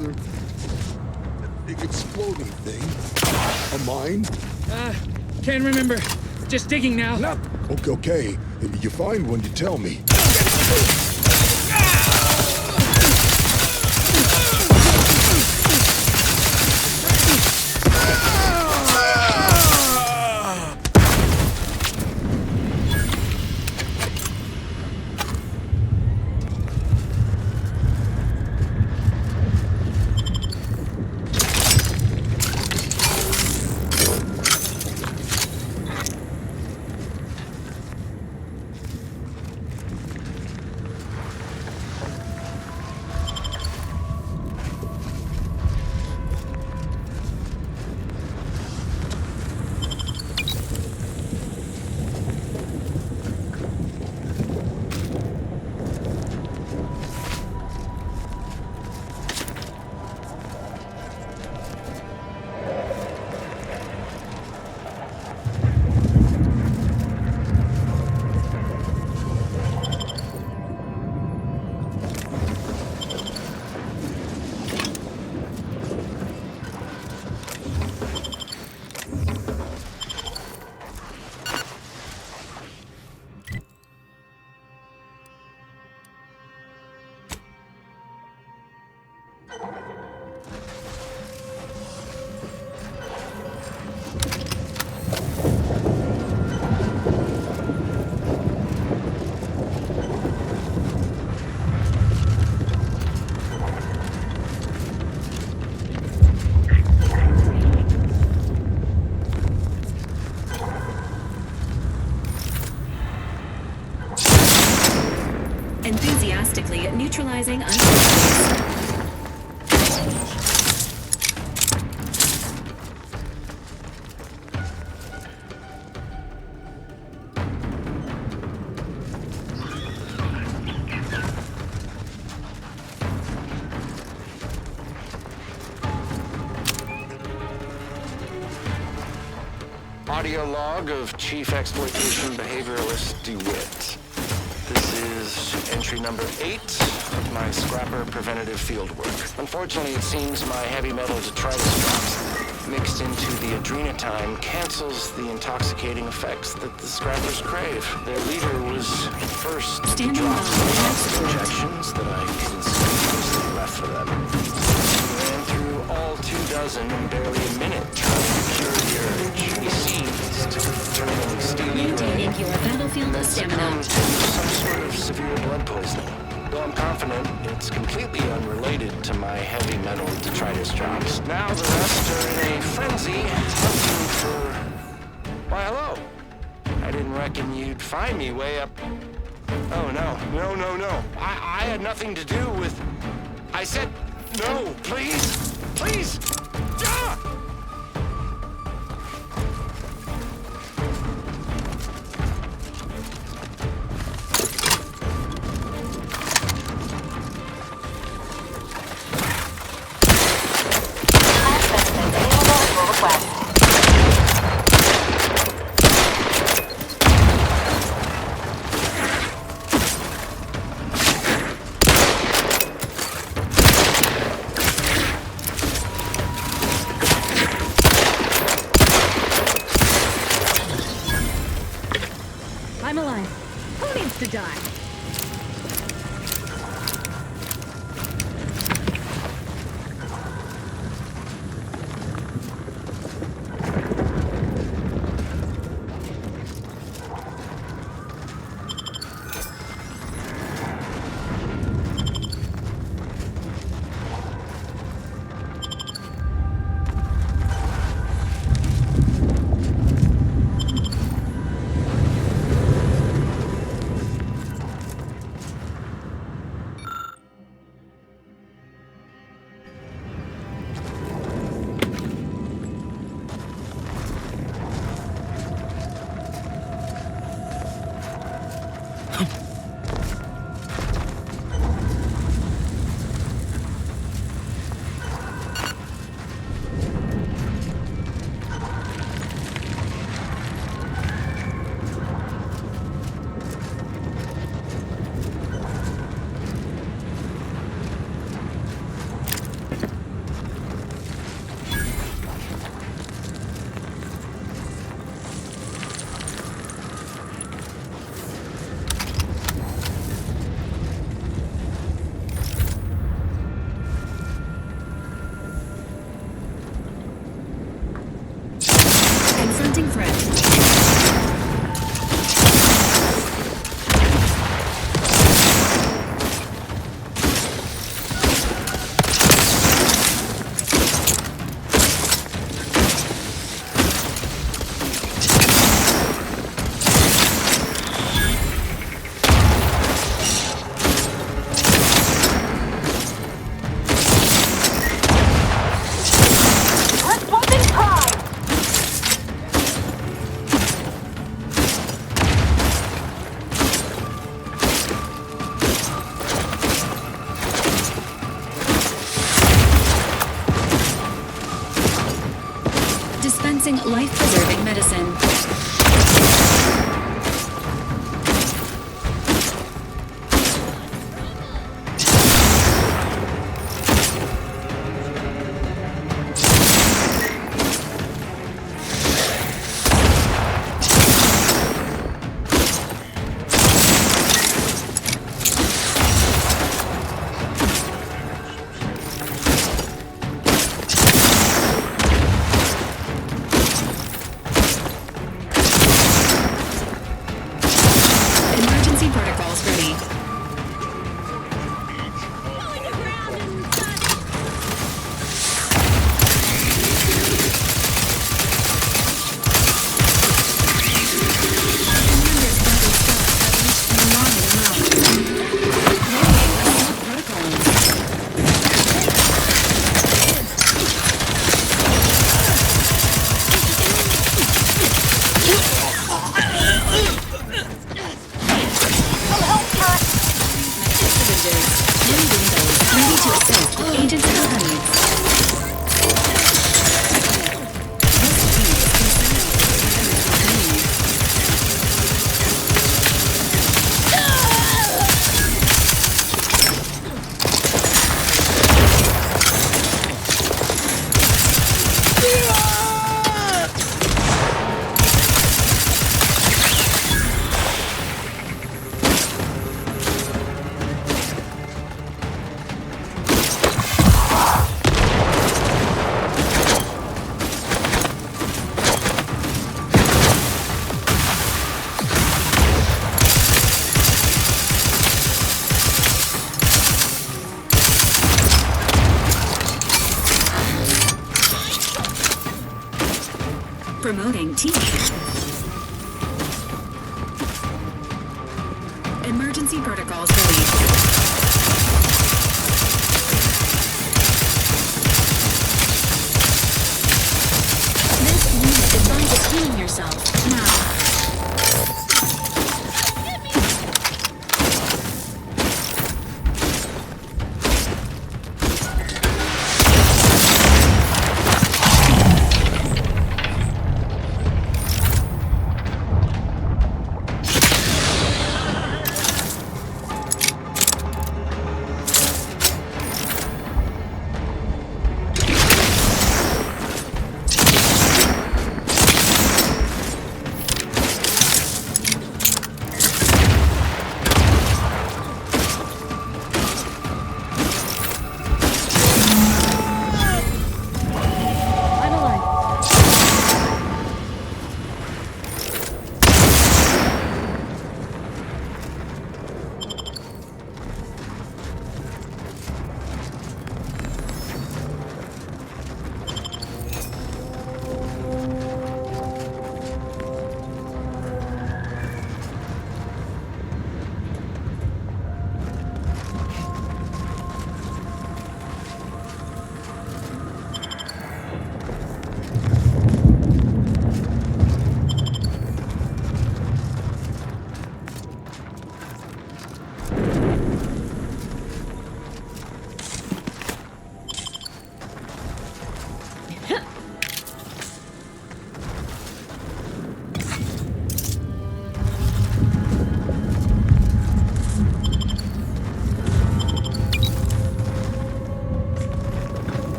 other exploding thing? A mine? Can't remember. Just digging now. No. Okay. If you find one, you tell me. Enthusiastically neutralizing uncertainties. Audio log of Chief Exploitation Behavioralist DeWitt. This is entry number 8 of my scrapper preventative fieldwork. Unfortunately, it seems my heavy metal detritus drops mixed into the adrenatime cancels the intoxicating effects that the scrappers crave. Their leader was first to drop some injections that I conspicuously left for them. He ran through all 24 in barely a minute trying to cure the urge. He seized, turning steely maintaining your battlefield and stamina. succumbed to some sort of severe blood poisoning. Though I'm confident it's completely unrelated to my heavy metal detritus drops. Now the rest are in a frenzy, hunting for... Why, hello. I didn't reckon you'd find me way up... Oh, no. I had nothing to do with... I said, no, please. Please. Ah! I'm alive. Who needs to die? Dispensing life-preserving medicine. Promoting team. Emergency protocols released. This unit advises healing yourself now.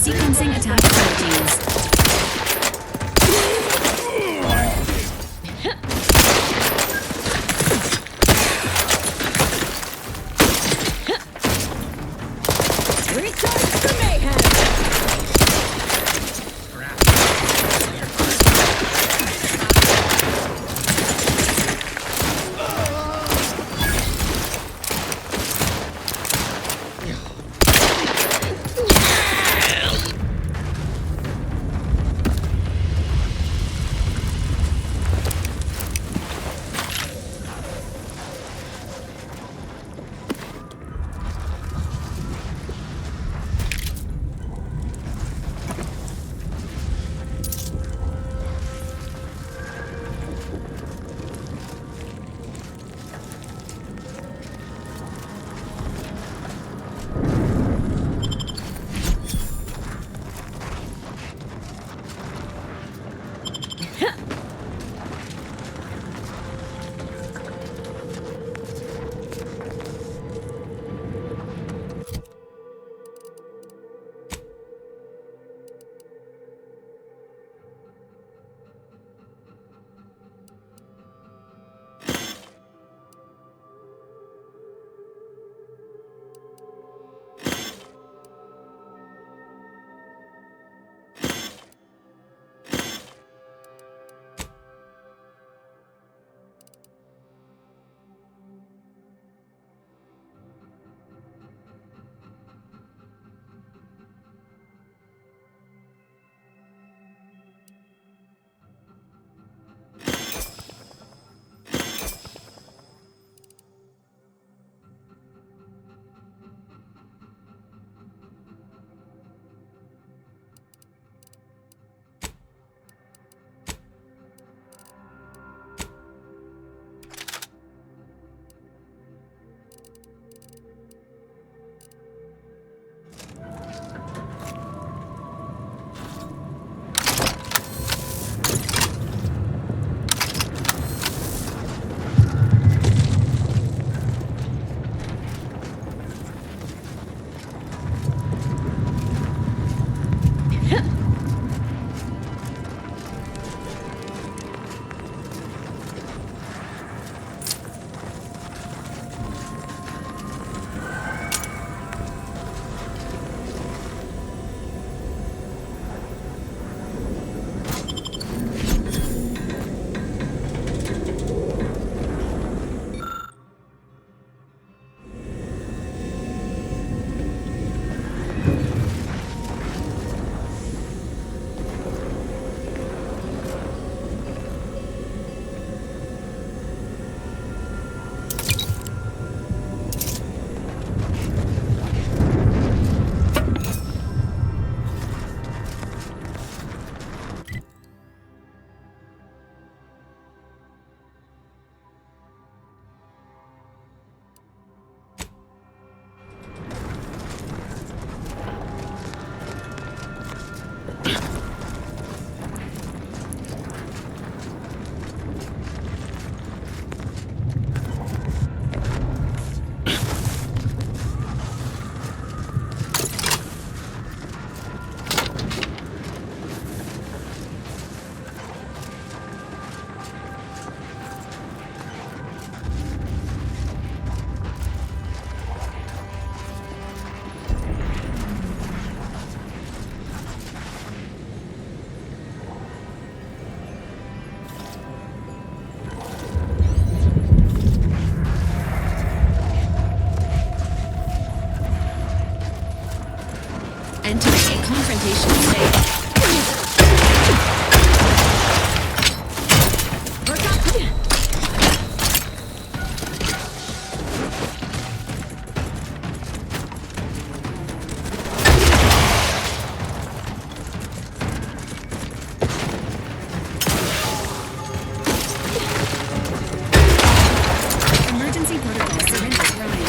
Sequencing attack strategies. Recharge for mayhem! Entering a confrontation state. Emergency protocol surrender prime.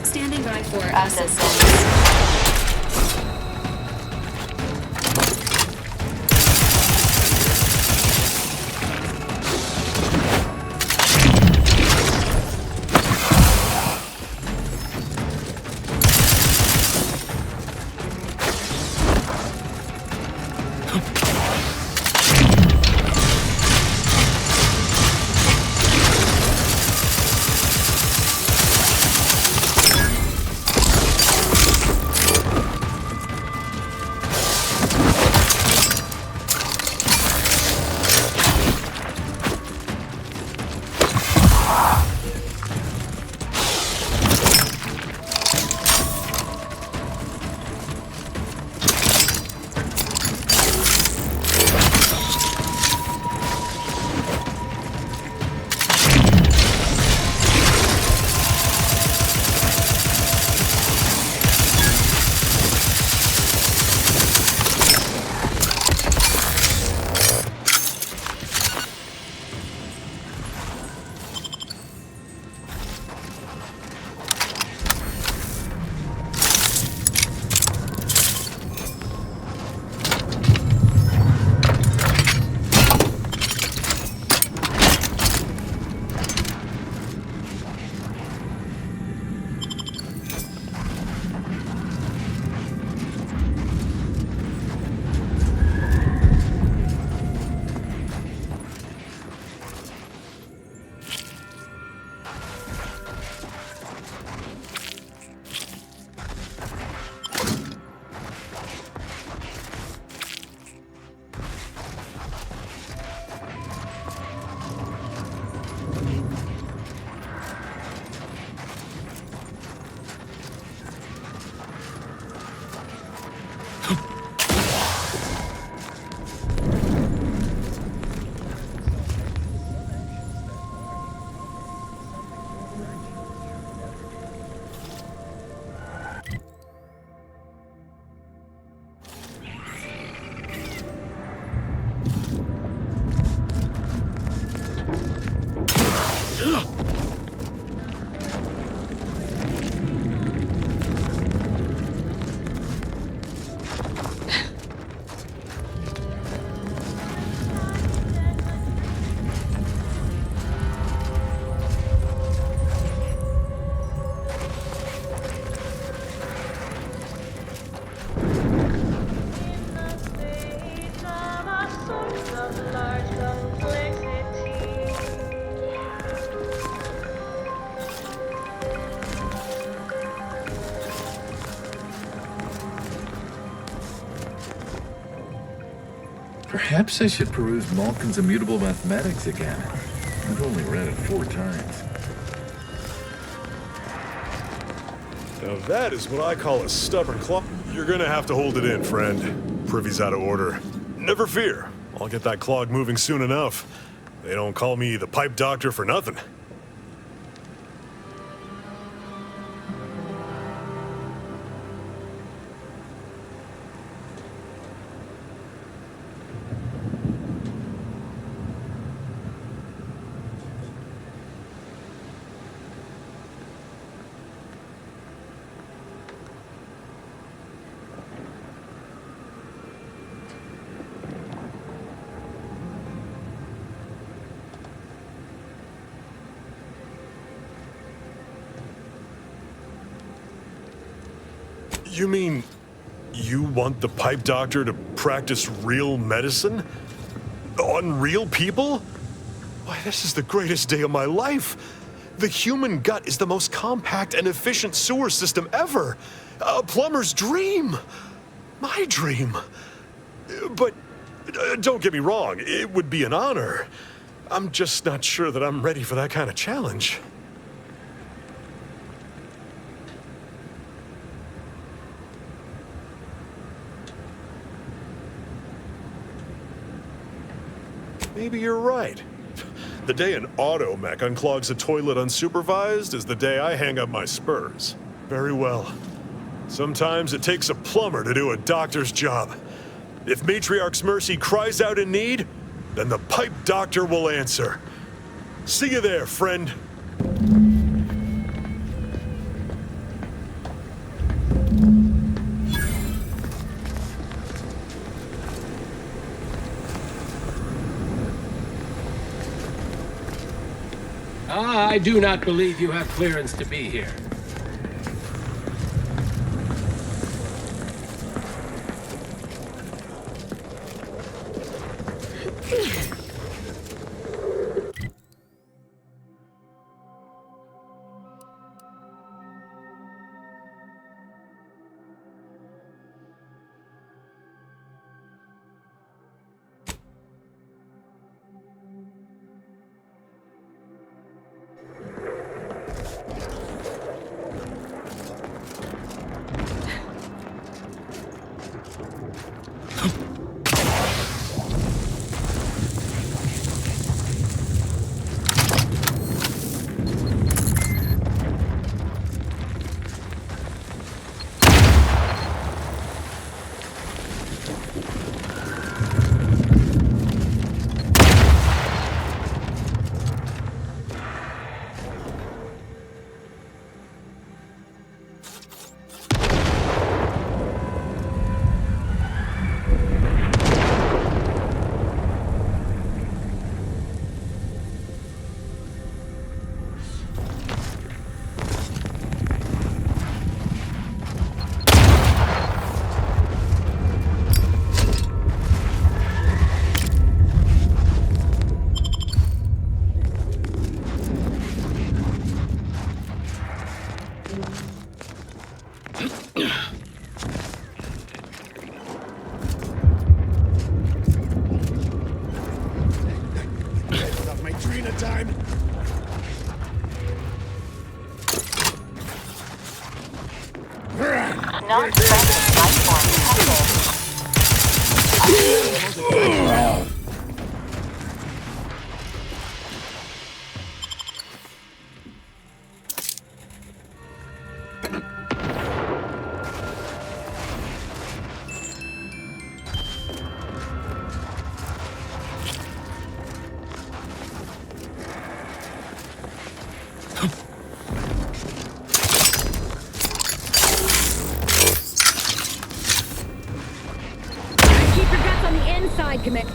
Standing by for assistance. Perhaps I should peruse Malkin's Immutable Mathematics again. I've only read it 4 times. Now that is what I call a stubborn claw. You're gonna have to hold it in, friend. Privy's out of order. Never fear. I'll get that clog moving soon enough. They don't call me the pipe doctor for nothing. You mean you want the pipe doctor to practice real medicine? On real people? Why, this is the greatest day of my life. The human gut is the most compact and efficient sewer system ever. A plumber's dream. My dream. But don't get me wrong, it would be an honor. I'm just not sure that I'm ready for that kind of challenge. Maybe you're right. The day an auto-mech unclogs a toilet unsupervised is the day I hang up my spurs. Very well. Sometimes it takes a plumber to do a doctor's job. If Matriarch's Mercy cries out in need, then the pipe doctor will answer. See you there, friend. I do not believe you have clearance to be here. Non-threatening life form detected. Commit.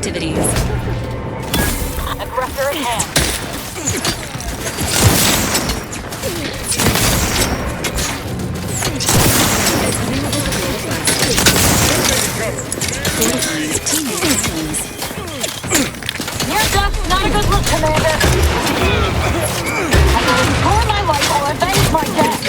Activities. Aggressor at hand. Your death's not a good look, Commander. I will restore my life or avenge my death.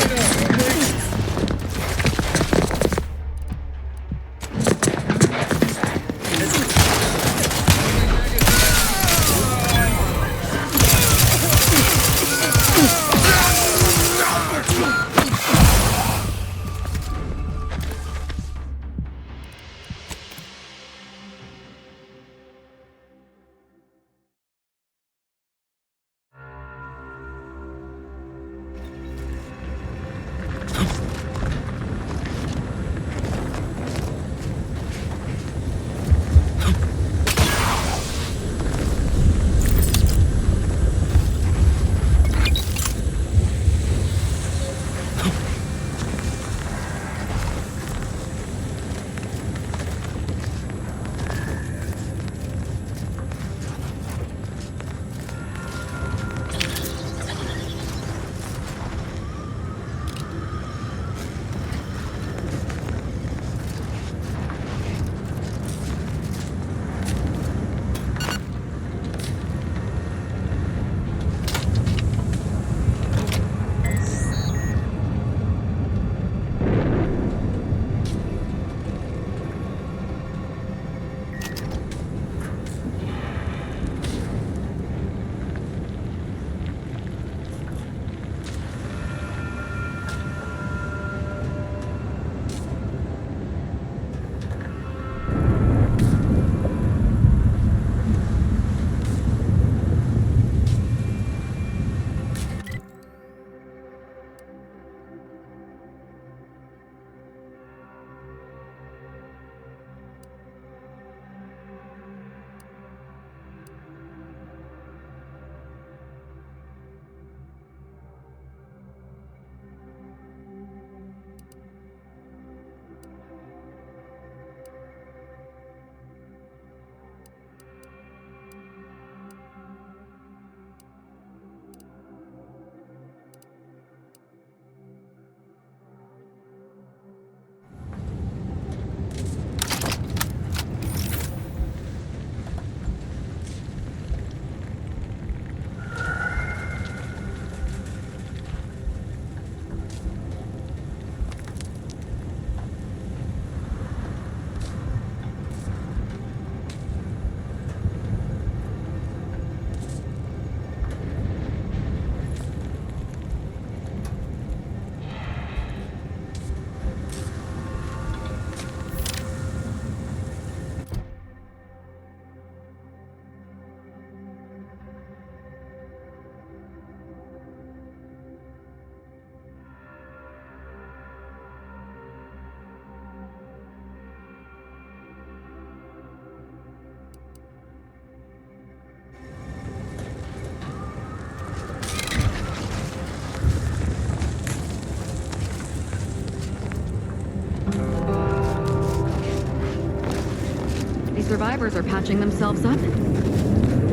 survivors are patching themselves up.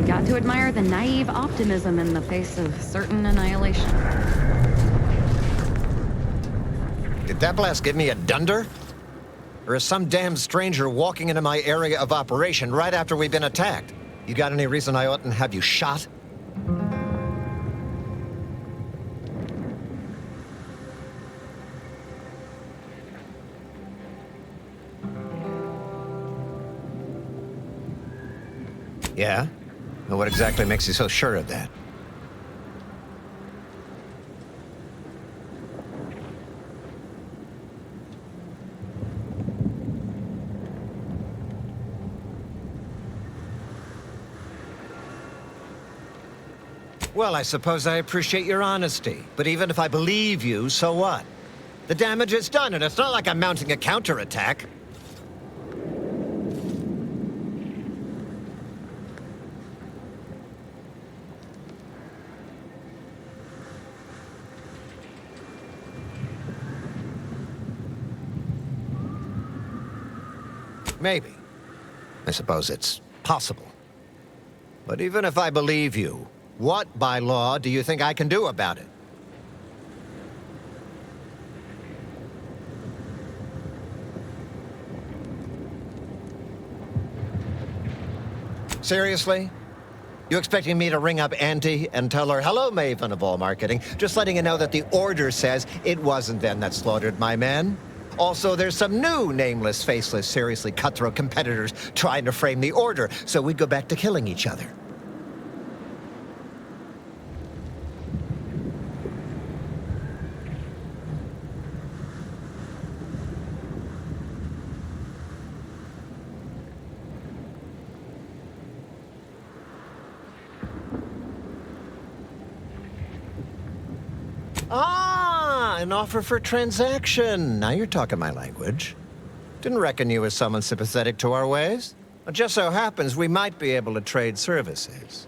Got to admire the naive optimism in the face of certain annihilation. Did that blast give me a dunder? Or is some damn stranger walking into my area of operation right after we've been attacked? You got any reason I oughtn't have you shot? Yeah? Well, what exactly makes you so sure of that? Well, I suppose I appreciate your honesty, but even if I believe you, so what? The damage is done, and it's not like I'm mounting a counterattack. Maybe. I suppose it's possible. But even if I believe you, what, by law, do you think I can do about it? Seriously? You expecting me to ring up Auntie and tell her, hello, Maven of all marketing, just letting you know that the order says it wasn't them that slaughtered my men? Also, there's some new nameless, faceless, seriously cutthroat competitors trying to frame the order, so we go back to killing each other. Ah, an offer for transaction. Now you're talking my language. Didn't reckon you as someone sympathetic to our ways. It just so happens we might be able to trade services.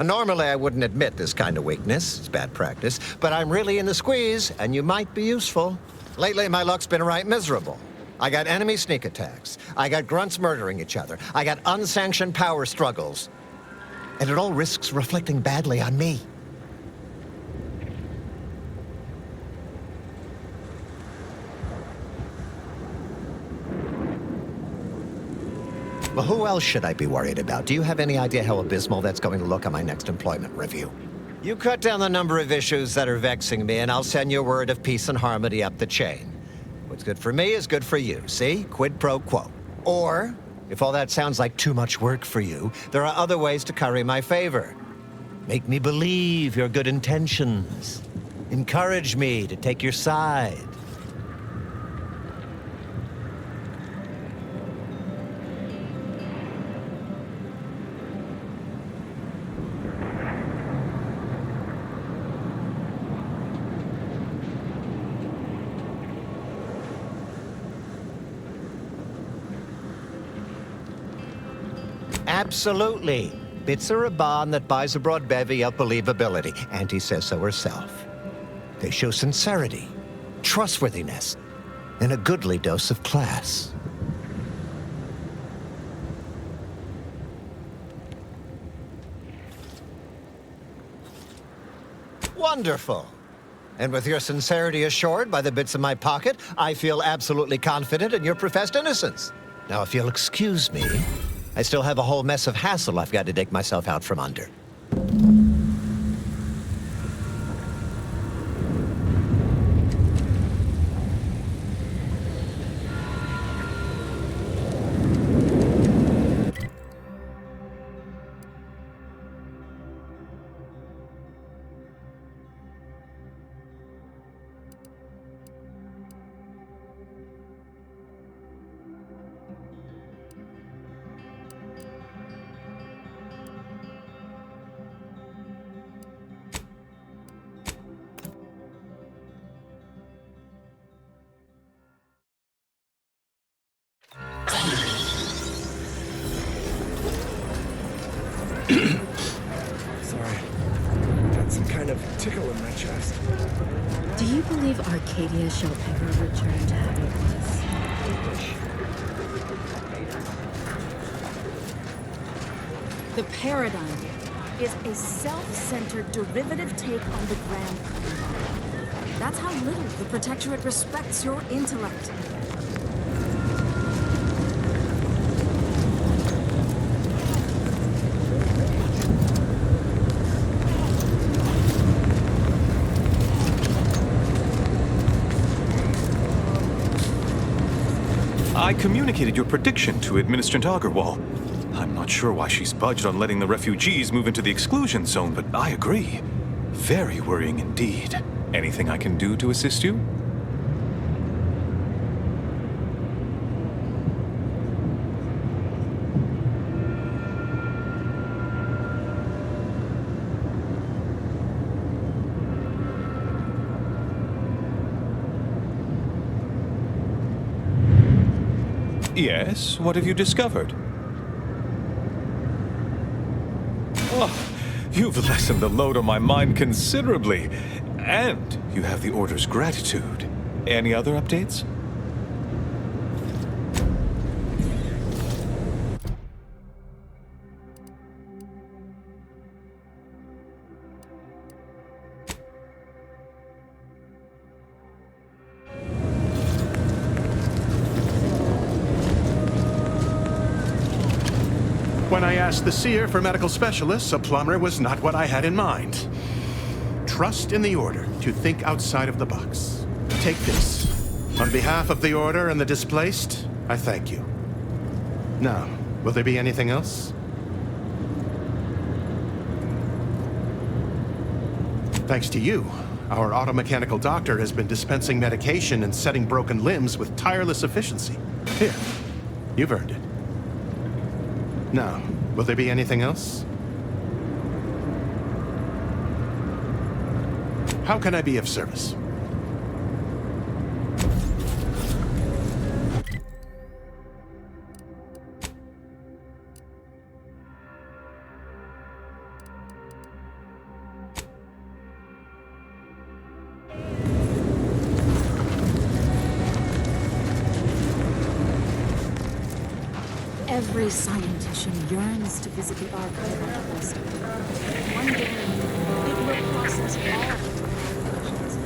Normally I wouldn't admit this kind of weakness. It's bad practice. But I'm really in the squeeze, and you might be useful. Lately my luck's been right miserable. I got enemy sneak attacks. I got grunts murdering each other. I got unsanctioned power struggles. And it all risks reflecting badly on me. Well, who else should I be worried about? Do you have any idea how abysmal that's going to look on my next employment review? You cut down the number of issues that are vexing me, and I'll send you a word of peace and harmony up the chain. What's good for me is good for you, see? Quid pro quo. Or, if all that sounds like too much work for you, there are other ways to curry my favor. Make me believe your good intentions. Encourage me to take your side. Absolutely. Bits are a bond that buys a broad bevy of believability. Auntie says so herself. They show sincerity, trustworthiness, and a goodly dose of class. Wonderful. And with your sincerity assured by the bits in my pocket, I feel absolutely confident in your professed innocence. Now, if you'll excuse me, I still have a whole mess of hassle I've got to dig myself out from under. Sorry. Got some kind of tickle in my chest. Do you believe Arcadia shall ever return to how it was? The paradigm is a self-centered derivative take on the grand plan. That's how little the Protectorate respects your intellect. I communicated your prediction to Administrator Agarwal. I'm not sure why she's budged on letting the refugees move into the exclusion zone, but I agree. Very worrying indeed. Anything I can do to assist you? Yes, what have you discovered? Oh, you've lessened the load on my mind considerably. And you have the Order's gratitude. Any other updates? When I asked the seer for medical specialists, a plumber was not what I had in mind. Trust in the Order to think outside of the box. Take this. On behalf of the Order and the displaced, I thank you. Now, will there be anything else? Thanks to you, our automechanical doctor has been dispensing medication and setting broken limbs with tireless efficiency. Here, you've earned it. Now, will there be anything else? How can I be of service? Every scientician yearns to visit the archive of the West. One day, it will process all of the information.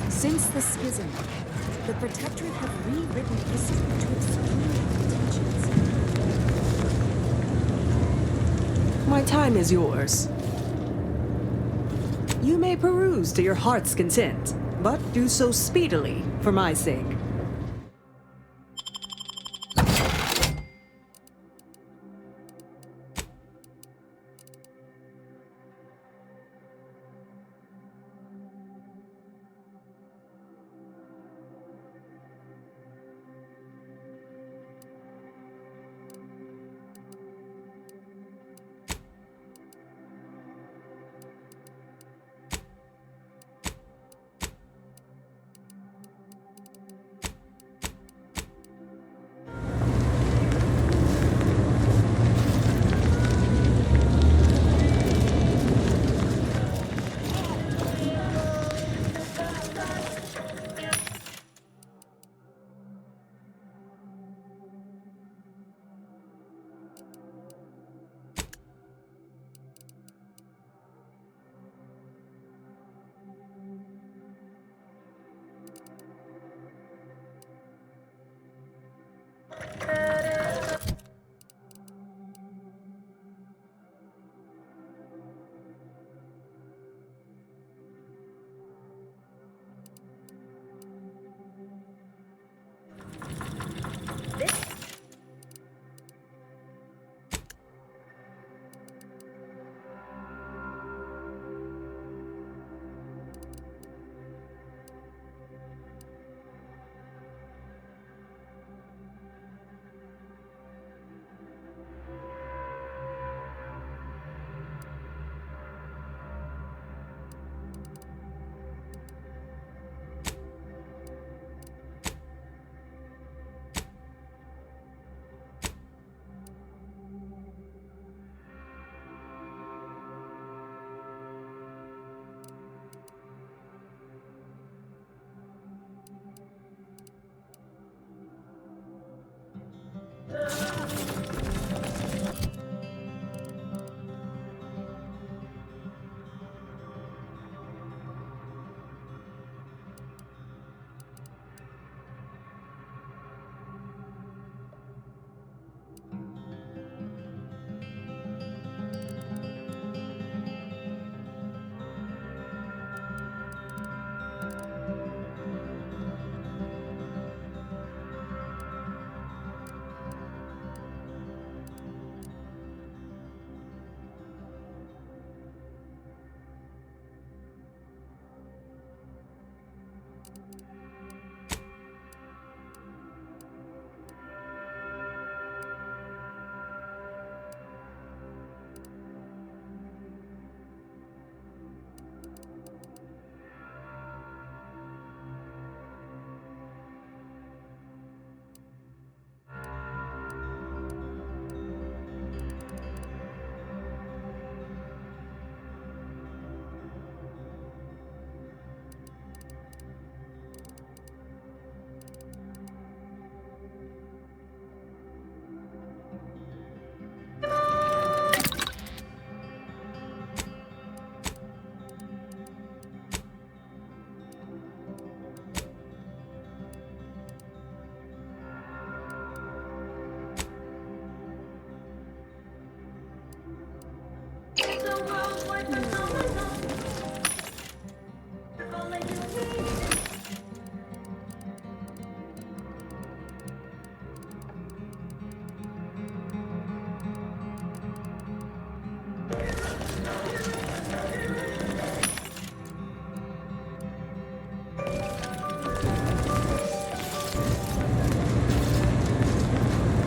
Since the schism, the Protectorate have rewritten history to extreme intentions. My time is yours. You may peruse to your heart's content, but do so speedily for my sake.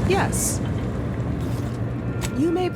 Yes. You may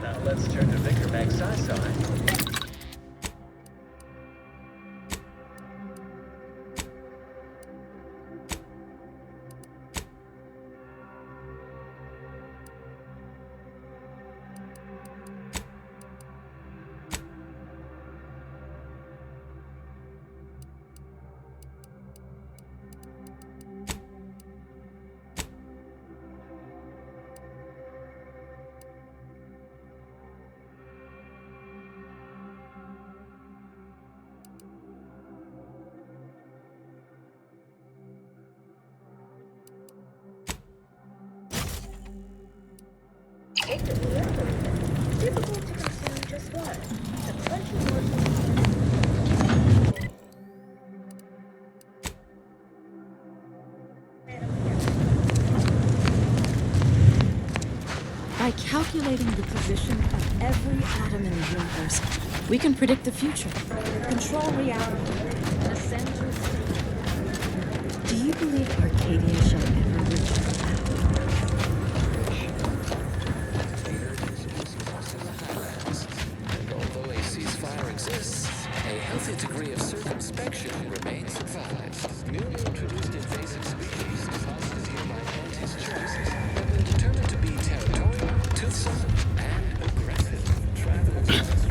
Now let's turn to Victor Mag's side. Difficult to consume just one. The plenty more. By calculating the position of every atom in the universe, we can predict the future, control reality, and ascend to a state. Do you believe Arcadia shall ever return? Although a ceasefire exists, a healthy degree of circumspection remains advised. Newly introduced invasive species deposited here by Antis choice have been determined to be territorial, toothsome, and aggressive. Travelers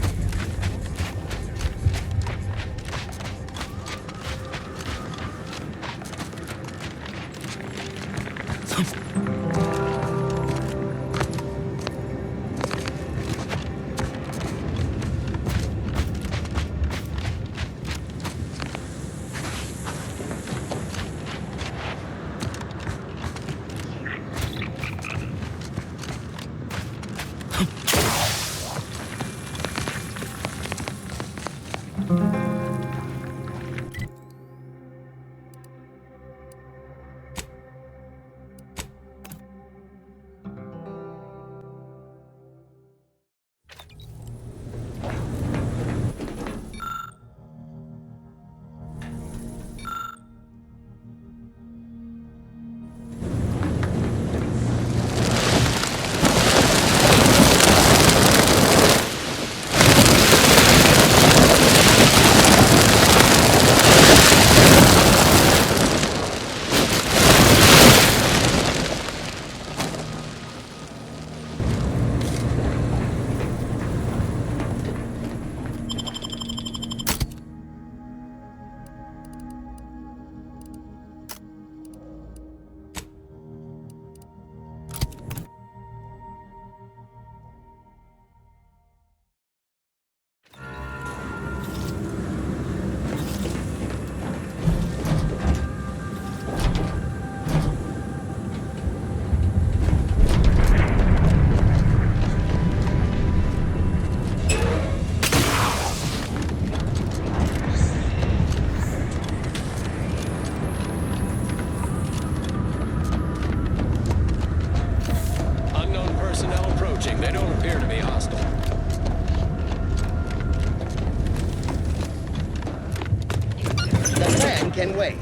can wait.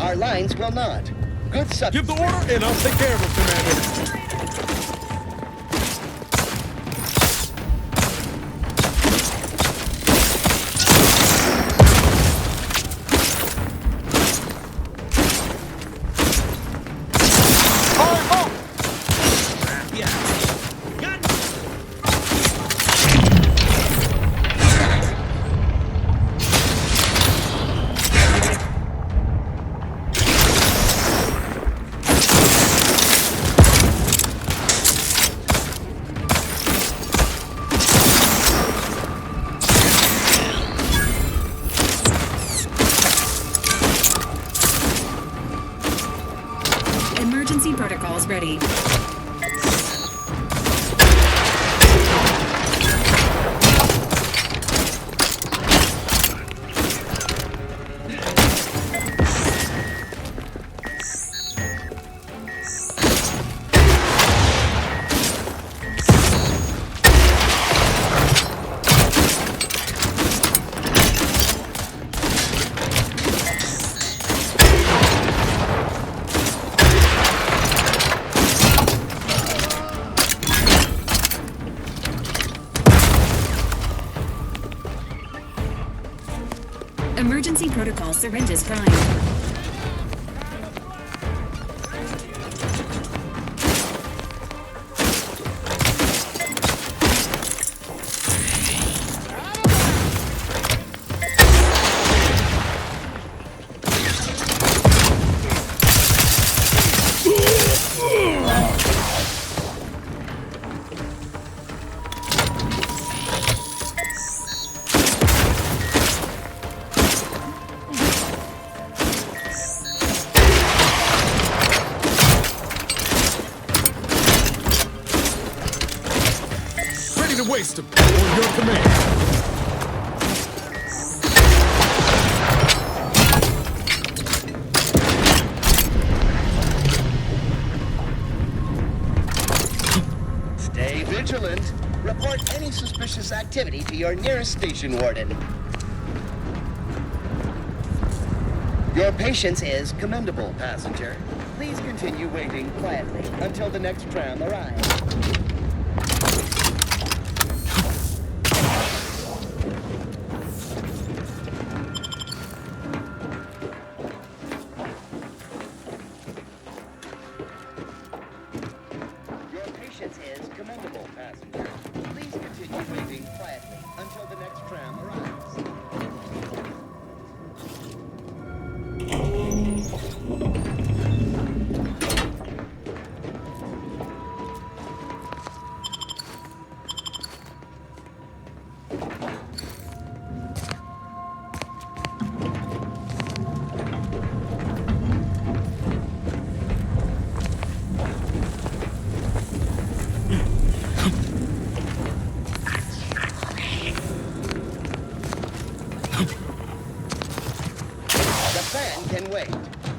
Our lines will not. Good suck. Give the order, and I'll take care of him, Commander. Emergency protocols ready. Emergency protocol syringes primed. Waste them on your command. Stay vigilant. Report any suspicious activity to your nearest station warden. Your patience is commendable, passenger. Please continue waiting quietly until the next tram arrives.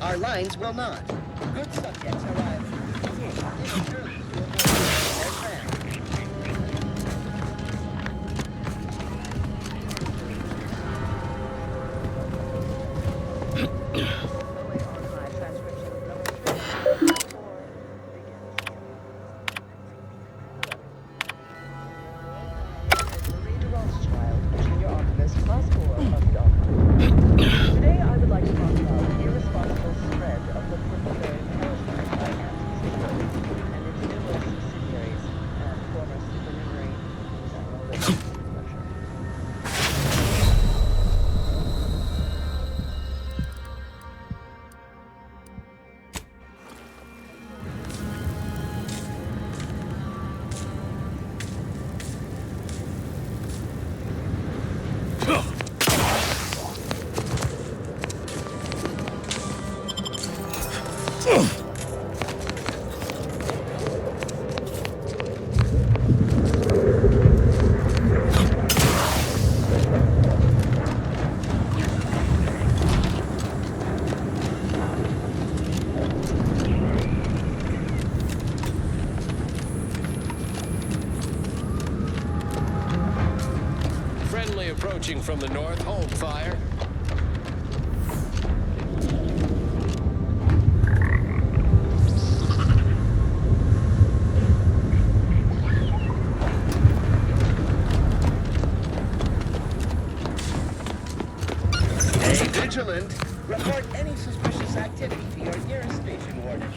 Our lines will not. Good subjects arrive. Today I would like to talk about irresponsible spread of the preliminary power and its numerous subsidiaries and former supernumerary structure. Approaching from the north, home fire. vigilant. Report any suspicious activity to your nearest station warden.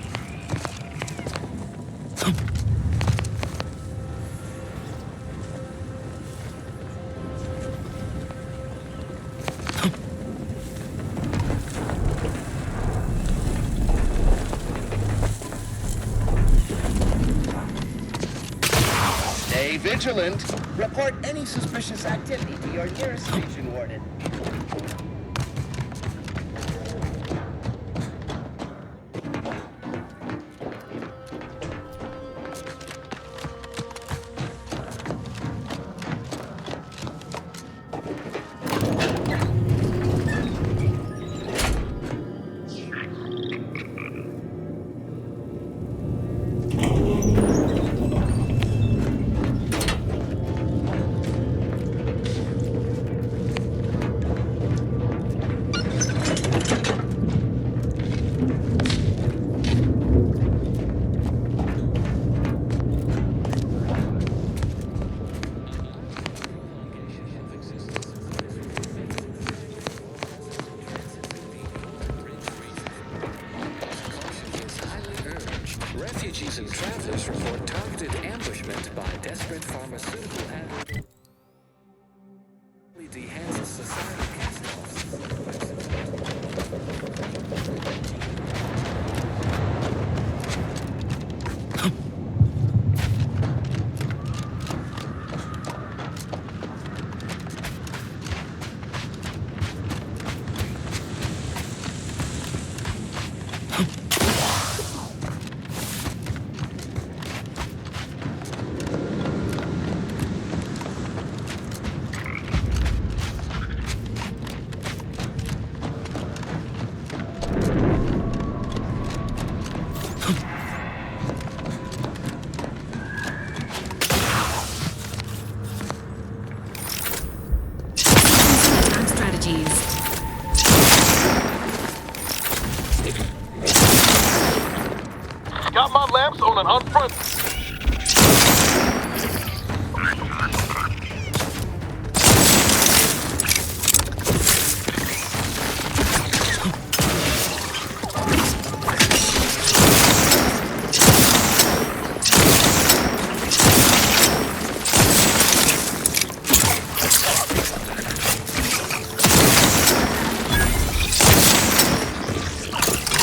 Stay vigilant. Report any suspicious activity to your nearest station warden. Refugees and travelers report targeted ambushment by desperate pharmaceutical and enhances society Got my lamps on an unfront.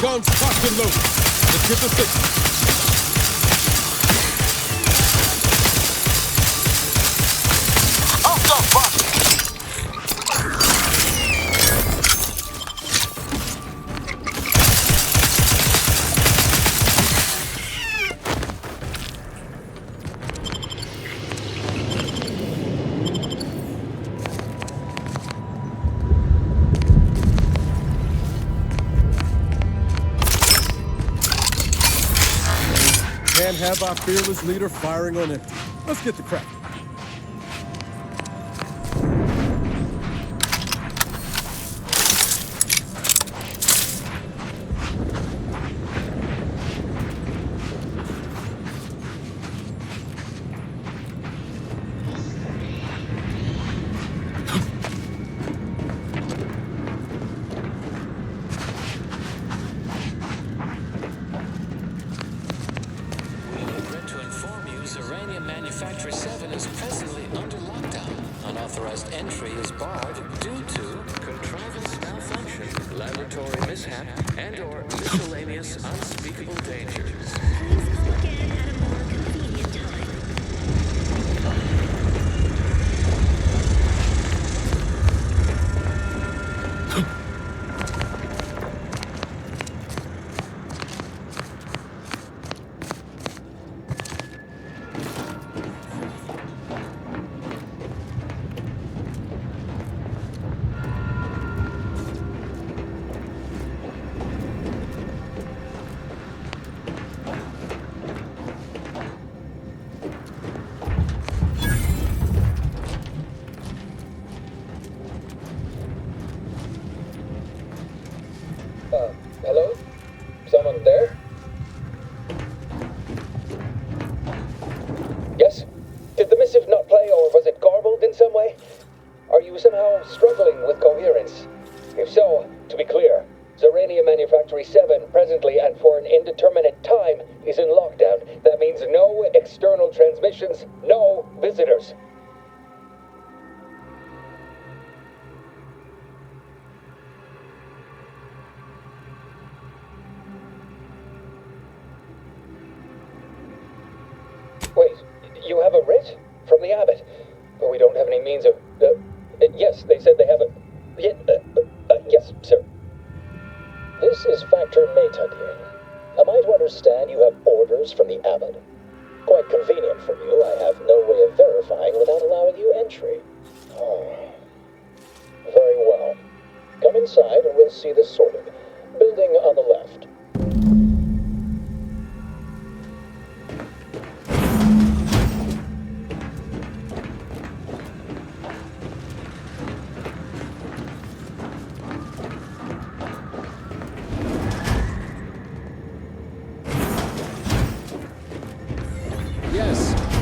Guns cocked and loaded. Let's get the signal. Can't have our fearless leader firing on empty. Let's get the crack. Factory 7 is presently under lockdown. Unauthorized entry is barred due to contrivance malfunction, laboratory mishap, and/or miscellaneous unspeakable dangers. Please come again at a more convenient time. Hello? Someone there? Yes? Did the missive not play, or was it garbled in some way? Are you somehow struggling with coherence? If so, be clear. Zerania Manufactory 7, presently and for an indeterminate time, is in lockdown. That means no external transmissions, no visitors. Wait, you have a writ? From the abbot? But we don't have any means of... yes, they said they have a... yes, sir. This is Factor Maytug. Am I to understand you have orders from the abbot? Quite convenient for you. I have no way of verifying without allowing you entry. Oh. Very well. Come inside and we'll see this sorted. Building on the left.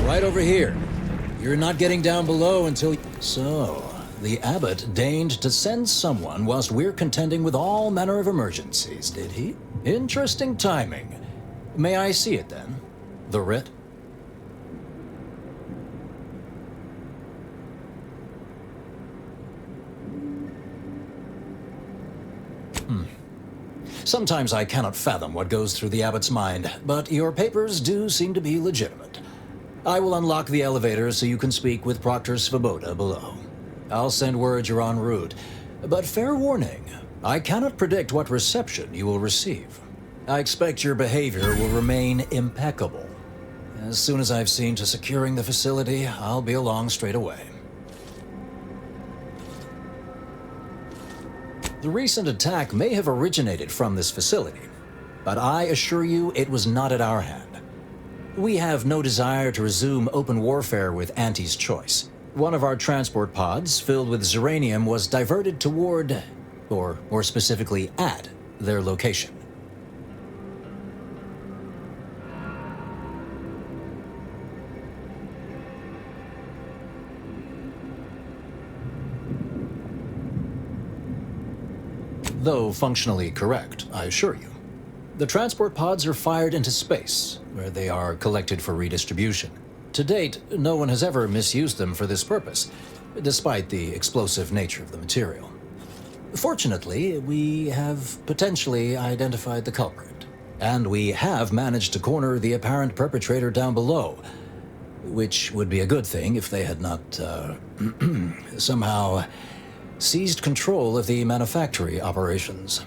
Right over here. You're not getting down below until... So, the abbot deigned to send someone whilst we're contending with all manner of emergencies, did he? Interesting timing. May I see it then? The writ? Sometimes I cannot fathom what goes through the abbot's mind, but your papers do seem to be legitimate. I will unlock the elevator so you can speak with Proctor Svoboda below. I'll send word you're en route, but fair warning, I cannot predict what reception you will receive. I expect your behavior will remain impeccable. As soon as I've seen to securing the facility, I'll be along straight away. The recent attack may have originated from this facility, but I assure you it was not at our hand. We have no desire to resume open warfare with Auntie's choice. One of our transport pods filled with Zeranium was diverted toward, or more specifically at, their location. Though functionally correct, I assure you. The transport pods are fired into space, where they are collected for redistribution. To date, no one has ever misused them for this purpose, despite the explosive nature of the material. Fortunately, we have potentially identified the culprit, and we have managed to corner the apparent perpetrator down below, which would be a good thing if they had not, somehow seized control of the manufactory operations.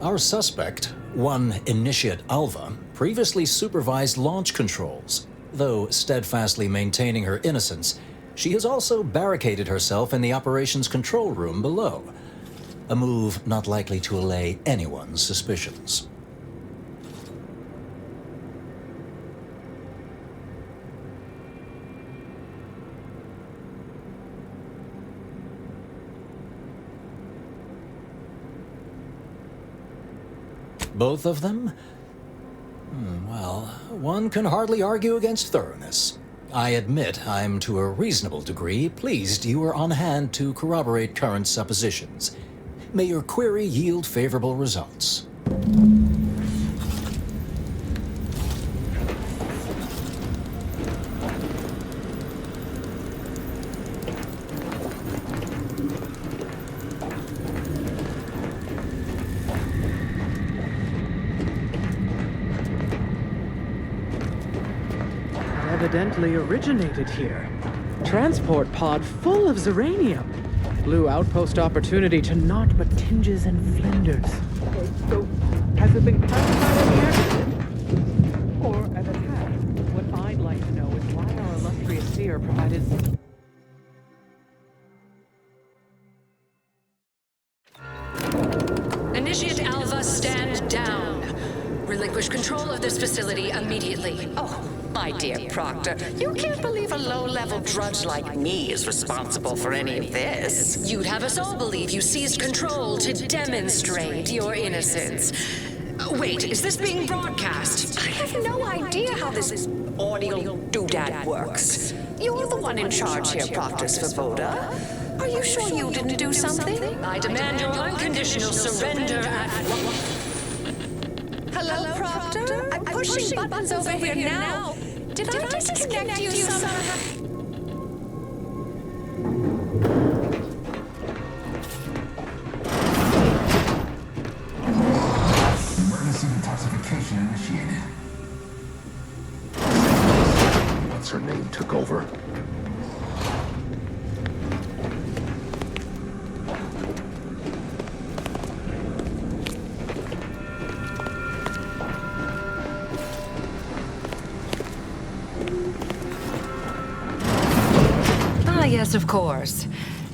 Our suspect, one Initiate Alva, previously supervised launch controls. Though steadfastly maintaining her innocence, she has also barricaded herself in the operations control room below, a move not likely to allay anyone's suspicions. Both of them? Well, one can hardly argue against thoroughness. I admit I'm to a reasonable degree pleased you are on hand to corroborate current suppositions. May your query yield favorable results. Evidently originated here. Transport pod full of Zeranium. Blue outpost opportunity to naught but tinges and flinders. So, has it been classified as an accident? Or an attack? What I'd like to know is why our illustrious seer provided... Initiate Alva, stand down. Relinquish control of this facility immediately. Oh, my dear Proctor, you can't believe a low-level drudge like me is responsible for any of this. You'd have us all believe you seized control to demonstrate your innocence. Wait, is this being broadcast? I have no idea how this audio doodad works. You're the one in charge here, Proctor Svoboda. Are you sure you didn't do something? I demand your unconditional surrender at Hello, Proctor? I'm pushing buttons over here now. Did I disconnect you somehow? Emergency detoxification initiated. What's her name took over? Yes, of course.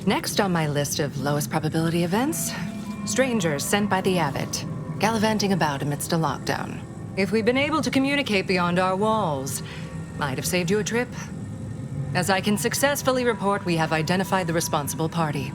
Next on my list of lowest probability events, strangers sent by the Abbot, gallivanting about amidst a lockdown. If we'd been able to communicate beyond our walls, might have saved you a trip. As I can successfully report, we have identified the responsible party.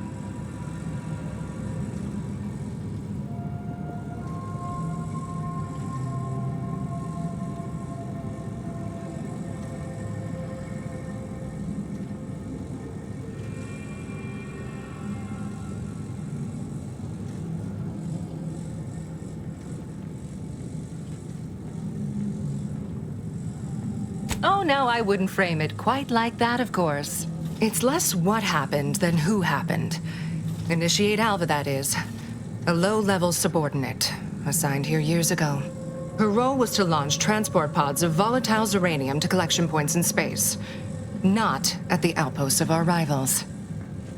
Oh, no, I wouldn't frame it quite like that, of course. It's less what happened than who happened. Initiate Alva, that is. A low-level subordinate, assigned here years ago. Her role was to launch transport pods of volatile uranium to collection points in space. Not at the outposts of our rivals.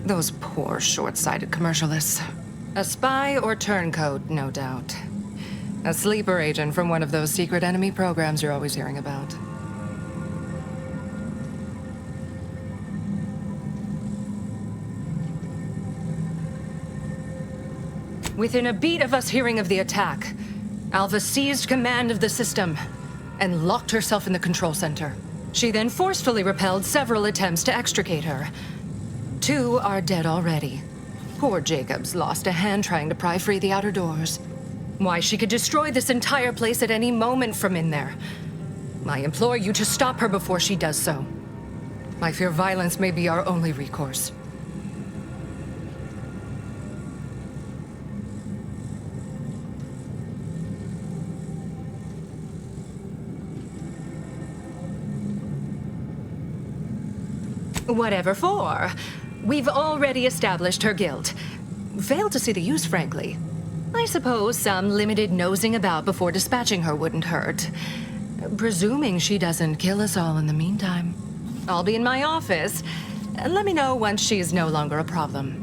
Those poor, short-sighted commercialists. A spy or turncoat, no doubt. A sleeper agent from one of those secret enemy programs you're always hearing about. Within a beat of us hearing of the attack, Alva seized command of the system and locked herself in the control center. She then forcefully repelled several attempts to extricate her. 2 are dead already. Poor Jacobs lost a hand trying to pry free the outer doors. Why, she could destroy this entire place at any moment from in there. I implore you to stop her before she does so. I fear violence may be our only recourse. Whatever for. We've already established her guilt. Failed to see the use, frankly. I suppose some limited nosing about before dispatching her wouldn't hurt. Presuming she doesn't kill us all in the meantime. I'll be in my office. Let me know once she's no longer a problem.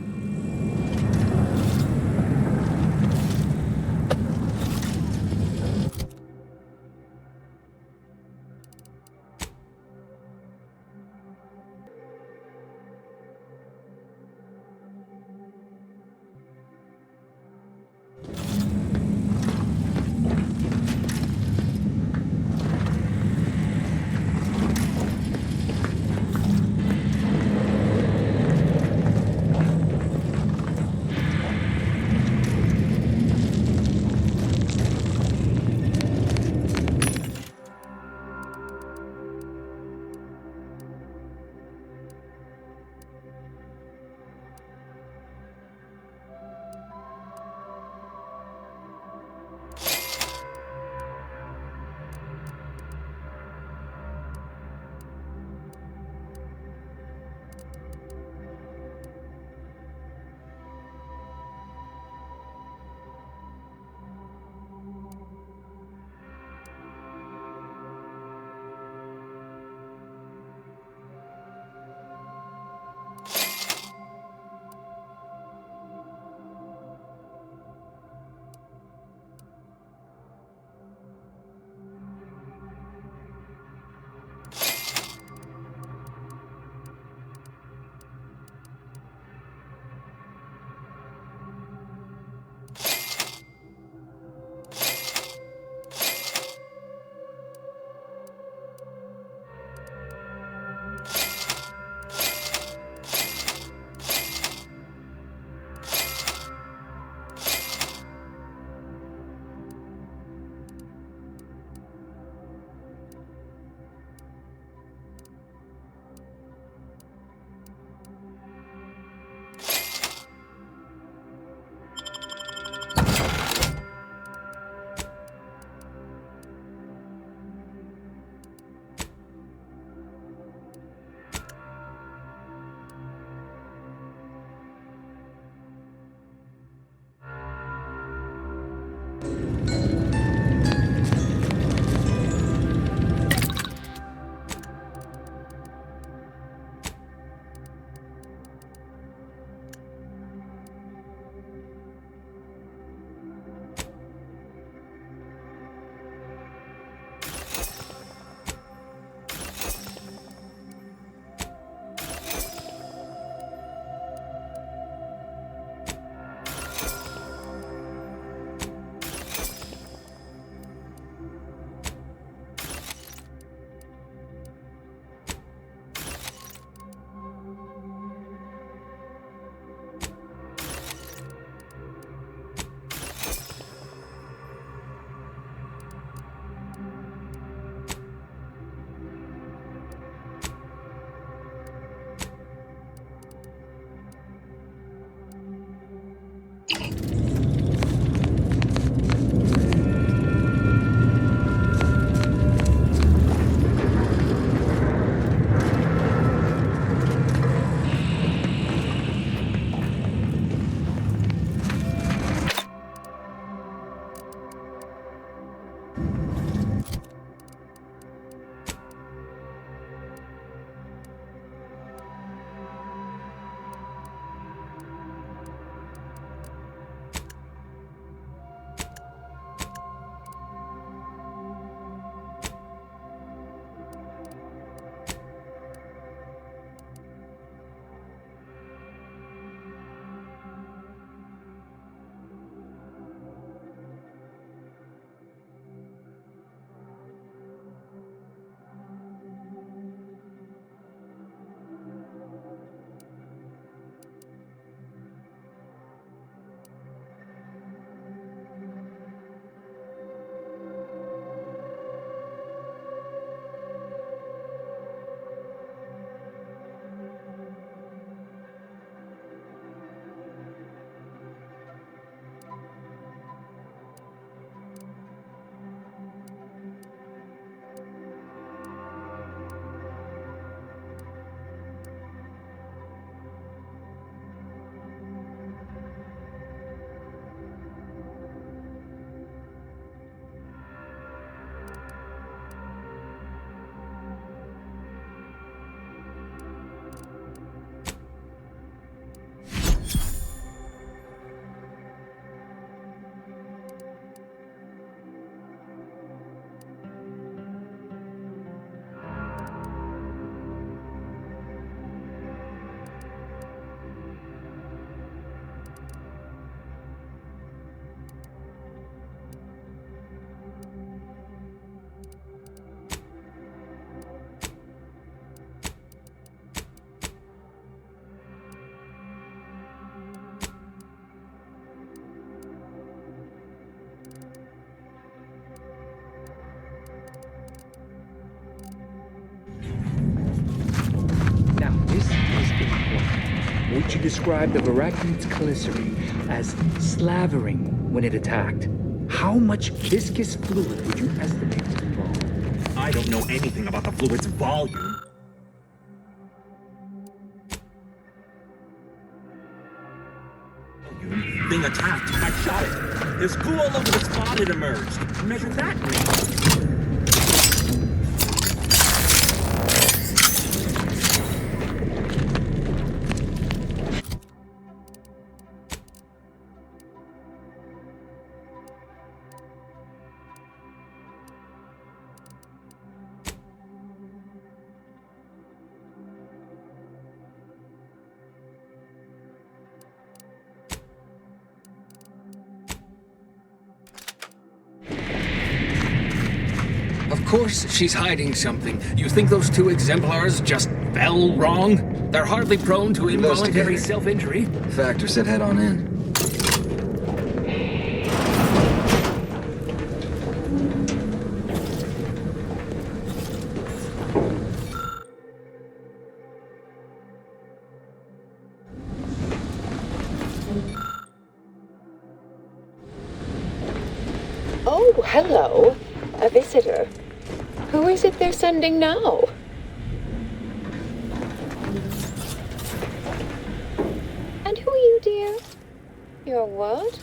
She described the Varakine's Calicity as slavering when it attacked. How much viscous fluid would you estimate was involved? I don't know anything about the fluid's volume. Thing attacked. I shot it. There's goo all over the spot it emerged. Measure that rate. Of course she's hiding something. You think those two exemplars just fell wrong? They're hardly prone to involuntary self-injury. Factor said head on in. Oh, hello. A visitor. Who is it they're sending now? And who are you, dear? You're what?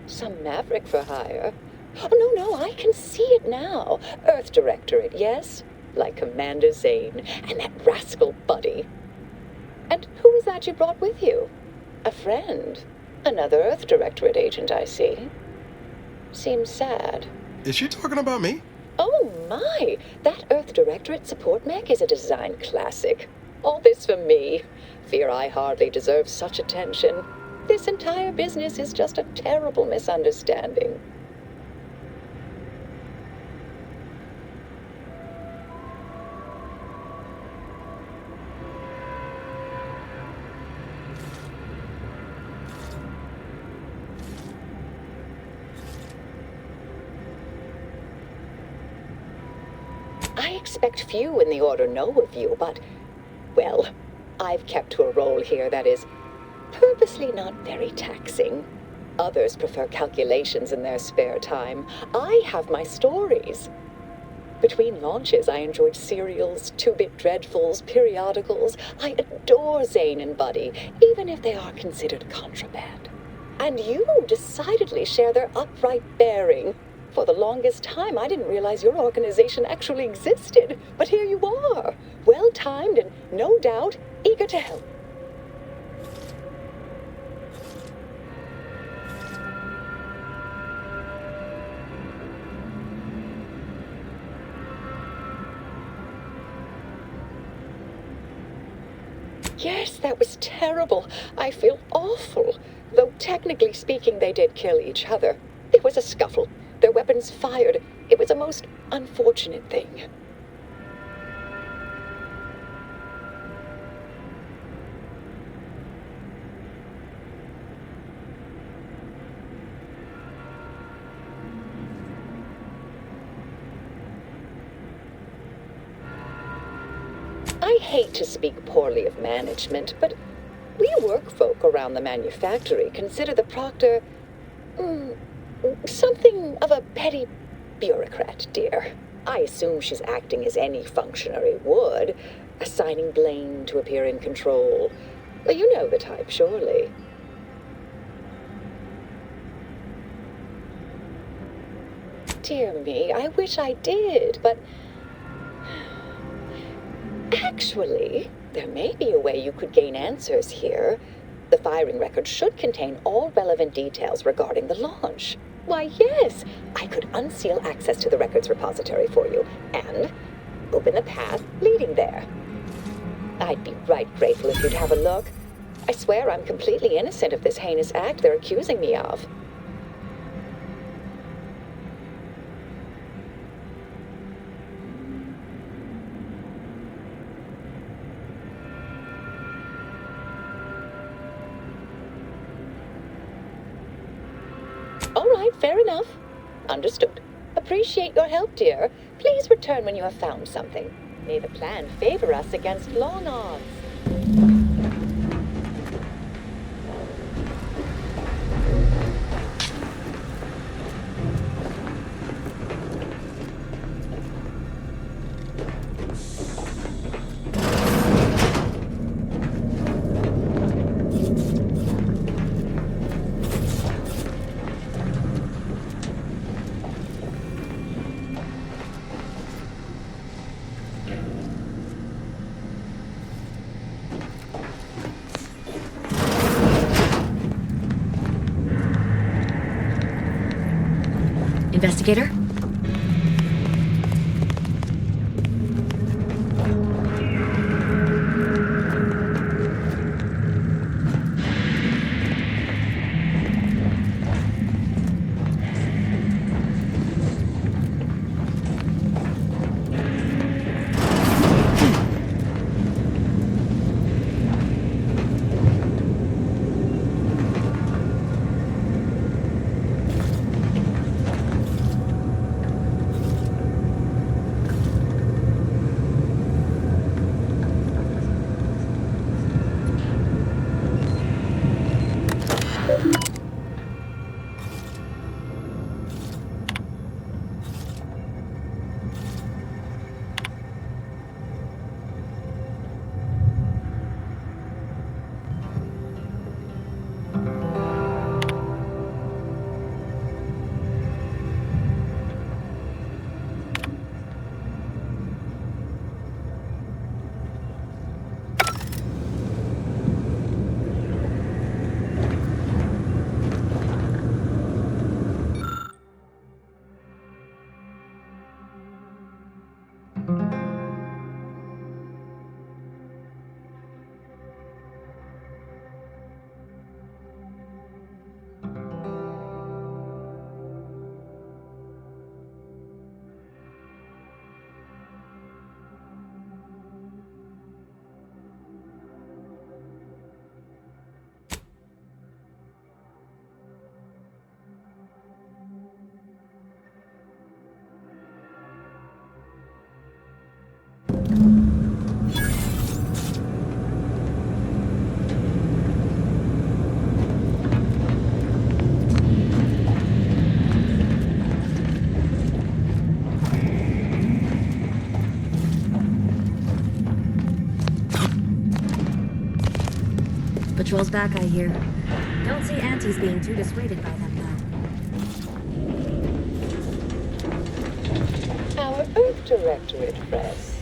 Some maverick for hire? Oh, no, I can see it now. Earth Directorate, yes? Like Commander Zane and that rascal Buddy. And who is that you brought with you? A friend? Another Earth Directorate agent, I see. Seems sad. Is she talking about me? Oh my! That Earth Directorate support mech is a design classic. All this for me. Fear I hardly deserve such attention. This entire business is just a terrible misunderstanding. I expect few in the Order know of you, but, well, I've kept to a role here that is purposely not very taxing. Others prefer calculations in their spare time. I have my stories. Between launches, I enjoyed serials, 2-bit dreadfuls, periodicals. I adore Zane and Buddy, even if they are considered contraband. And you decidedly share their upright bearing. For the longest time, I didn't realize your organization actually existed. But here you are, well-timed and, no doubt, eager to help. Yes, that was terrible. I feel awful. Though technically speaking, they did kill each other. There was a scuffle. Their weapons fired. It was a most unfortunate thing. I hate to speak poorly of management, but we work folk around the manufactory consider the proctor something of a petty bureaucrat, dear. I assume she's acting as any functionary would, assigning blame to appear in control. Well, you know the type, surely. Dear me, I wish I did, but actually, there may be a way you could gain answers here. The firing record should contain all relevant details regarding the launch. Why, yes, I could unseal access to the records repository for you and open the path leading there. I'd be right grateful if you'd have a look. I swear I'm completely innocent of this heinous act they're accusing me of. All right, fair enough. Understood. Appreciate your help, dear. Please return when you have found something. May the plan favor us against long odds. Investigator? Patrol's back, I hear. Don't see Auntie's being too dissuaded by them, though. Our Earth Directorate press.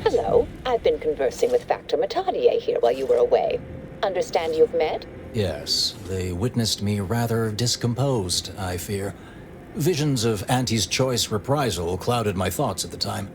Hello. I've been conversing with Factor Matadier here while you were away. Understand you've met? Yes, they witnessed me rather discomposed, I fear. Visions of Auntie's choice reprisal clouded my thoughts at the time.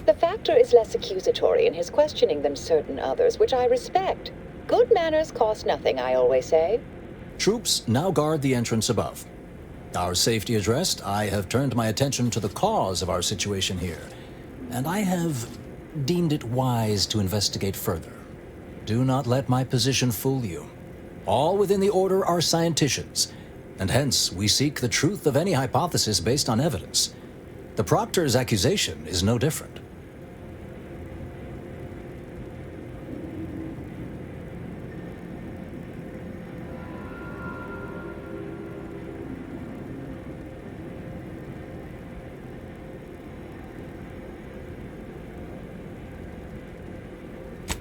The Factor is less accusatory in his questioning than certain others, which I respect. Good manners cost nothing, I always say. Troops now guard the entrance above. Our safety addressed, I have turned my attention to the cause of our situation here, and I have deemed it wise to investigate further. Do not let my position fool you. All within the Order are scienticians, and hence we seek the truth of any hypothesis based on evidence. The Proctor's accusation is no different.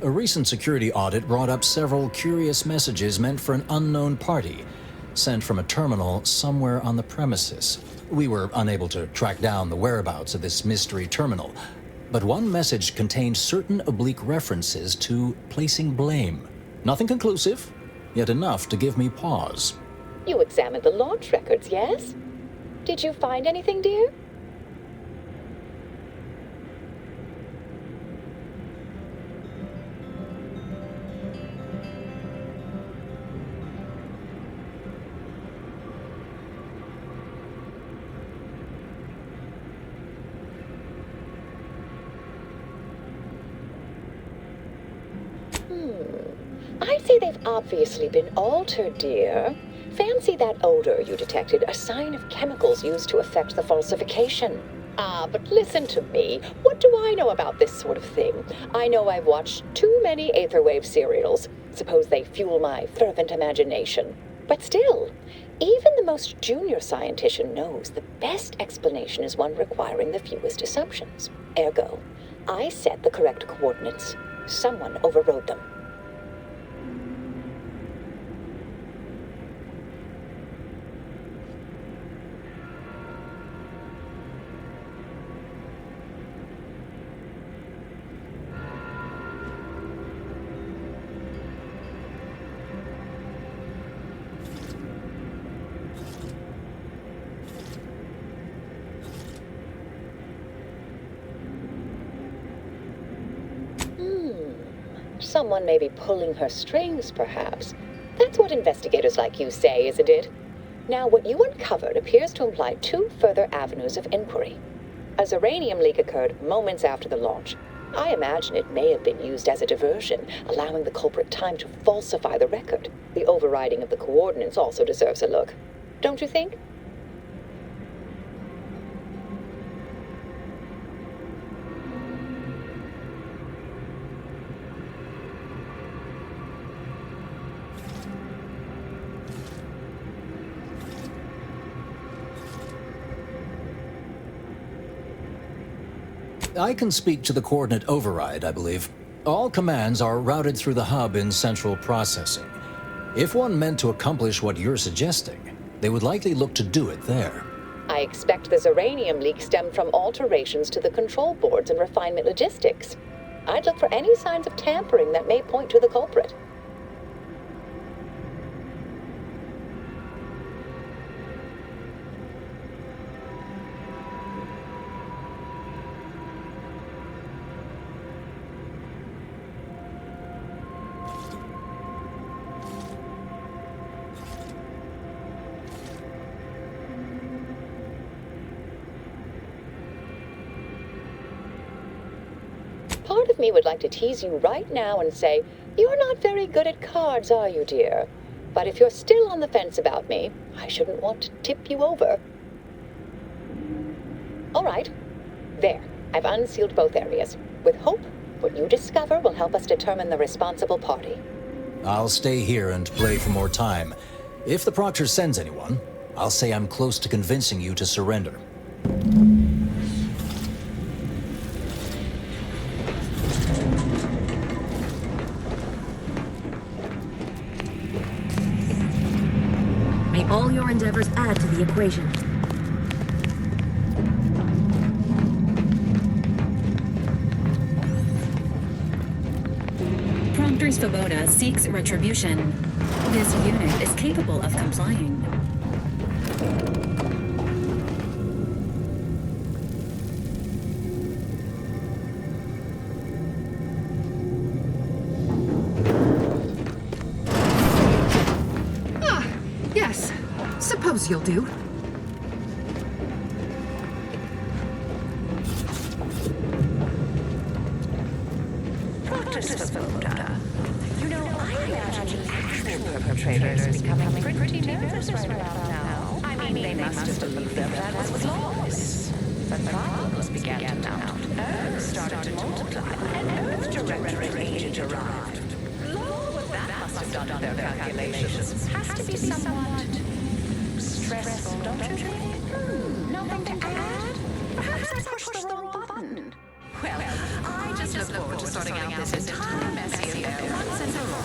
A recent security audit brought up several curious messages meant for an unknown party, sent from a terminal somewhere on the premises. We were unable to track down the whereabouts of this mystery terminal, but one message contained certain oblique references to placing blame. Nothing conclusive, yet enough to give me pause. You examined the launch records, yes? Did you find anything, dear? I'd say they've obviously been altered, dear. Fancy that odor you detected, a sign of chemicals used to affect the falsification. But listen to me. What do I know about this sort of thing? I know I've watched too many Aetherwave serials. Suppose they fuel my fervent imagination. But still, even the most junior scientician knows the best explanation is one requiring the fewest assumptions. Ergo, I set the correct coordinates. Someone overrode them. Someone may be pulling her strings, perhaps. That's what investigators like you say, isn't it? Now, what you uncovered appears to imply 2 further avenues of inquiry. A Zeranium leak occurred moments after the launch. I imagine it may have been used as a diversion, allowing the culprit time to falsify the record. The overriding of the coordinates also deserves a look. Don't you think? I can speak to the coordinate override, I believe. All commands are routed through the hub in central processing. If one meant to accomplish what you're suggesting, they would likely look to do it there. I expect the Zeranium leak stemmed from alterations to the control boards and refinement logistics. I'd look for any signs of tampering that may point to the culprit. Part of me would like to tease you right now and say, you're not very good at cards, are you, dear? But if you're still on the fence about me, I shouldn't want to tip you over. All right. There. I've unsealed both areas. With hope, what you discover will help us determine the responsible party. I'll stay here and play for more time. If the Proctor sends anyone, I'll say I'm close to convincing you to surrender. May all your endeavors add to the equation. Prompter Svoboda seeks retribution. This unit is capable of complying. Yes. Suppose you'll do. You know, I imagine the actual perpetrators becoming pretty nervous right about now. I mean, they must have believed that that was lawless. But problems began to mount. Earth started to multiply. An Earth Directorate agent arrived. What that must have done to their calculations has to be somewhat stressful, don't you think? Nothing to add? Perhaps I pushed the wrong button. Well, I just look forward to sorting out this entire messy affair once and for all.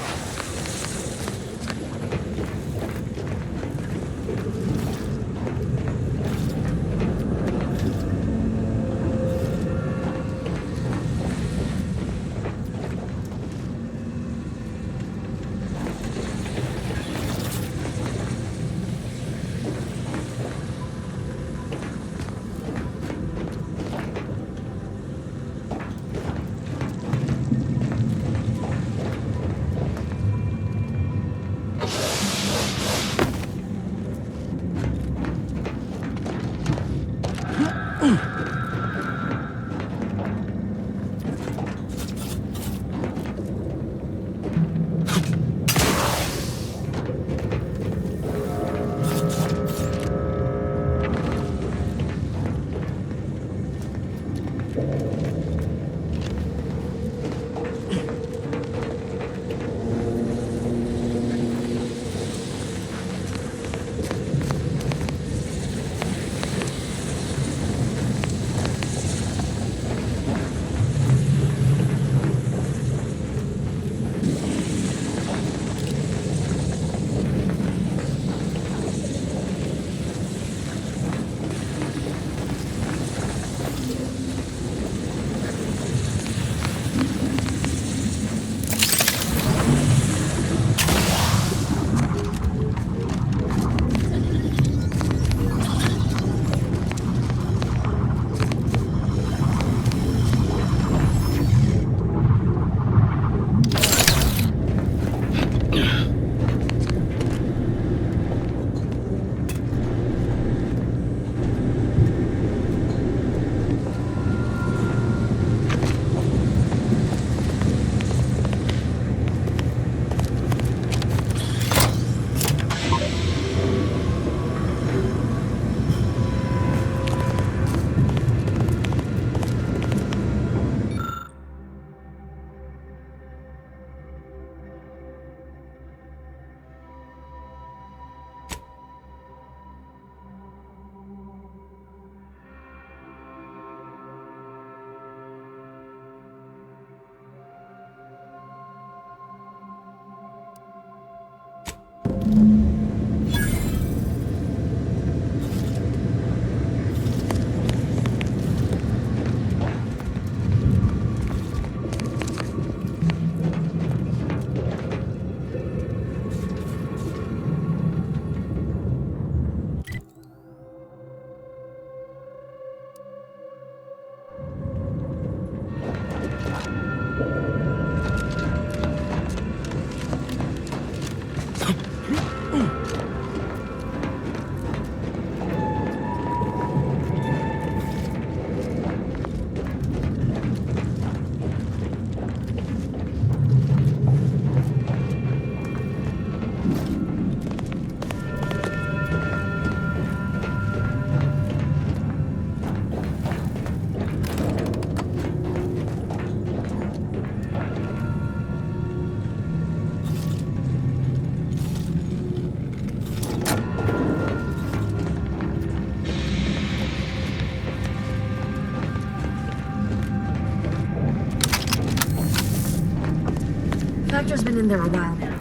Spectre's been in there a while now.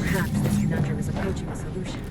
Perhaps this conundrum is approaching a solution.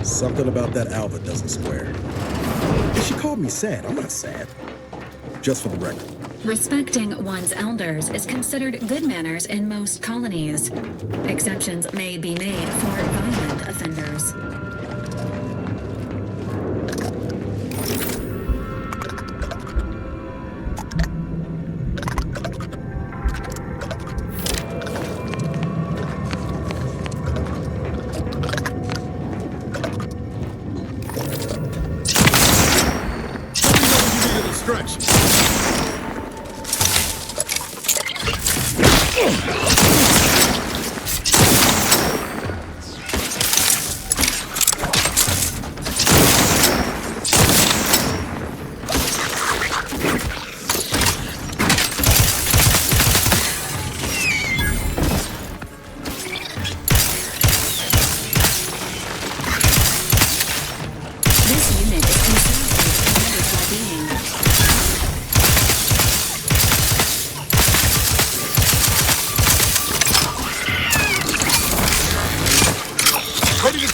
Something about that Alva doesn't square. She called me sad. I'm not sad. Just for the record. Respecting one's elders is considered good manners in most colonies. Exceptions may be made for violent offenders.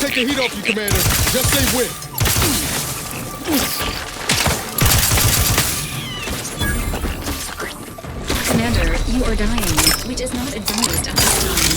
The heat off you, Commander. Just say when. Commander, you are dying, which is not advised at this time.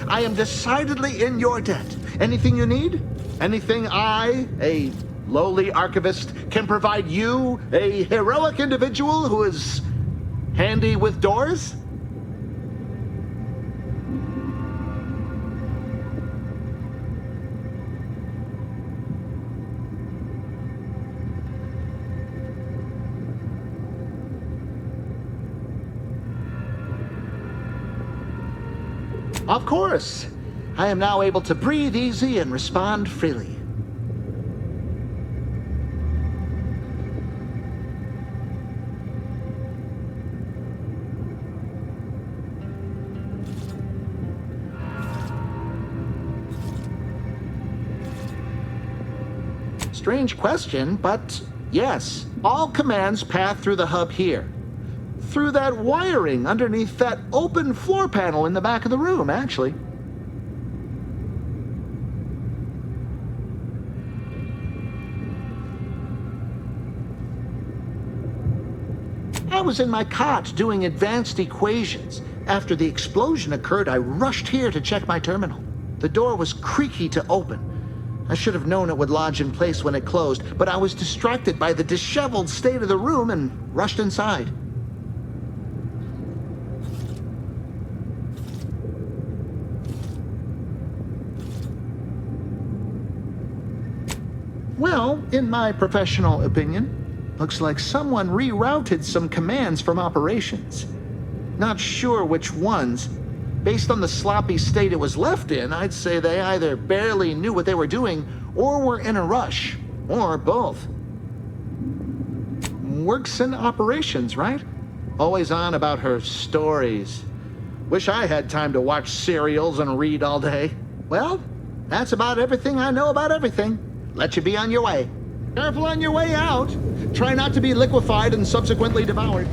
I am decidedly in your debt. Anything you need? Anything I, a lowly archivist, can provide you, a heroic individual who is handy with doors? Of course. I am now able to breathe easy and respond freely. Strange question, but yes, all commands path through the hub here. Through that wiring underneath that open floor panel in the back of the room, actually. I was in my cot doing advanced equations. After the explosion occurred, I rushed here to check my terminal. The door was creaky to open. I should have known it would lodge in place when it closed, but I was distracted by the disheveled state of the room and rushed inside. Well, in my professional opinion, looks like someone rerouted some commands from operations. Not sure which ones. Based on the sloppy state it was left in, I'd say they either barely knew what they were doing or were in a rush, or both. works in operations, right? Always on about her stories. Wish I had time to watch serials and read all day. Well, that's about everything I know about everything. Let you be on your way. Careful on your way out. Try not to be liquefied and subsequently devoured.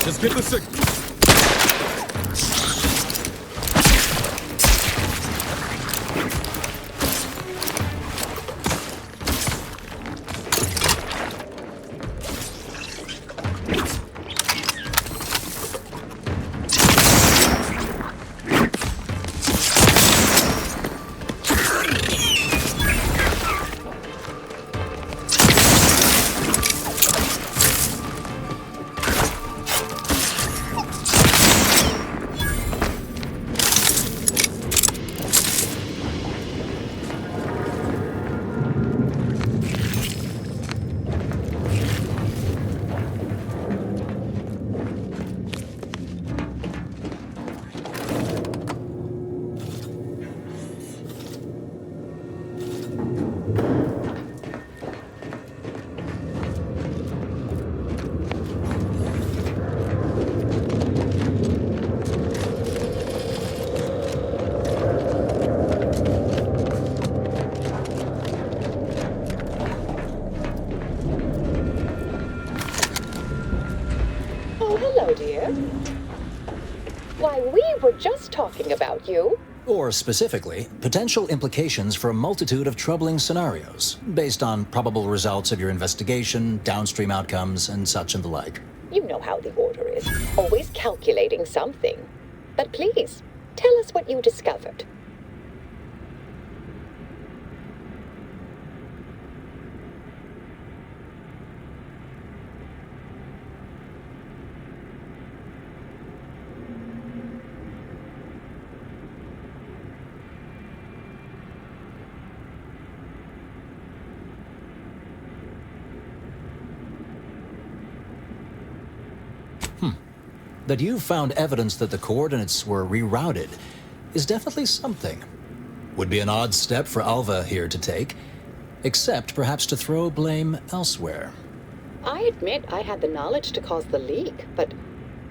Just get the signal. talking about you. Or specifically, potential implications for a multitude of troubling scenarios, based on probable results of your investigation, downstream outcomes, and such and the like. You know how the Order is, always calculating something. But please, tell us what you discovered. That you found evidence that the coordinates were rerouted is definitely something. Would be an odd step for Alva here to take, except perhaps to throw blame elsewhere. I admit I had the knowledge to cause the leak, but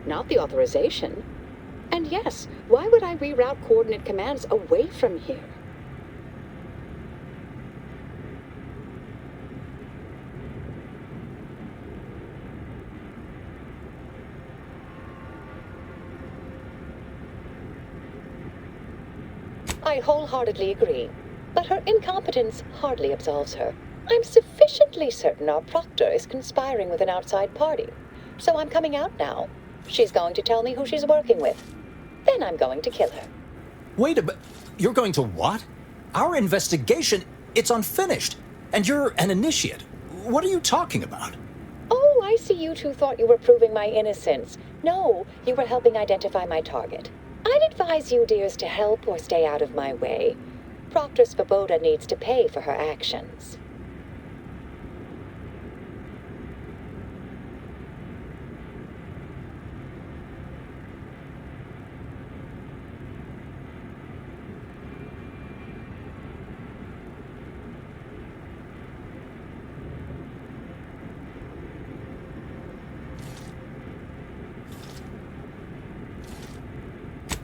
not the authorization. And yes, why would I reroute coordinate commands away from here? I wholeheartedly agree, but her incompetence hardly absolves her. I'm sufficiently certain our proctor is conspiring with an outside party, so I'm coming out now. She's going to tell me who she's working with. Then I'm going to kill her. Wait a minute. You're going to what? Our investigation, it's unfinished, and you're an initiate. What are you talking about? Oh, I see you two thought you were proving my innocence. No, you were helping identify my target. I'd advise you, dears, to help or stay out of my way. Proctor Svoboda needs to pay for her actions.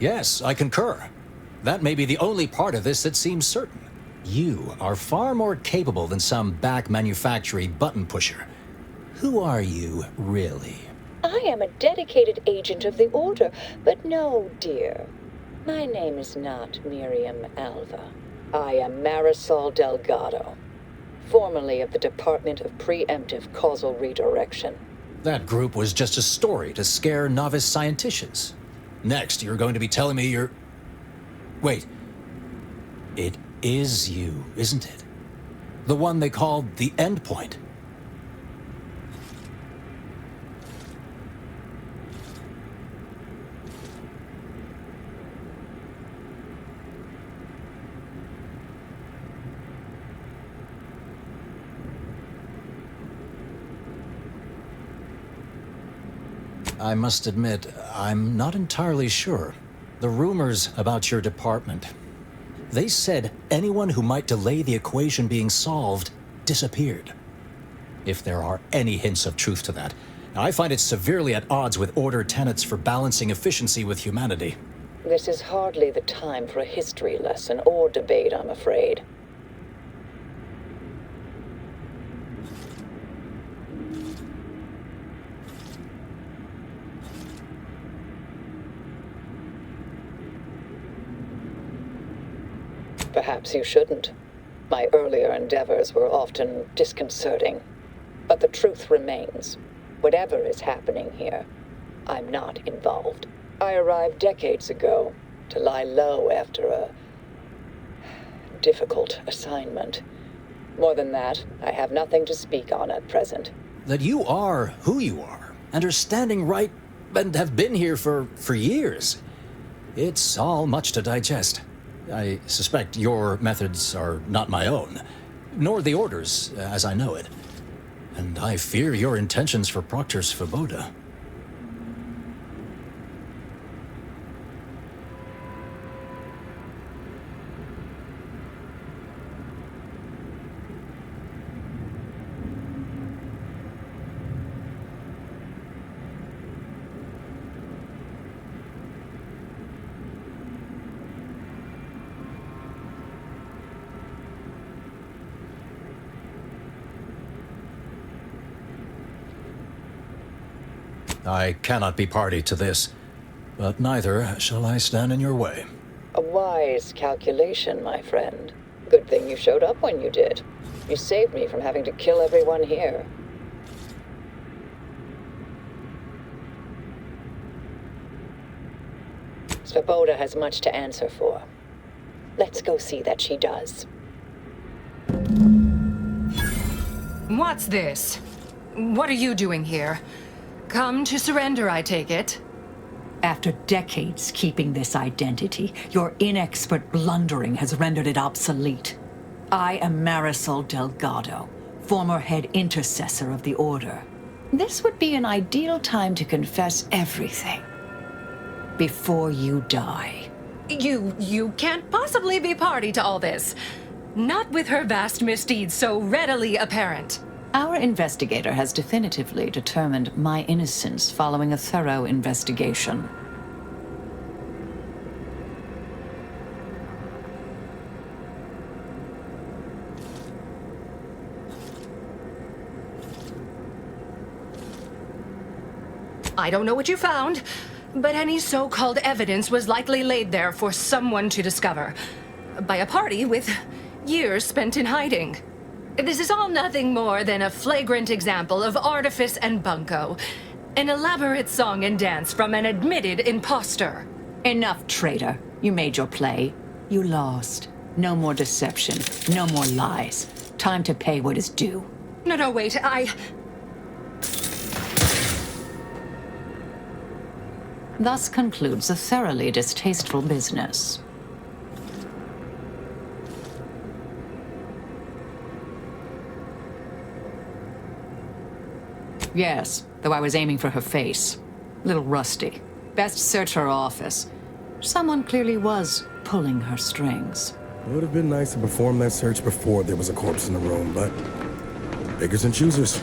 Yes, I concur. That may be the only part of this that seems certain. You are far more capable than some back manufacturing button pusher. Who are you, really? I am a dedicated agent of the Order, but no, dear. My name is not Miriam Alva. I am Marisol Delgado, formerly of the Department of Preemptive Causal Redirection. That group was just a story to scare novice scienticians. Next, you're going to be telling me you're... Wait. It is you, isn't it? The one they called the Endpoint. I must admit, I'm not entirely sure. The rumors about your department. They said anyone who might delay the equation being solved disappeared. If there are any hints of truth to that, I find it severely at odds with Order tenets for balancing efficiency with humanity. This is hardly the time for a history lesson or debate, I'm afraid. Perhaps you shouldn't. My earlier endeavors were often disconcerting. But the truth remains. Whatever is happening here, I'm not involved. I arrived decades ago to lie low after a difficult assignment. More than that, I have nothing to speak on at present. That you are who you are, and are standing right, and have been here for years. It's all much to digest. I suspect your methods are not my own, nor the Order's, as I know it. And I fear your intentions for Proctor Svoboda. I cannot be party to this. but neither shall I stand in your way. A wise calculation, my friend. Good thing you showed up when you did. You saved me from having to kill everyone here. Svoboda has much to answer for. Let's go see that she does. What's this? What are you doing here? Come to surrender, I take it? After decades keeping this identity, your inexpert blundering has rendered it obsolete. I am Marisol Delgado, former head intercessor of the Order. This would be an ideal time to confess everything. Before you die. You can't possibly be party to all this. Not with her vast misdeeds so readily apparent. Our investigator has definitively determined my innocence following a thorough investigation. I don't know what you found, but any so-called evidence was likely laid there for someone to discover. By a party with years spent in hiding. This is all nothing more than a flagrant example of artifice and bunco. An elaborate song and dance from an admitted imposter. Enough, traitor. You made your play. You lost. No more deception. No more lies. Time to pay what is due. No, wait, Thus concludes a thoroughly distasteful business. Yes, though I was aiming for her face. Little rusty. Best search her office. Someone clearly was pulling her strings. It would have been nice to perform that search before there was a corpse in the room, but beggars and choosers.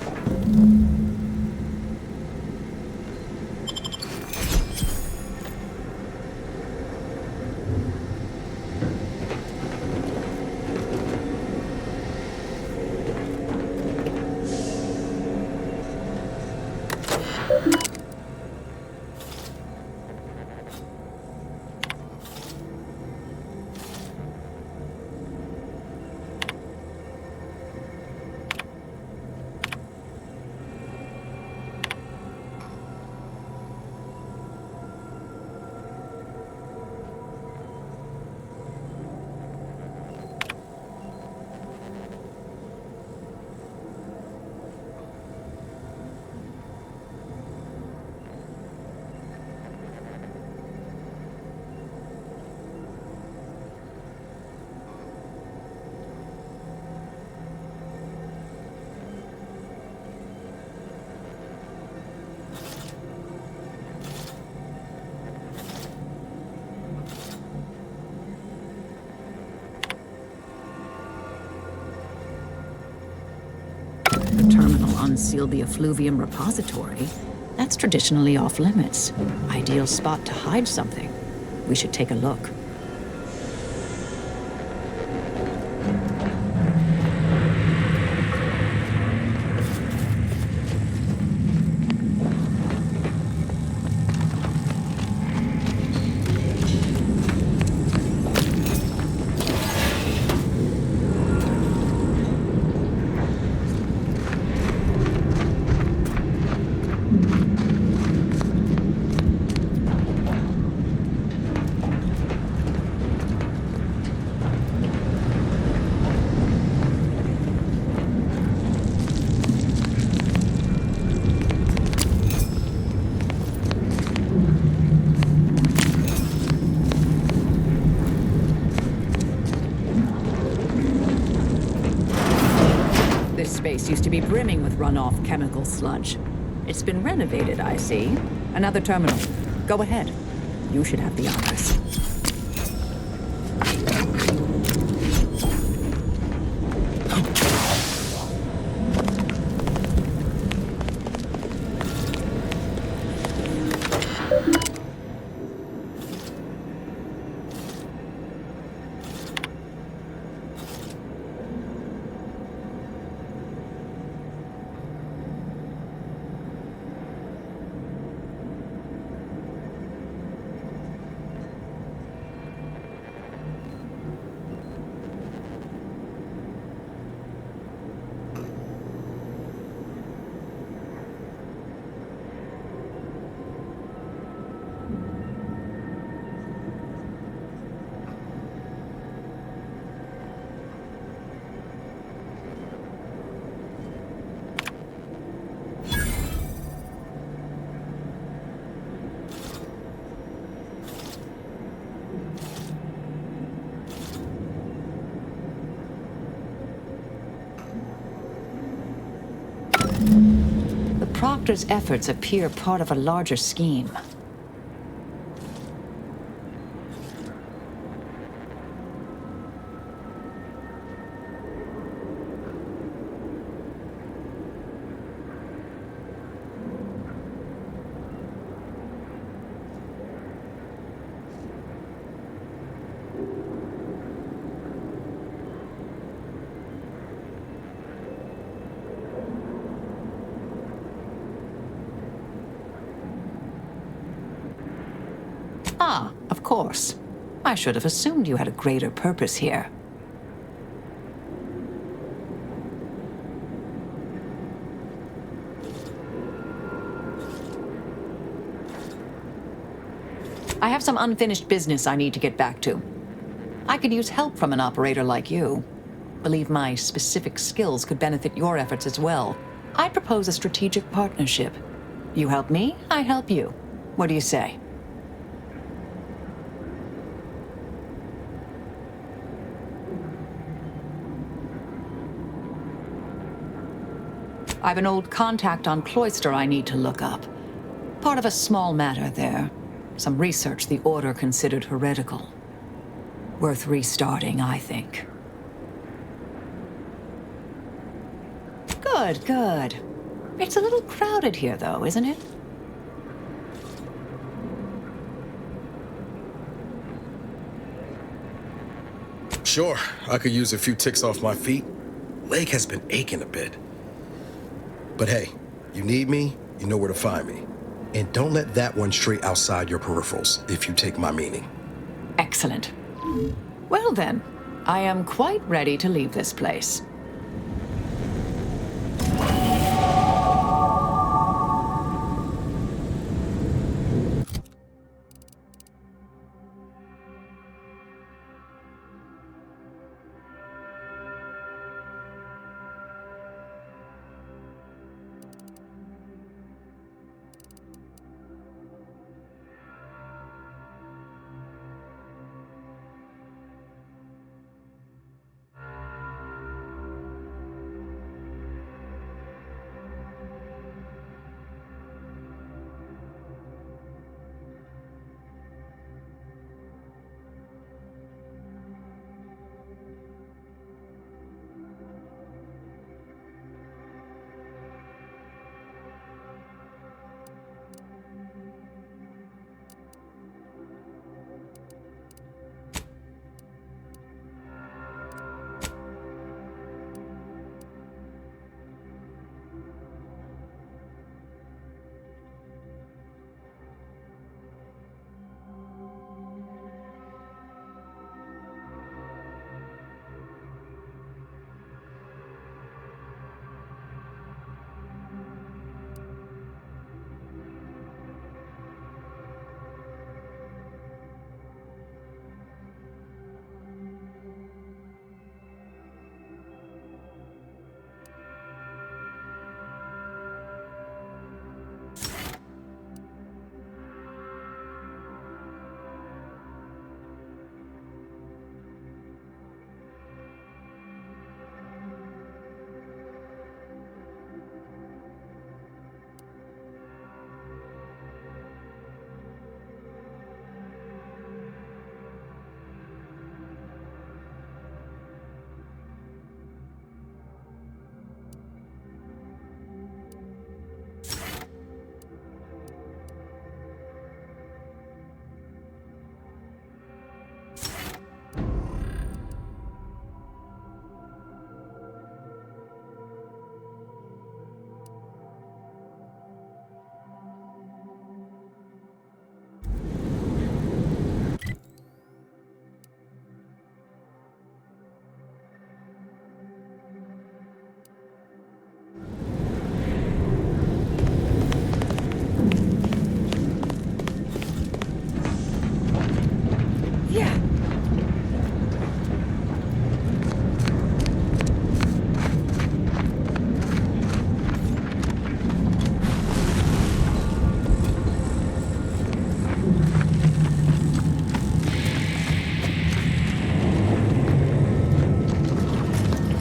Unseal the effluvium repository. That's traditionally off limits. Ideal spot to hide something. We should take a look. Used to be brimming with runoff chemical sludge. It's been renovated, I see. Another terminal. Go ahead. You should have the honors. Proctor's efforts appear part of a larger scheme. Ah, of course. I should have assumed you had a greater purpose here. I have some unfinished business I need to get back to. I could use help from an operator like you. Believe my specific skills could benefit your efforts as well. I propose a strategic partnership. You help me, I help you. What do you say? I have an old contact on Cloister I need to look up. Part of a small matter there. Some research the Order considered heretical. Worth restarting, I think. Good, good. It's a little crowded here, though, isn't it? Sure, I could use a few ticks off my feet. Leg has been aching a bit. But hey, you need me, you know where to find me. And don't let that one stray outside your peripherals, if you take my meaning. Excellent. Well then, I am quite ready to leave this place.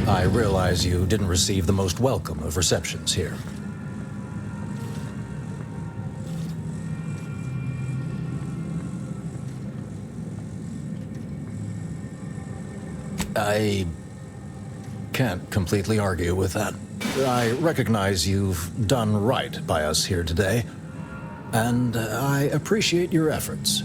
I realize you didn't receive the most welcome of receptions here. I can't completely argue with that. I recognize you've done right by us here today, and I appreciate your efforts.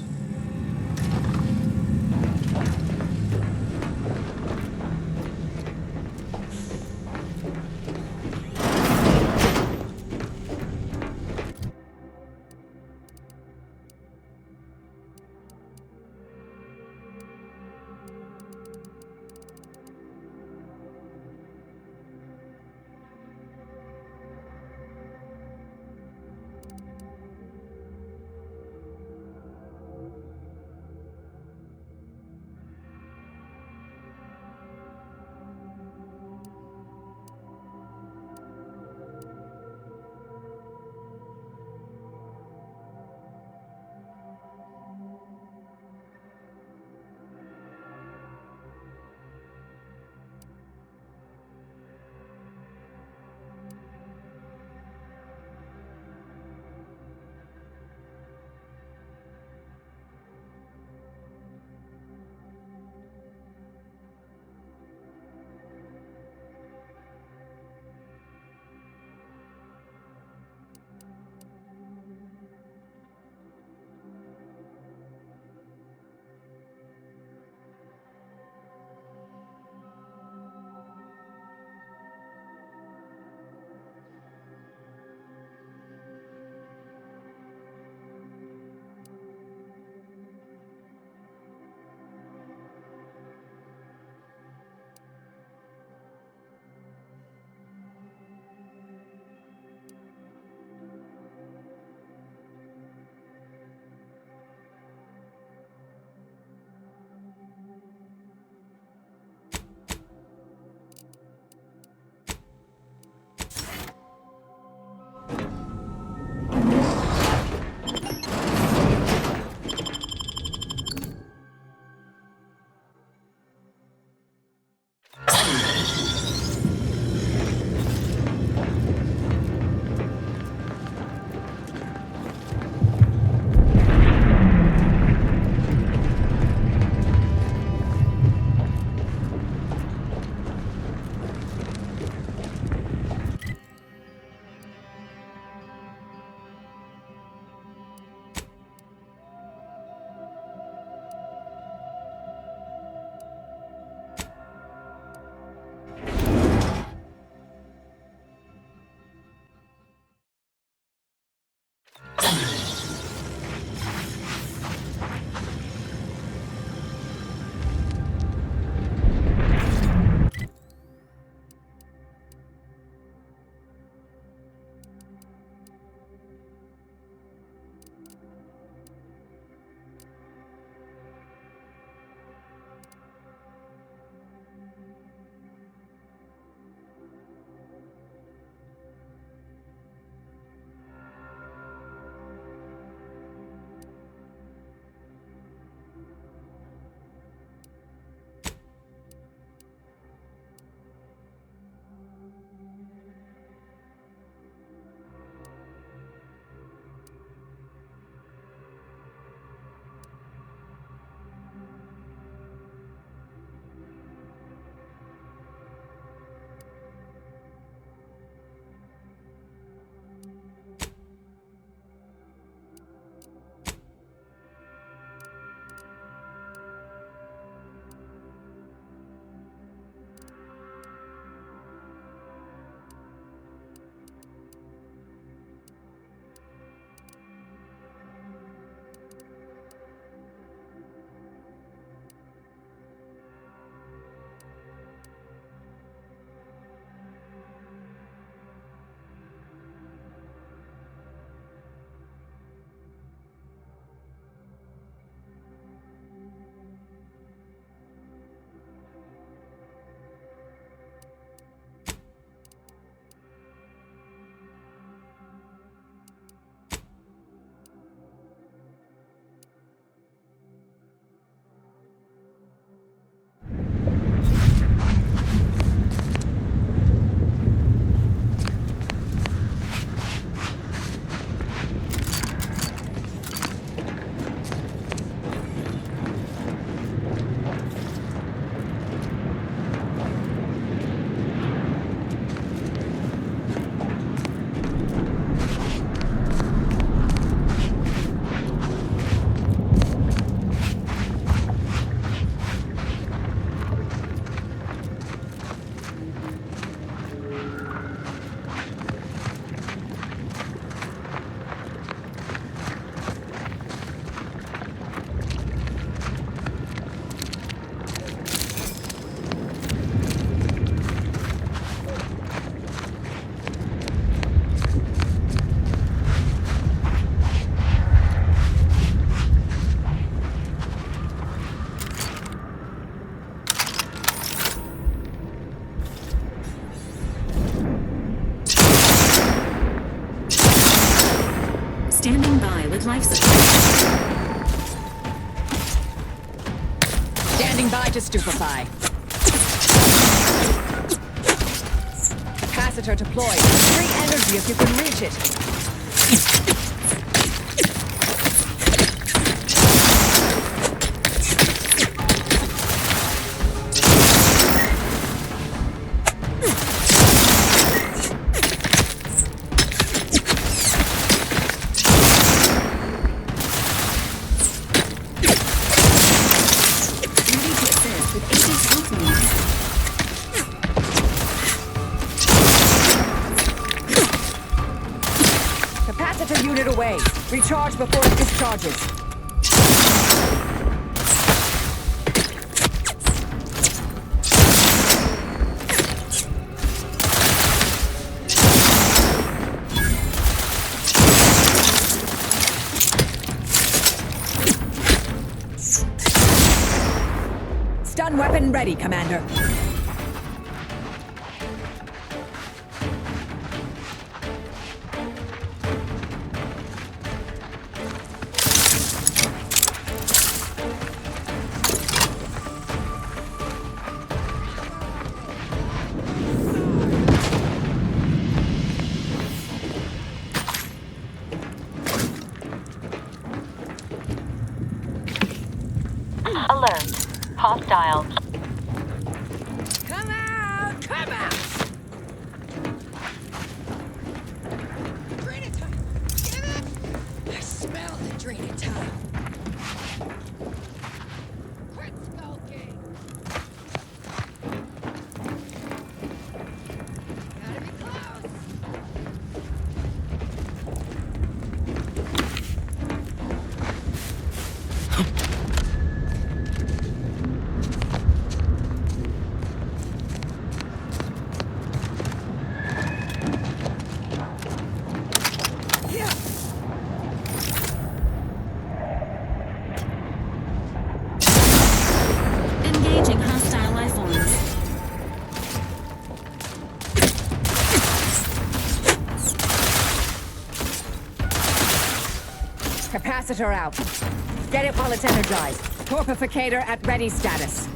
with life support. Standing by to stupefy. Capacitor deployed. Free energy if you can reach it. Capacitor unit away. Recharge before it discharges. Stun weapon ready, Commander. Alert. Hostile. Come out! Come out! I smell the Draenei. Quit skulking! Gotta be close! Engaging hostile life forms. Capacitor out. Get it while it's energized. Torpificator at ready status.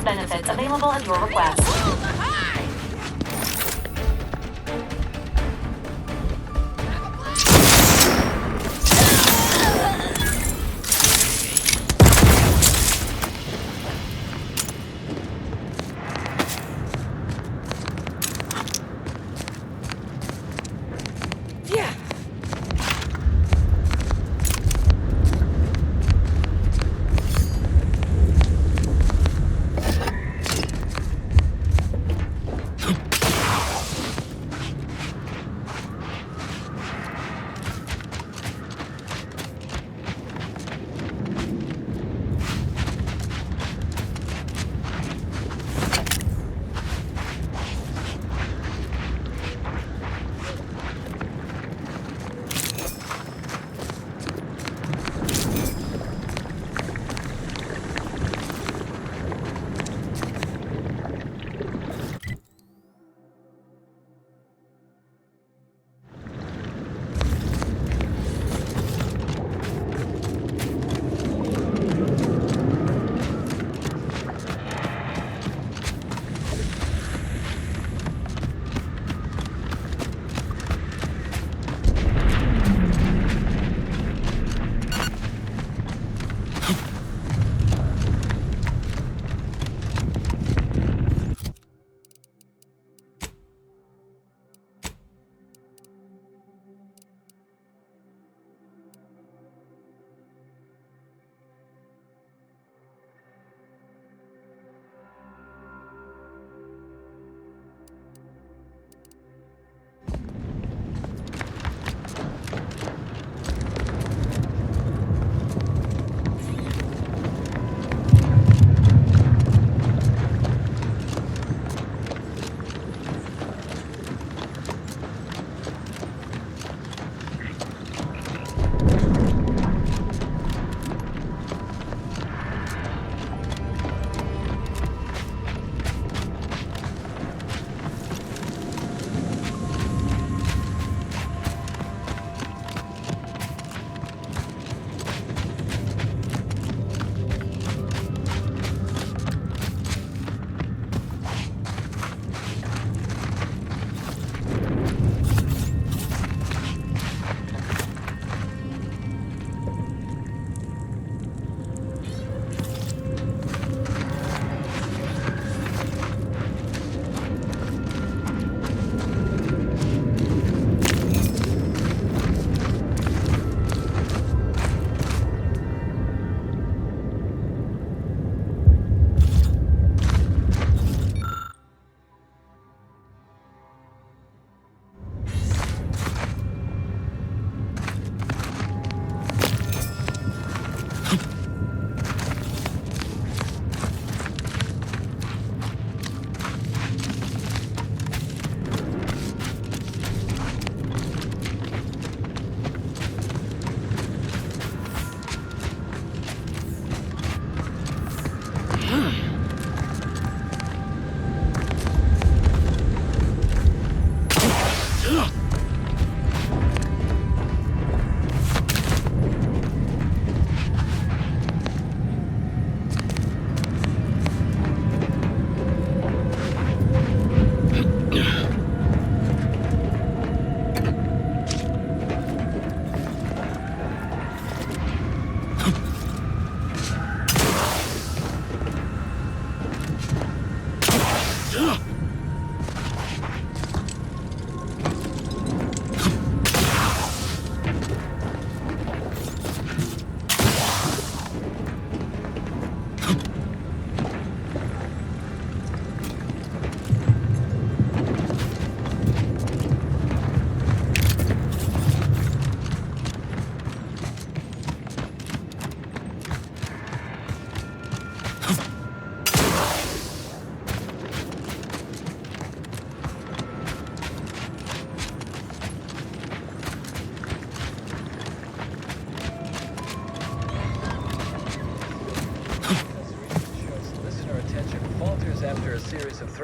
Benefits available at your request.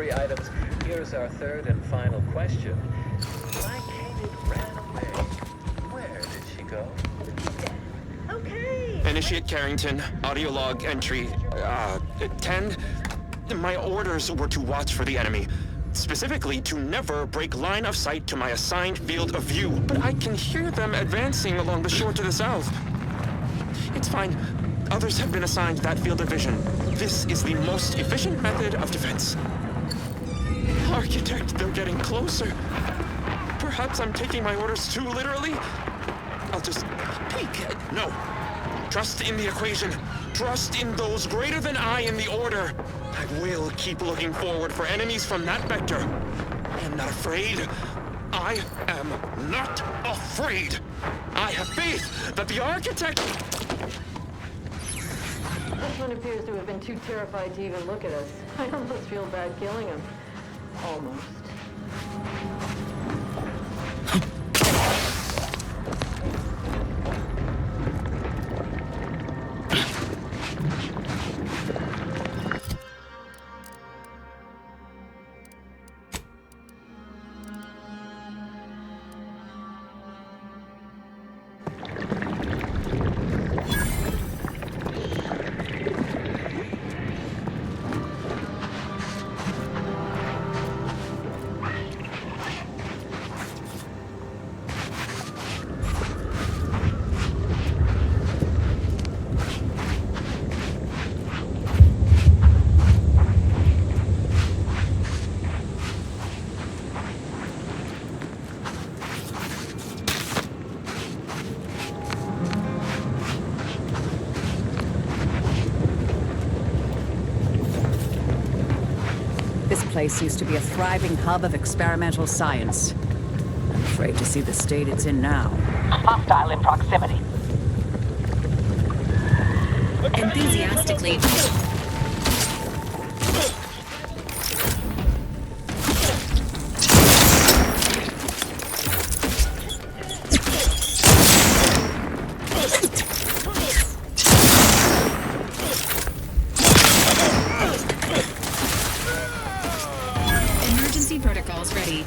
inventory items, here's our third and final question. Why Katie ran away? Where did she go? Okay. Initiate Carrington, audio log entry, 10. My orders were to watch for the enemy. Specifically, to never break line of sight to my assigned field of view. But I can hear them advancing along the shore to the south. It's fine. Others have been assigned that field of vision. This is the most efficient method of defense. Architect, they're getting closer. Perhaps I'm taking my orders too literally? I'll just peek. No. Trust in the equation. Trust in those greater than I in the order. I will keep looking forward for enemies from that vector. I am not afraid. I am not afraid. I have faith that the architect... This one appears to have been too terrified to even look at us. I almost feel bad killing him. Almost. This place used to be a thriving hub of experimental science. I'm afraid to see the state it's in now. Hostile in proximity. Enthusiastically. Emergency protocols ready.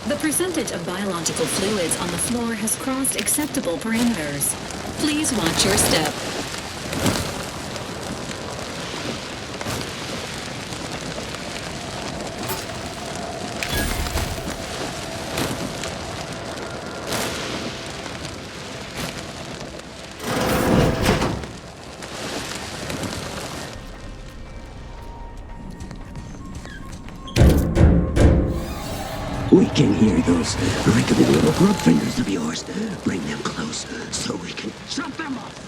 The percentage of biological fluids on the floor has crossed acceptable parameters. Please watch your step. We can hear those wriggly little grub fingers of yours. Bring them close so we can chop them off.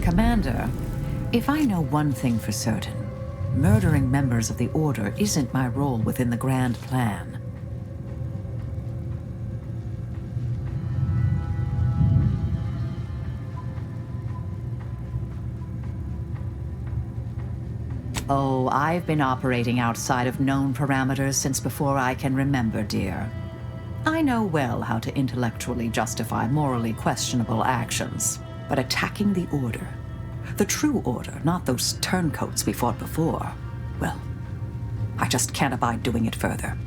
Commander, if I know one thing for certain, murdering members of the Order isn't my role within the grand plan. Oh, I've been operating outside of known parameters since before I can remember, dear. I know well how to intellectually justify morally questionable actions, but attacking the Order, the true Order, not those turncoats we fought before, well, I just can't abide doing it further.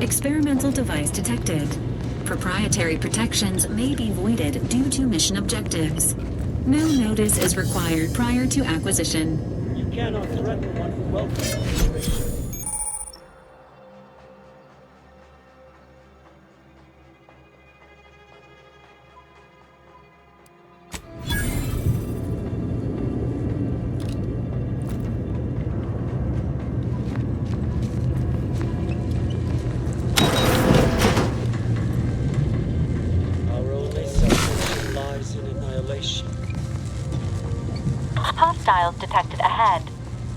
Experimental device detected. Proprietary protections may be voided due to mission objectives. No notice is required prior to acquisition. You cannot threaten one who welcomes information. Hostiles detected ahead.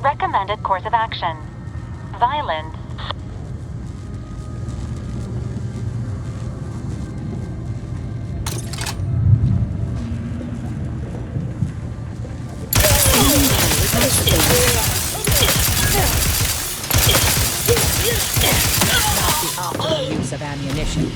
Recommended course of action: violence. Not the optimal use of ammunition.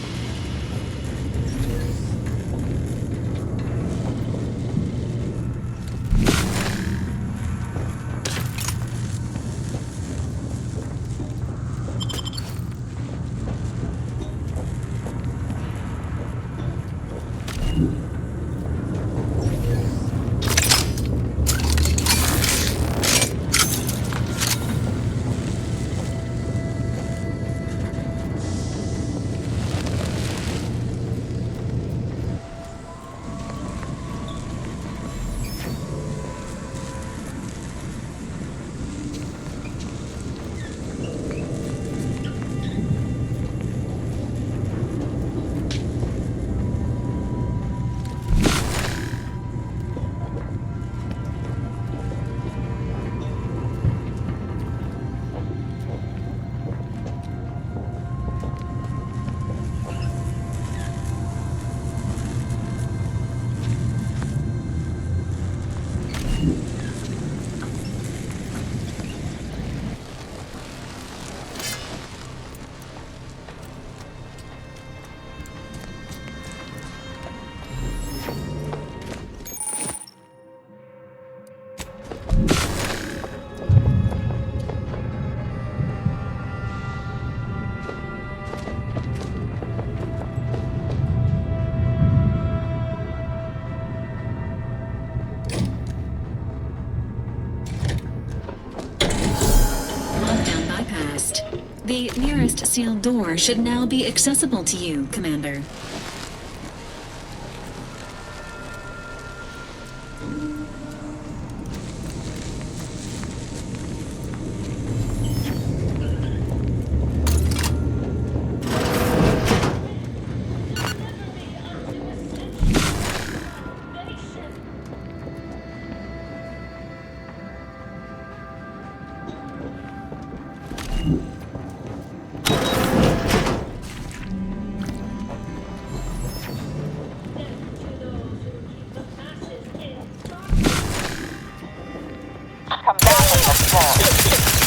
The nearest sealed door should now be accessible to you, Commander.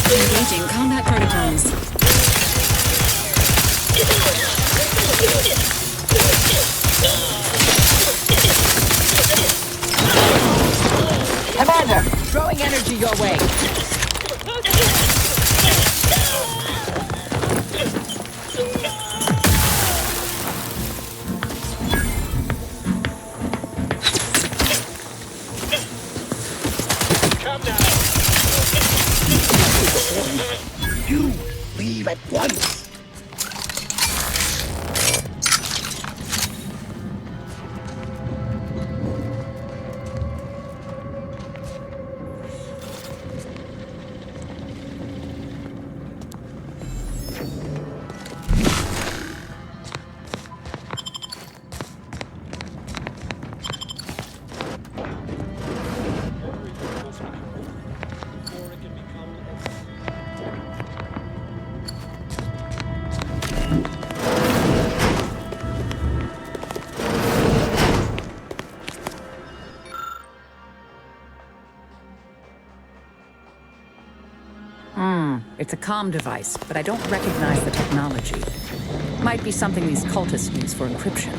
Engaging combat protocols. Commander, throwing energy your way. You leave at once. It's a comm device, but I don't recognize the technology. Might be something these cultists use for encryption.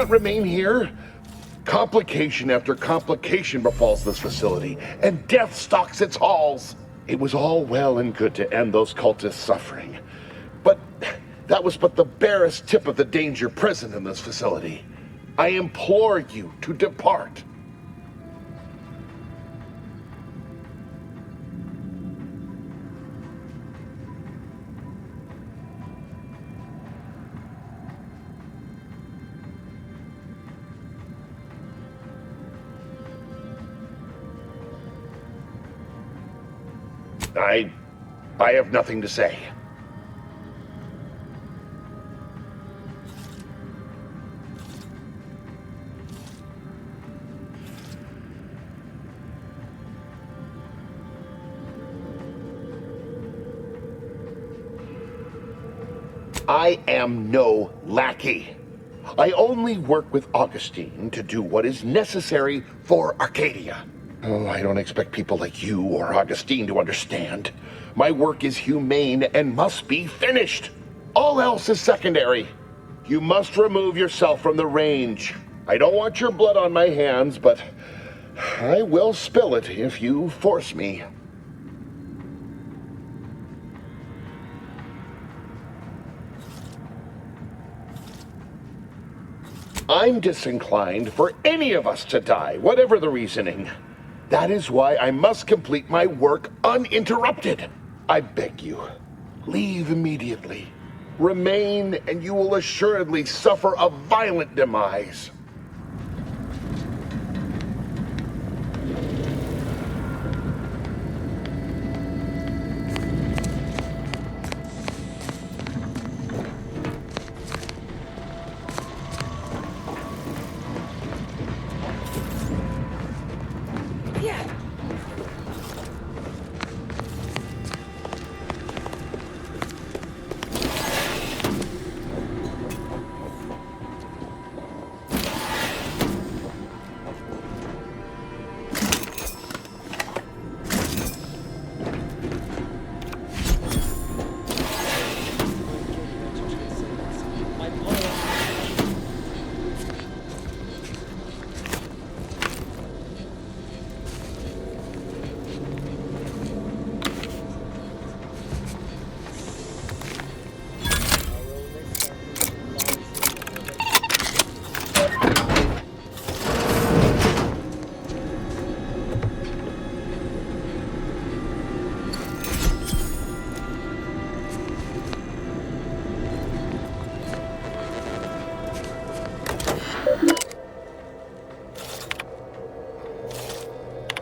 can't remain here. Complication after complication befalls this facility, and death stalks its halls. It was all well and good to end those cultists' suffering, but that was but the barest tip of the danger present in this facility. I implore you to depart. I have nothing to say. I am no lackey. I only work with Augustine to do what is necessary for Arcadia. Oh, I don't expect people like you or Augustine to understand. My work is humane and must be finished. All else is secondary. You must remove yourself from the range. I don't want your blood on my hands, but I will spill it if you force me. I'm disinclined for any of us to die, whatever the reasoning. That is why I must complete my work uninterrupted. I beg you, leave immediately. Remain, and you will assuredly suffer a violent demise.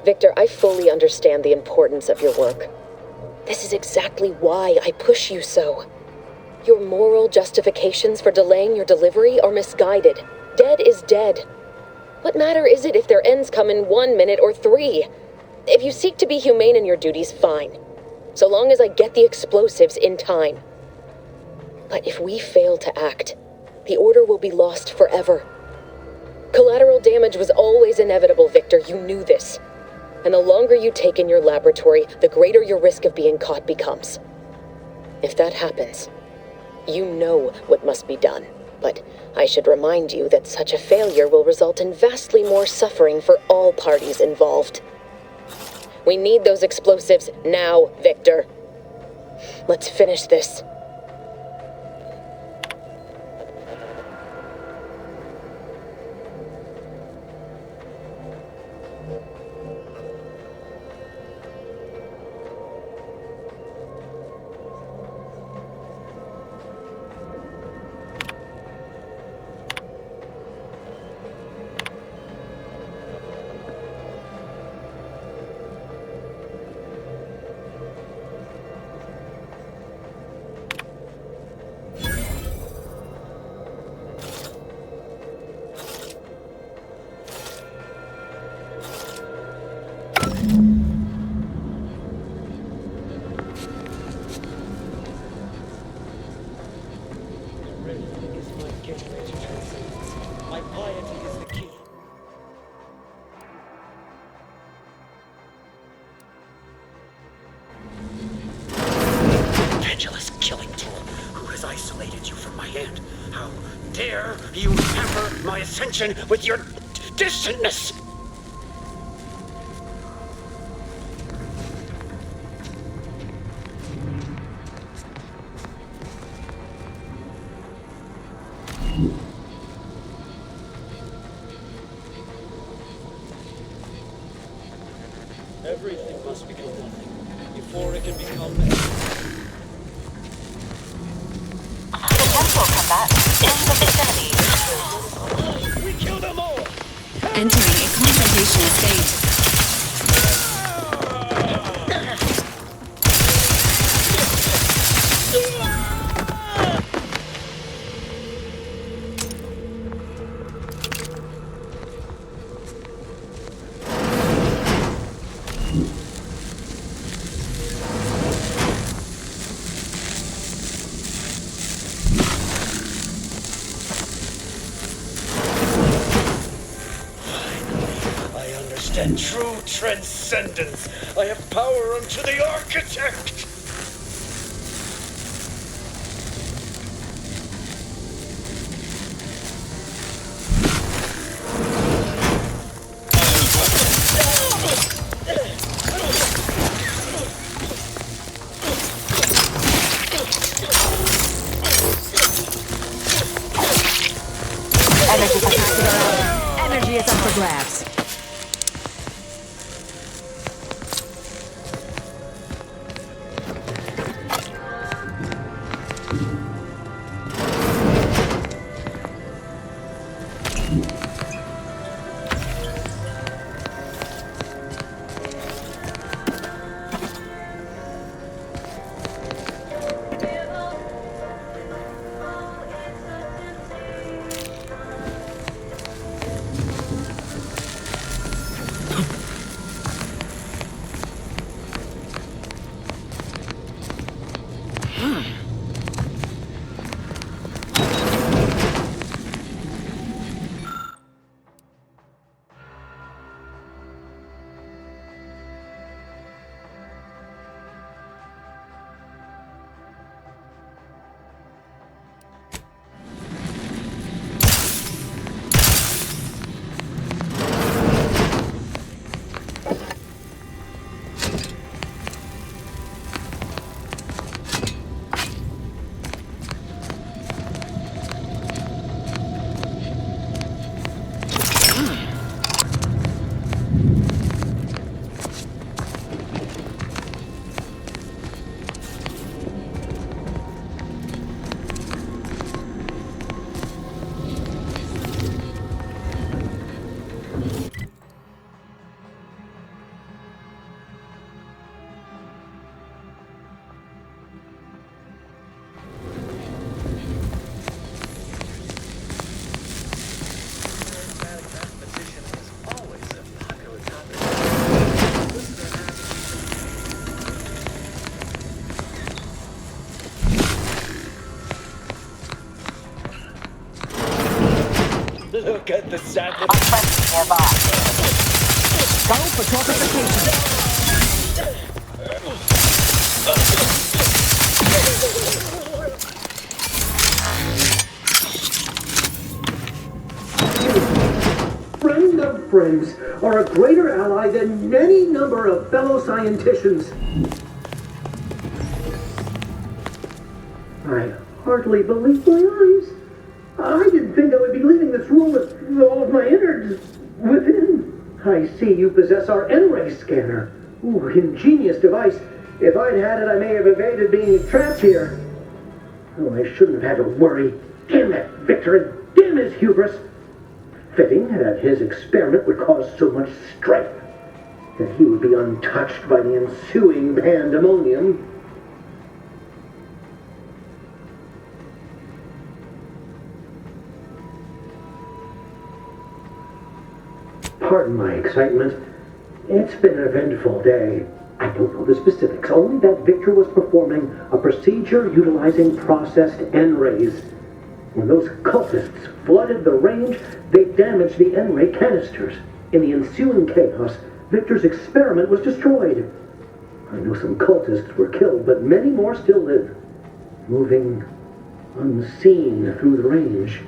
Victor, I fully understand the importance of your work. This is exactly why I push you so. Your moral justifications for delaying your delivery are misguided. Dead is dead. What matter is it if their ends come in 1 minute or 3? If you seek to be humane in your duties, fine. So long as I get the explosives in time. But if we fail to act, the order will be lost forever. Collateral damage was always inevitable, Victor. You knew this. And the longer you take in your laboratory, the greater your risk of being caught becomes. If that happens, you know what must be done. But I should remind you that such a failure will result in vastly more suffering for all parties involved. We need those explosives now, Victor. Let's finish this. condescension with your distantness. Everything must become nothing before it can become everything. Potential combatants in the vicinity. We kill them all! Entering a confrontational state. And true transcendence. I have power unto the architect. Energy is up for grabs. Look at the sadness. Nearby. Go for torpification. Friend of friends are a greater ally than any number of fellow scienticians. I hardly believe my eyes. I didn't think I would be leaving this room with all of my innards within. I see you possess our N-ray scanner. Ooh, ingenious device. If I'd had it, I may have evaded being trapped here. Oh, I shouldn't have had to worry. Damn that Victor and damn his hubris. Fitting that his experiment would cause so much strife that he would be untouched by the ensuing pandemonium. Pardon my excitement. It's been an eventful day. I don't know the specifics, only that Victor was performing a procedure utilizing processed N-rays. When those cultists flooded the range, they damaged the N-ray canisters. In the ensuing chaos, Victor's experiment was destroyed. I know some cultists were killed, but many more still live, moving unseen through the range.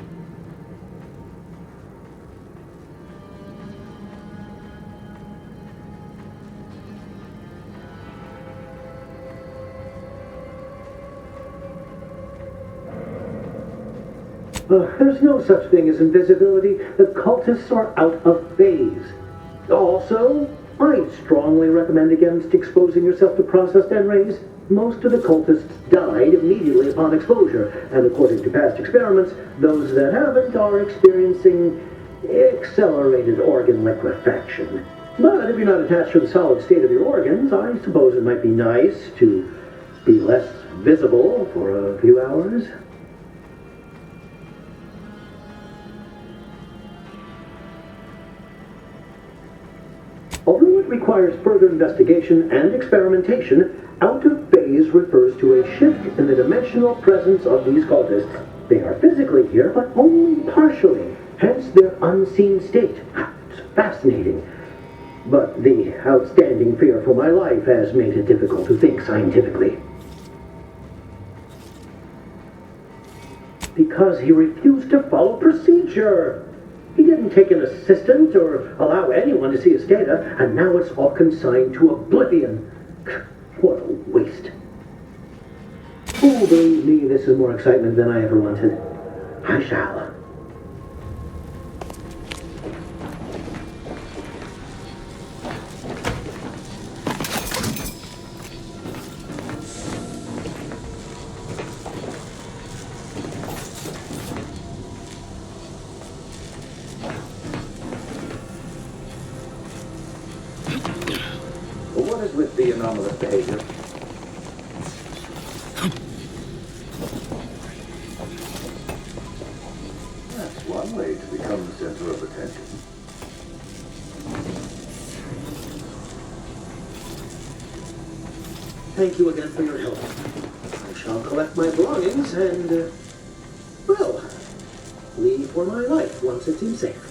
There's no such thing as invisibility. The cultists are out of phase. Also, I strongly recommend against exposing yourself to processed N-rays. Most of the cultists died immediately upon exposure, and according to past experiments, those that haven't are experiencing accelerated organ liquefaction. But if you're not attached to the solid state of your organs, I suppose it might be nice to be less visible for a few hours. Although it requires further investigation and experimentation, out of phase refers to a shift in the dimensional presence of these cultists. They are physically here, but only partially, hence their unseen state. It's fascinating. But the outstanding fear for my life has made it difficult to think scientifically. Because he refused to follow procedure. He didn't take an assistant or allow anyone to see his data, and now it's all consigned to oblivion. What a waste. Oh, believe me, this is more excitement than I ever wanted. I shall. What is with the anomalous behavior? That's one way to become the center of attention. Thank you again for your help. I shall collect my belongings and, well, leave for my life once it seems safe.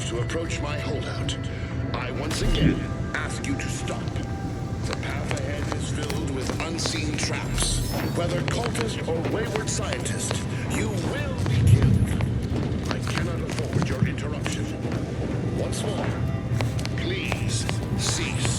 to approach my holdout, I once again ask you to stop. The path ahead is filled with unseen traps. Whether cultist or wayward scientist, you will be killed. I cannot afford your interruption. Once more, please cease.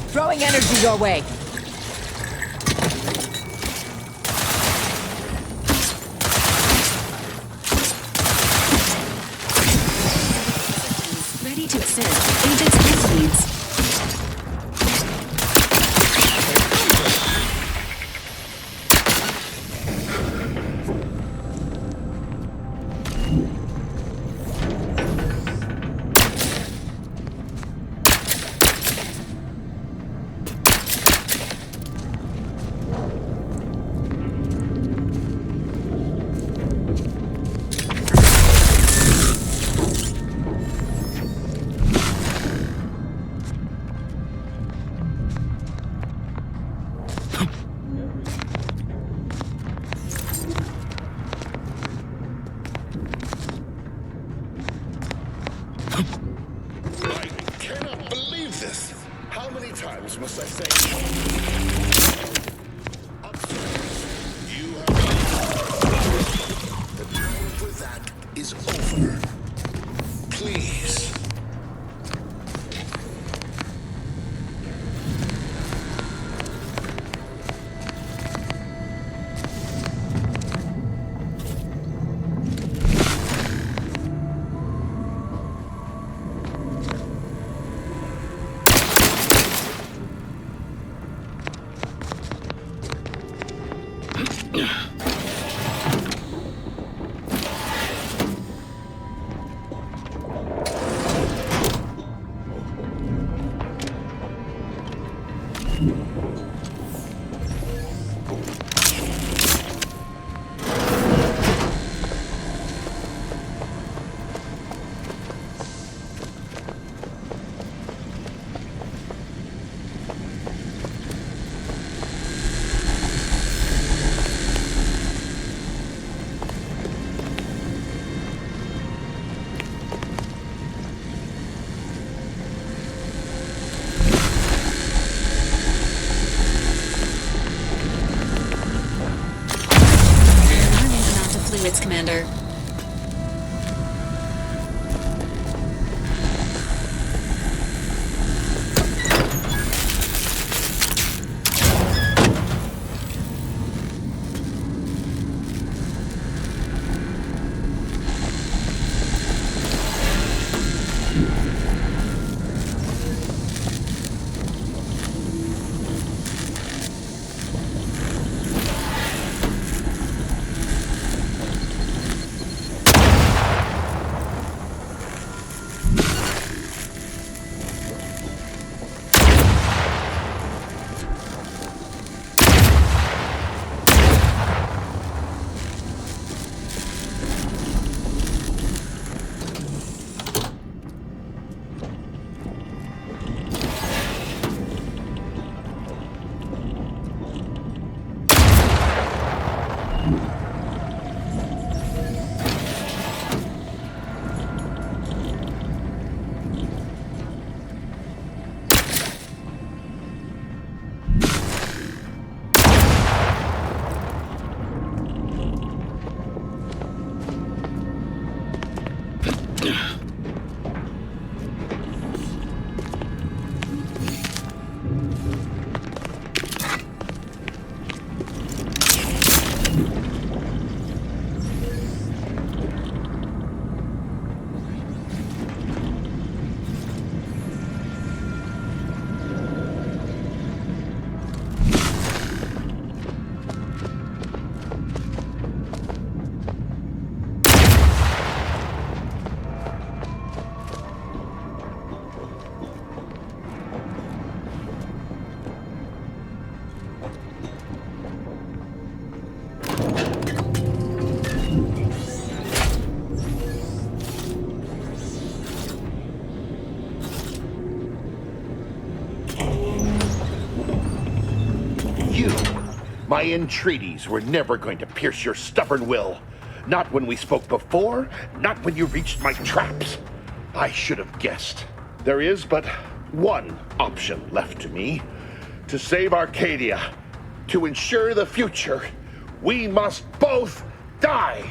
Throwing energy your way. Ready to assist. Agent's health needs. Commander. My entreaties were never going to pierce your stubborn will. Not when we spoke before, not when you reached my traps. I should have guessed. There is but one option left to me. To save Arcadia, to ensure the future, we must both die!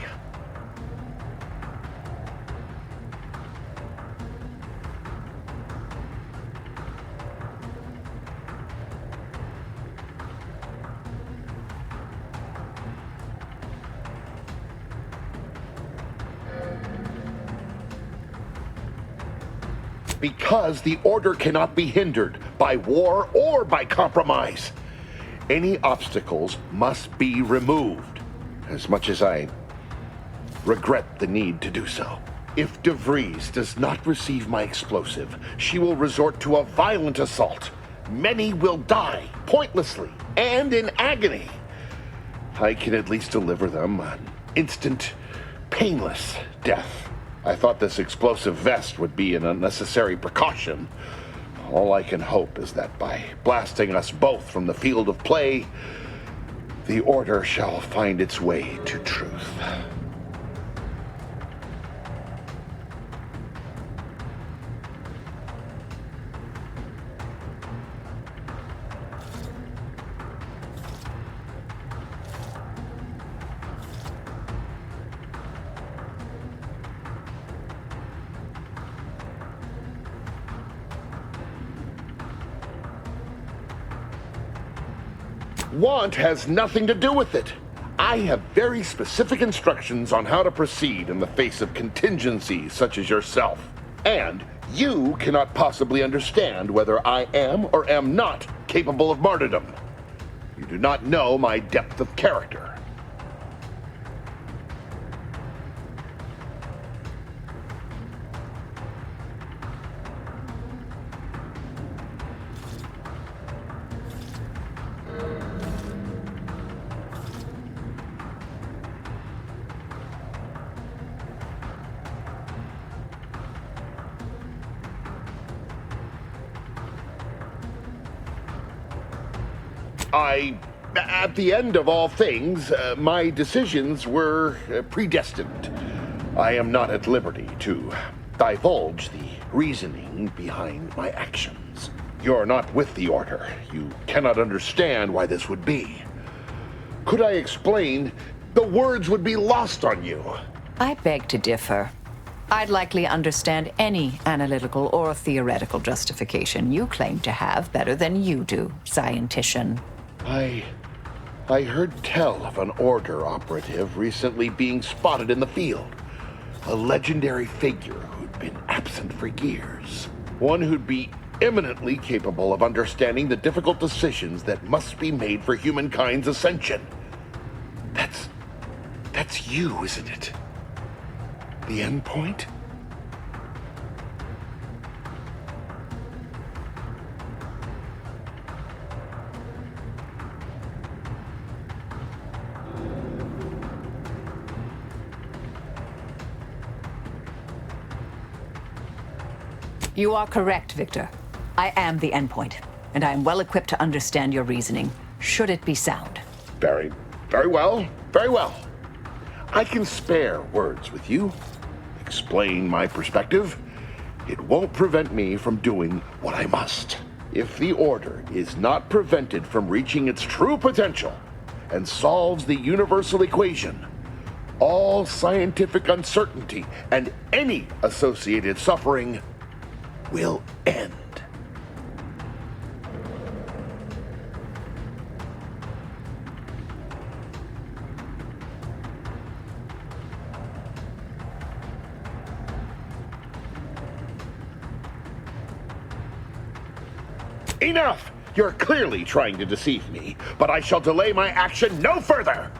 Because the Order cannot be hindered by war or by compromise. Any obstacles must be removed, as much as I regret the need to do so. If De Vries does not receive my explosive, she will resort to a violent assault. Many will die, pointlessly, and in agony. I can at least deliver them an instant, painless death. I thought this explosive vest would be an unnecessary precaution. All I can hope is that by blasting us both from the field of play, the Order shall find its way to truth. Want has nothing to do with it. I have very specific instructions on how to proceed in the face of contingencies such as yourself. And you cannot possibly understand whether I am or am not capable of martyrdom. You do not know my depth of character. At the end of all things, my decisions were predestined. I am not at liberty to divulge the reasoning behind my actions. You're not with the Order. You cannot understand why this would be. Could I explain, the words would be lost on you. I beg to differ. I'd likely understand any analytical or theoretical justification you claim to have better than you do, scientician. I heard tell of an Order operative recently being spotted in the field. A legendary figure who'd been absent for years. One who'd be eminently capable of understanding the difficult decisions that must be made for humankind's ascension. That's you, isn't it? The end point? You are correct, Victor. I am the endpoint, and I am well equipped to understand your reasoning, should it be sound. Very well. Very well. I can spare words with you. Explain my perspective. It won't prevent me from doing what I must. If the Order is not prevented from reaching its true potential and solves the universal equation, all scientific uncertainty and any associated suffering will end. Enough! You're clearly trying to deceive me, but I shall delay my action no further!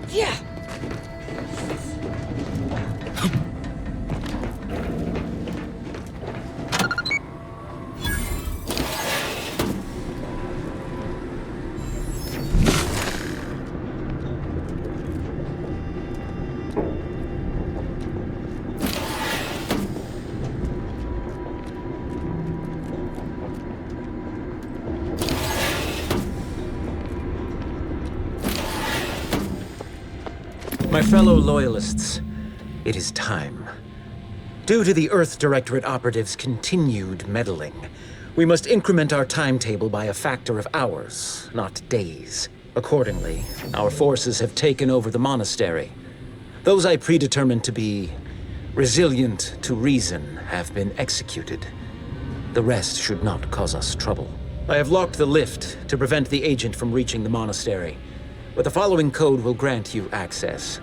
Yeah. My fellow Loyalists, it is time. Due to the Earth Directorate operatives' continued meddling, we must increment our timetable by a factor of hours, not days. Accordingly, our forces have taken over the monastery. Those I predetermined to be resilient to reason have been executed. The rest should not cause us trouble. I have locked the lift to prevent the agent from reaching the monastery, but the following code will grant you access.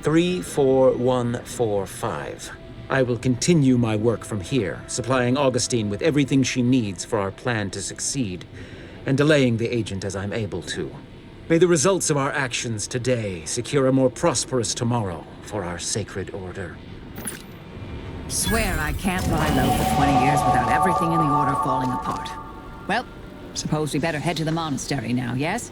34145. I will continue my work from here, supplying Augustine with everything she needs for our plan to succeed, and delaying the agent as I'm able to. May the results of our actions today secure a more prosperous tomorrow for our sacred order. Swear I can't lie low for 20 years without everything in the order falling apart. Well, suppose we better head to the monastery now, yes?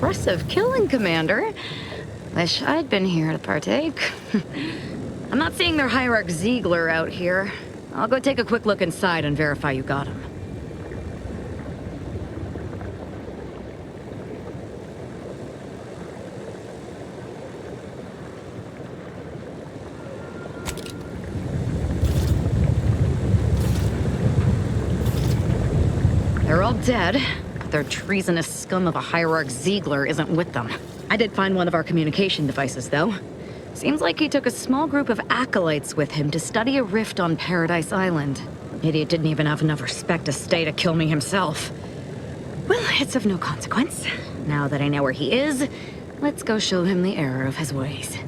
Impressive killing, Commander. Wish I'd been here to partake. I'm not seeing their hierarch Ziegler out here. I'll go take a quick look inside and verify you got him. They're all dead, but their treasonous scum of a hierarch Ziegler isn't with them. I did find one of our communication devices, though. Seems like he took a small group of acolytes with him to study a rift on Paradise Island. Idiot didn't even have enough respect to stay to kill me himself. Well, it's of no consequence. Now that I know where he is, let's go show him the error of his ways.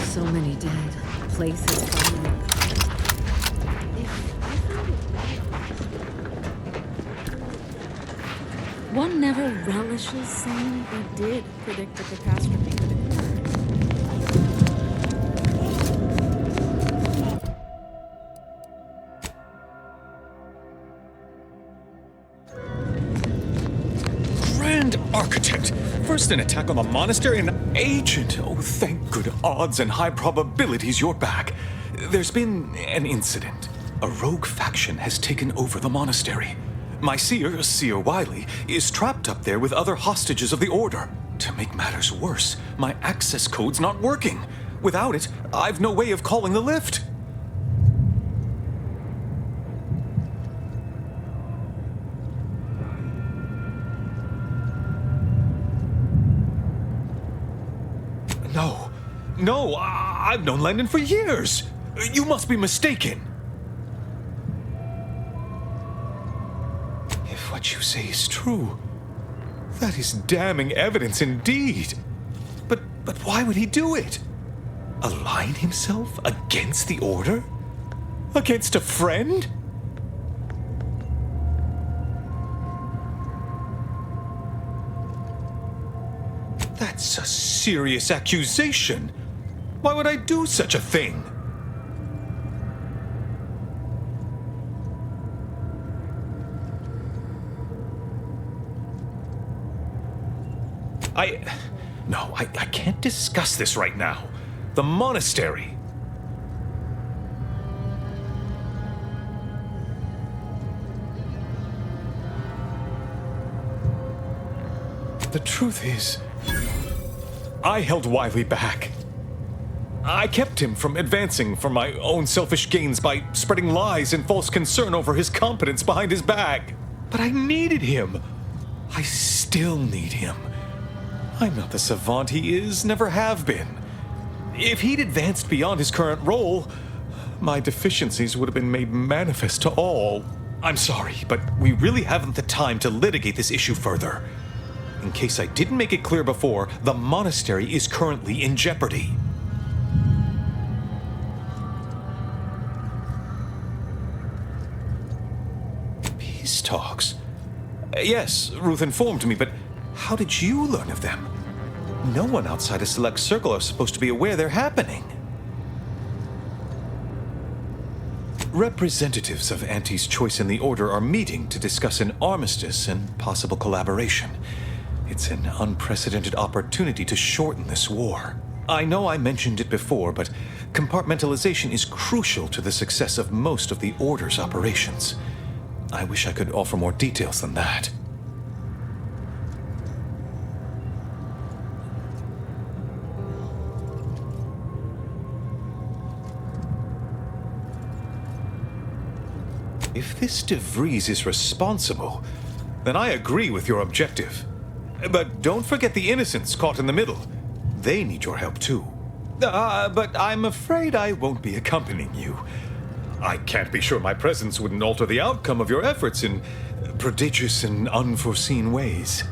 So many dead. Places falling. One never relishes saying they did predict a catastrophe could occur. Grand Architect! First an attack on the monastery and Agent! Oh, thank good odds and high probabilities you're back. There's been an incident. A rogue faction has taken over the monastery. My seer, Seer Wiley, is trapped up there with other hostages of the Order. To make matters worse, my access code's not working. Without it, I've no way of calling the lift. No, I've known Landon for years. You must be mistaken. If what you say is true, that is damning evidence indeed. But why would he do it? Align himself against the Order? Against a friend? That's a serious accusation. Why would I do such a thing? I can't discuss this right now. The monastery. The truth is, I held Wiley back. I kept him from advancing for my own selfish gains by spreading lies and false concern over his competence behind his back. But I needed him. I still need him. I'm not the savant he is, never have been. If he'd advanced beyond his current role, my deficiencies would have been made manifest to all. I'm sorry, but we really haven't the time to litigate this issue further. In case I didn't make it clear before, the monastery is currently in jeopardy. Peace talks? Yes, Ruth informed me, but how did you learn of them? No one outside a select circle are supposed to be aware they're happening. Representatives of Auntie's Choice in the Order are meeting to discuss an armistice and possible collaboration. It's an unprecedented opportunity to shorten this war. I know I mentioned it before, but compartmentalization is crucial to the success of most of the Order's operations. I wish I could offer more details than that. If this De Vries is responsible, then I agree with your objective. But don't forget the innocents caught in the middle. They need your help too. But I'm afraid I won't be accompanying you. I can't be sure my presence wouldn't alter the outcome of your efforts in prodigious and unforeseen ways.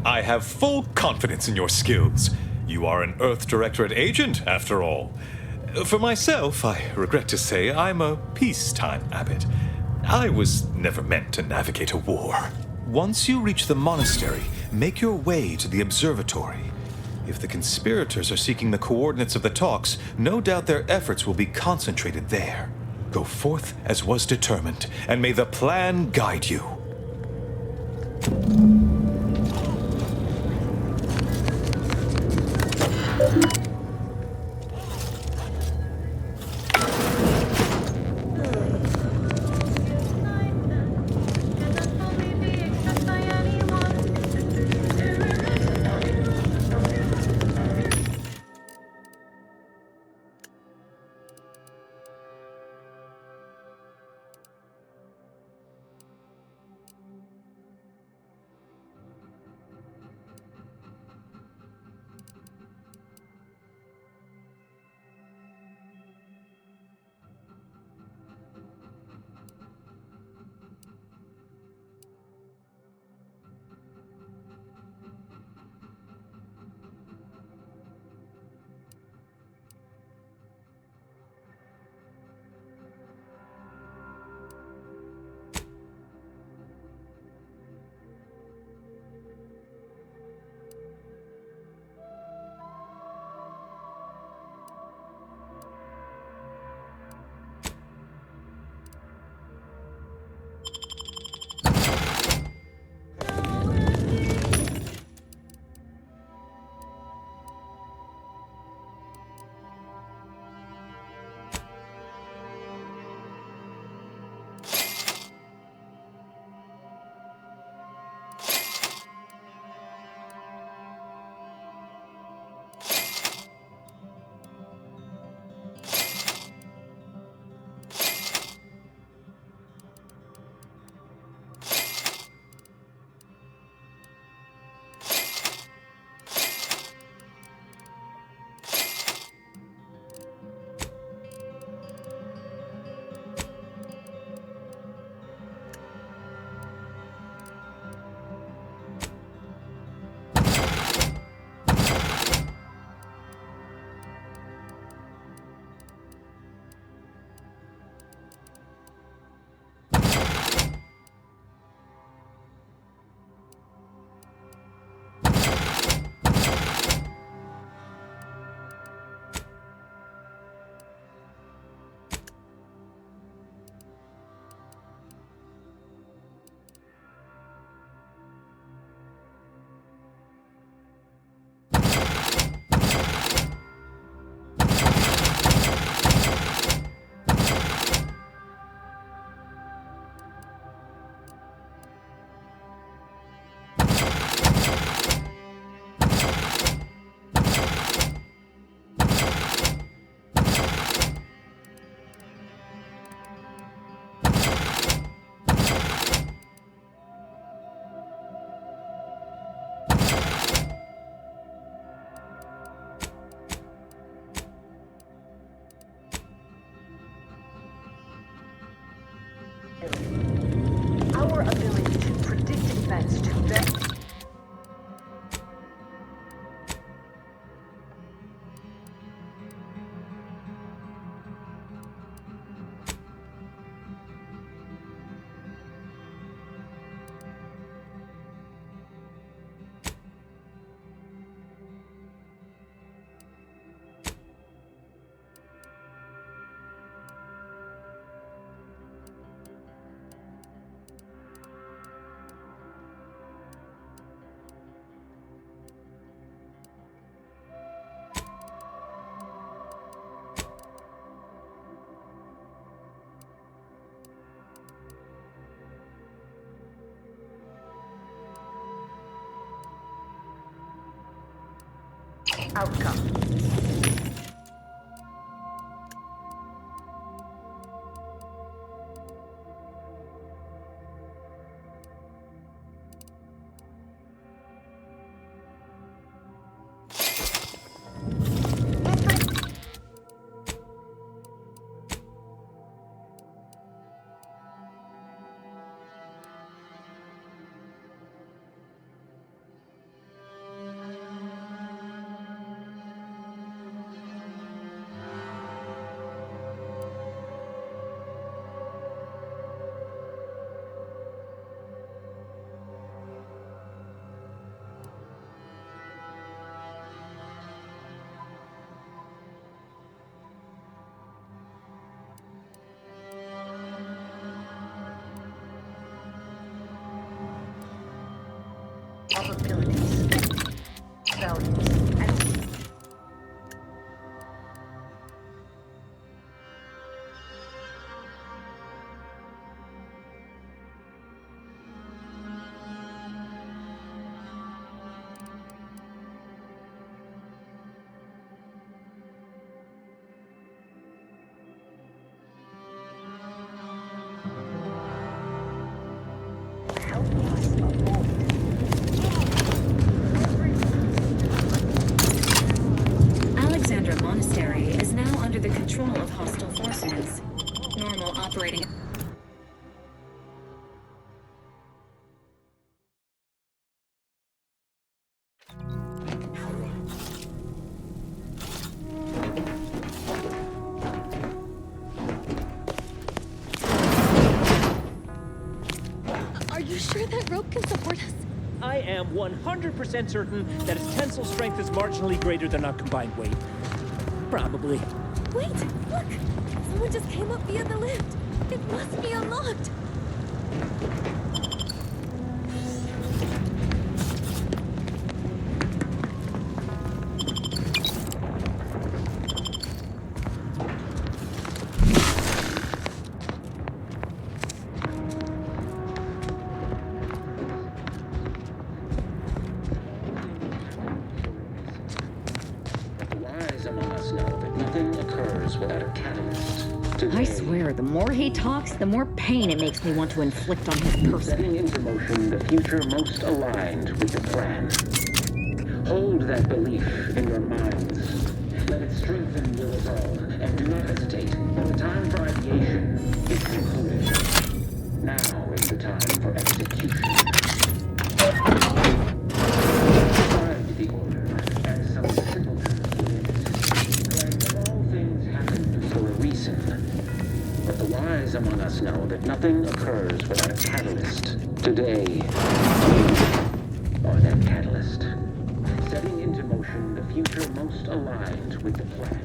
I have full confidence in your skills. You are an Earth Directorate agent, after all. For myself, I regret to say I'm a peacetime abbot. I was never meant to navigate a war. Once you reach the monastery, make your way to the observatory. If the conspirators are seeking the coordinates of the talks, no doubt their efforts will be concentrated there. Go forth as was determined, and may the plan guide you. outcome. Probabilities, values, and the control of hostile forces. Normal operating. Are you sure that rope can support us? I am 100% certain that its tensile strength is marginally greater than our combined weight. Probably. Wait, look! Someone just came up via the lift. It must be unlocked. I swear, the more he talks, the more pain it makes me want to inflict on his person. Setting into motion the future most aligned with the plan. Hold that belief in your minds. Let it strengthen your resolve, and do not hesitate. The time for ideation is concluded. Now is the time for execution. Find the order, and some simpletons within it. Claim that all things happen for a reason. But the wise among us know that nothing occurs without a catalyst. Today, you are that catalyst. Setting into motion the future most aligned with the plan.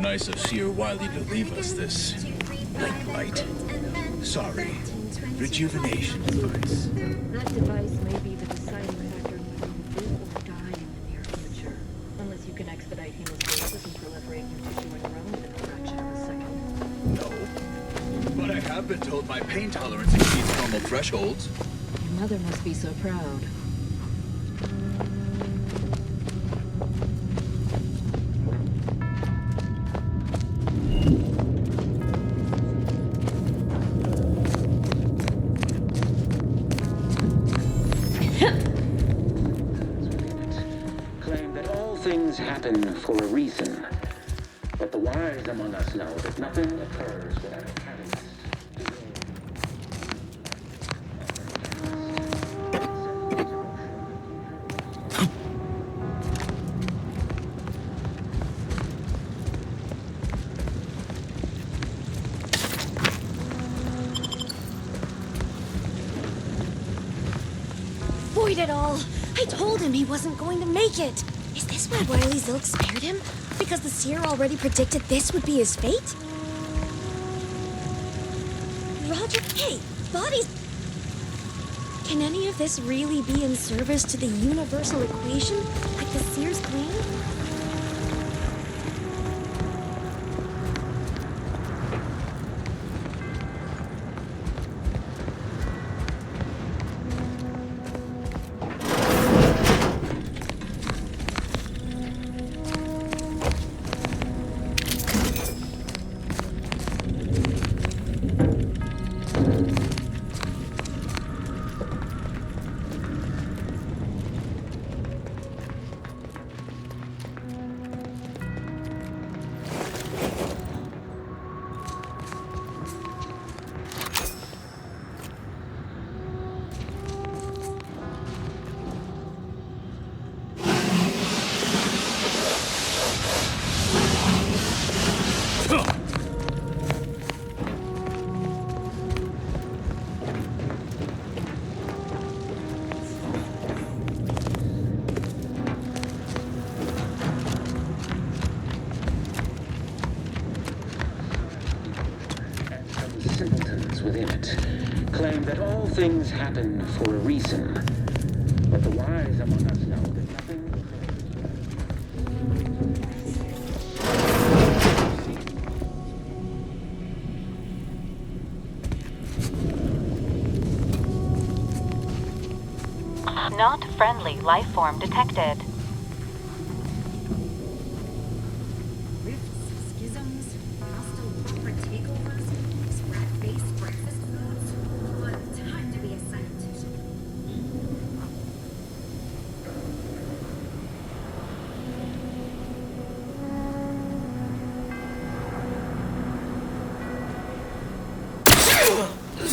Nice of Sheer Wiley to leave us this light. Sorry. Rejuvenation device. That device may be the deciding factor in whether you live or die in the near future. Unless you can expedite hemostasis and proliferate new tissue in Rome within a fraction of a second. No. But I have been told my pain tolerance exceeds normal thresholds. Your mother must be so proud. Happen for a reason. But the wise among us know that nothing occurs without a catalyst. destroyed it all. I told him he wasn't going to make it. Is this why Wily Zilk spared him? Because the seer already predicted this would be his fate? Roger, hey, bodies. Can any of this really be in service to the universal equation, like the seer's claim? Within it claim that all things happen for a reason, but the wise among us know that nothing. Not friendly life form detected.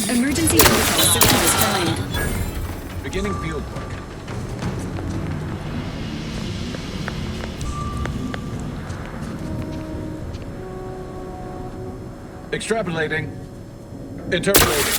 Emergency protocol signals primed. Beginning field work. Extrapolating. Interpolating.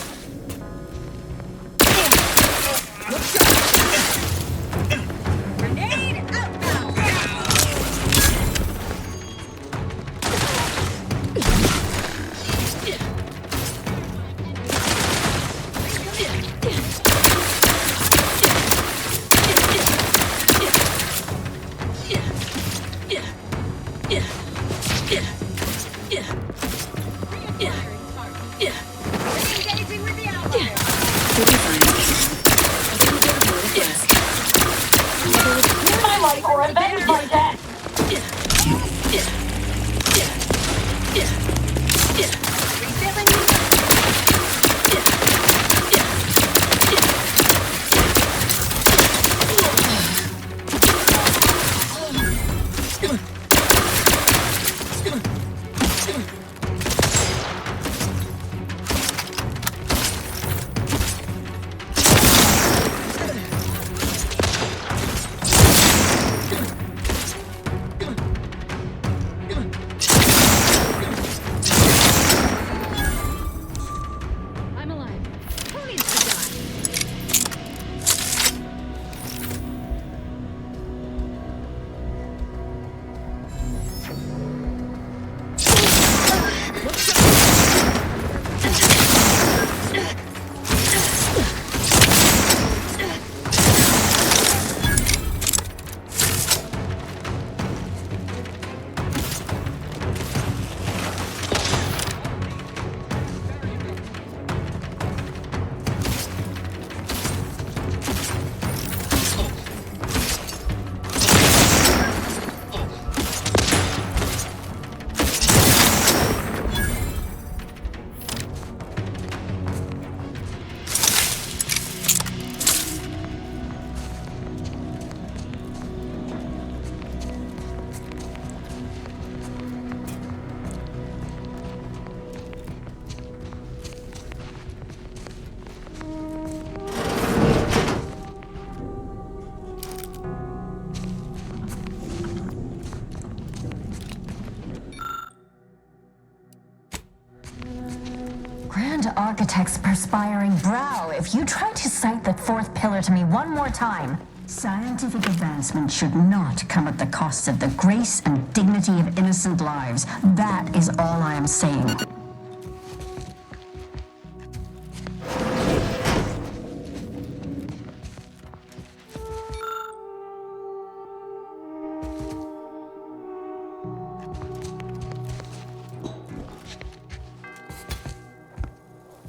architect's perspiring brow if you try to cite the fourth pillar to me one more time. Scientific advancement should not come at the cost of the grace and dignity of innocent lives. That is all I am saying.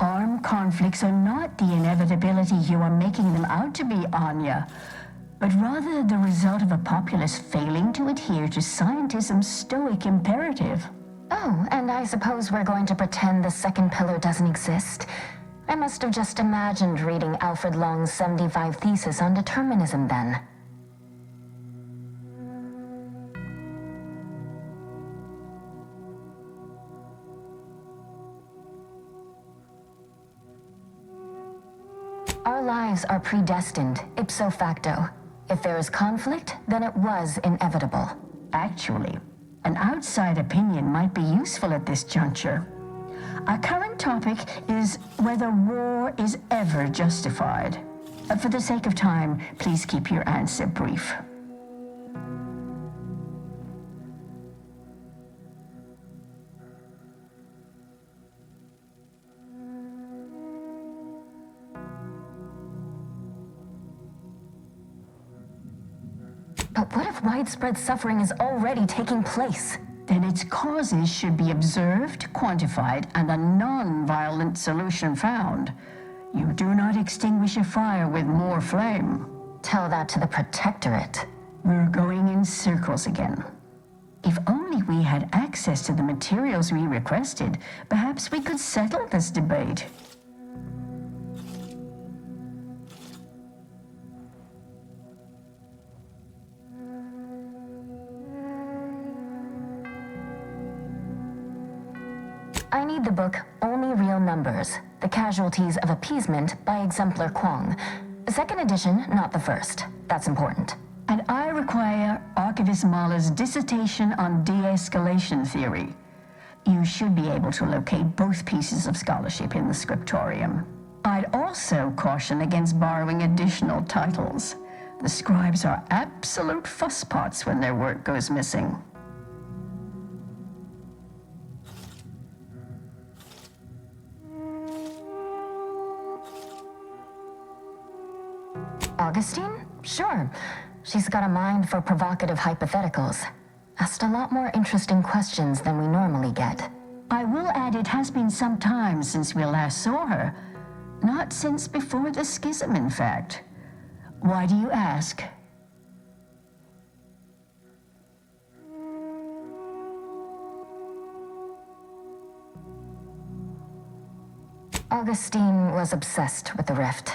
Armed conflicts are not the inevitability you are making them out to be, Anya, but rather the result of a populace failing to adhere to scientism's stoic imperative. Oh, and I suppose we're going to pretend the second pillar doesn't exist. I must have just imagined reading Alfred Long's 75 thesis on determinism then. Our lives are predestined, ipso facto. If there is conflict, then it was inevitable. Actually, an outside opinion might be useful at this juncture. Our current topic is whether war is ever justified. For the sake of time, please keep your answer brief. But what if widespread suffering is already taking place? Then its causes should be observed, quantified, and a non-violent solution found. You do not extinguish a fire with more flame. Tell that to the Protectorate. We're going in circles again. If only we had access to the materials we requested, perhaps we could settle this debate. I need the book Only Real Numbers, The Casualties of Appeasement by Exemplar Kwong. The second edition, not the first. That's important. And I require Archivist Mahler's dissertation on de-escalation theory. You should be able to locate both pieces of scholarship in the scriptorium. I'd also caution against borrowing additional titles. The scribes are absolute fusspots when their work goes missing. Augustine? Sure. She's got a mind for provocative hypotheticals. Asked a lot more interesting questions than we normally get. I will add it has been some time since we last saw her. Not since before the schism, in fact. Why do you ask? Augustine was obsessed with the rift.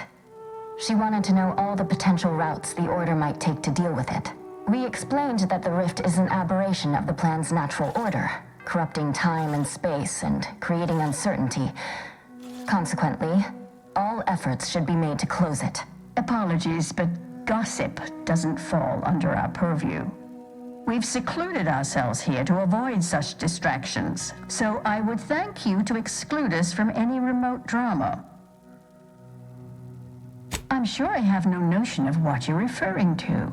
She wanted to know all the potential routes the Order might take to deal with it. We explained that the rift is an aberration of the plan's natural order, corrupting time and space and creating uncertainty. Consequently, all efforts should be made to close it. Apologies, but gossip doesn't fall under our purview. We've secluded ourselves here to avoid such distractions, so I would thank you to exclude us from any remote drama. I'm sure I have no notion of what you're referring to.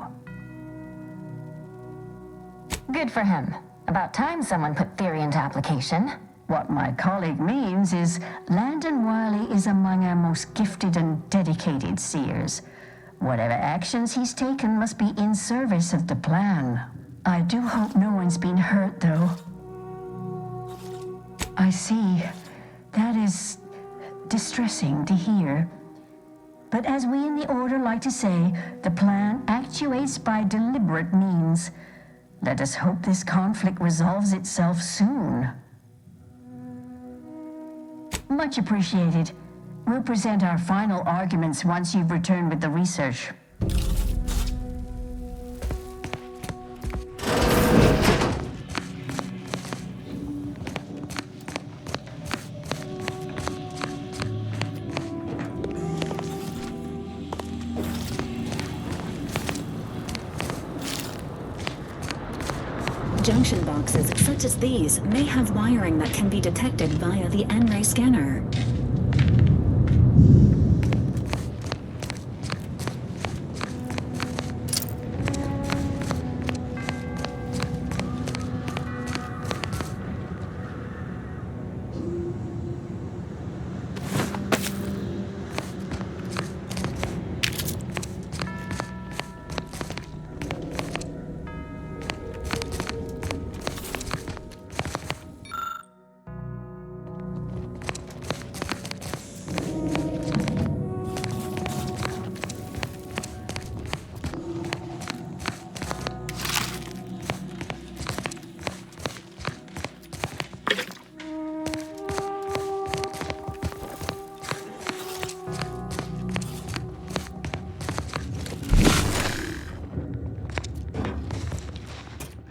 Good for him. About time someone put theory into application. What my colleague means is Landon Wiley is among our most gifted and dedicated seers. Whatever actions he's taken must be in service of the plan. I do hope no one's been hurt, though. I see. That is distressing to hear. But as we in the Order like to say, the plan actuates by deliberate means. Let us hope this conflict resolves itself soon. Much appreciated. We'll present our final arguments once you've returned with the research. Junction boxes such as these may have wiring that can be detected via the N-ray scanner.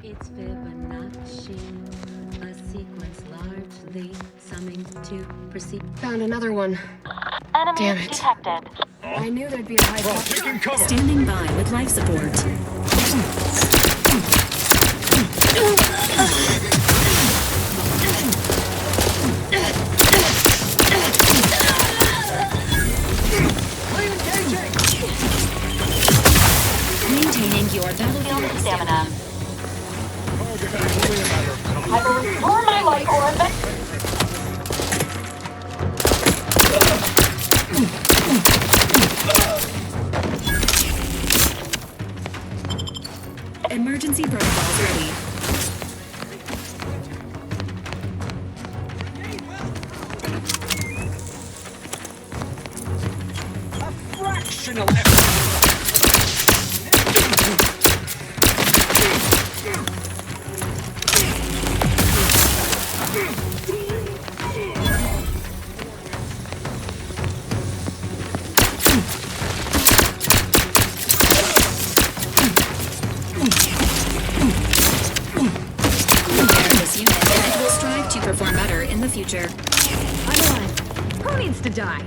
It's Fibonacci, a sequence largely summing to proceed. Found another one. Enemy Damn it. detected. I knew there'd be a high taking cover. Standing by with life support. Maintaining your battlefield Stamina. I will restore my light orb. Emergency protocols ready. A fractional This unit will strive to perform better in the future. I'm alive. Who needs to die?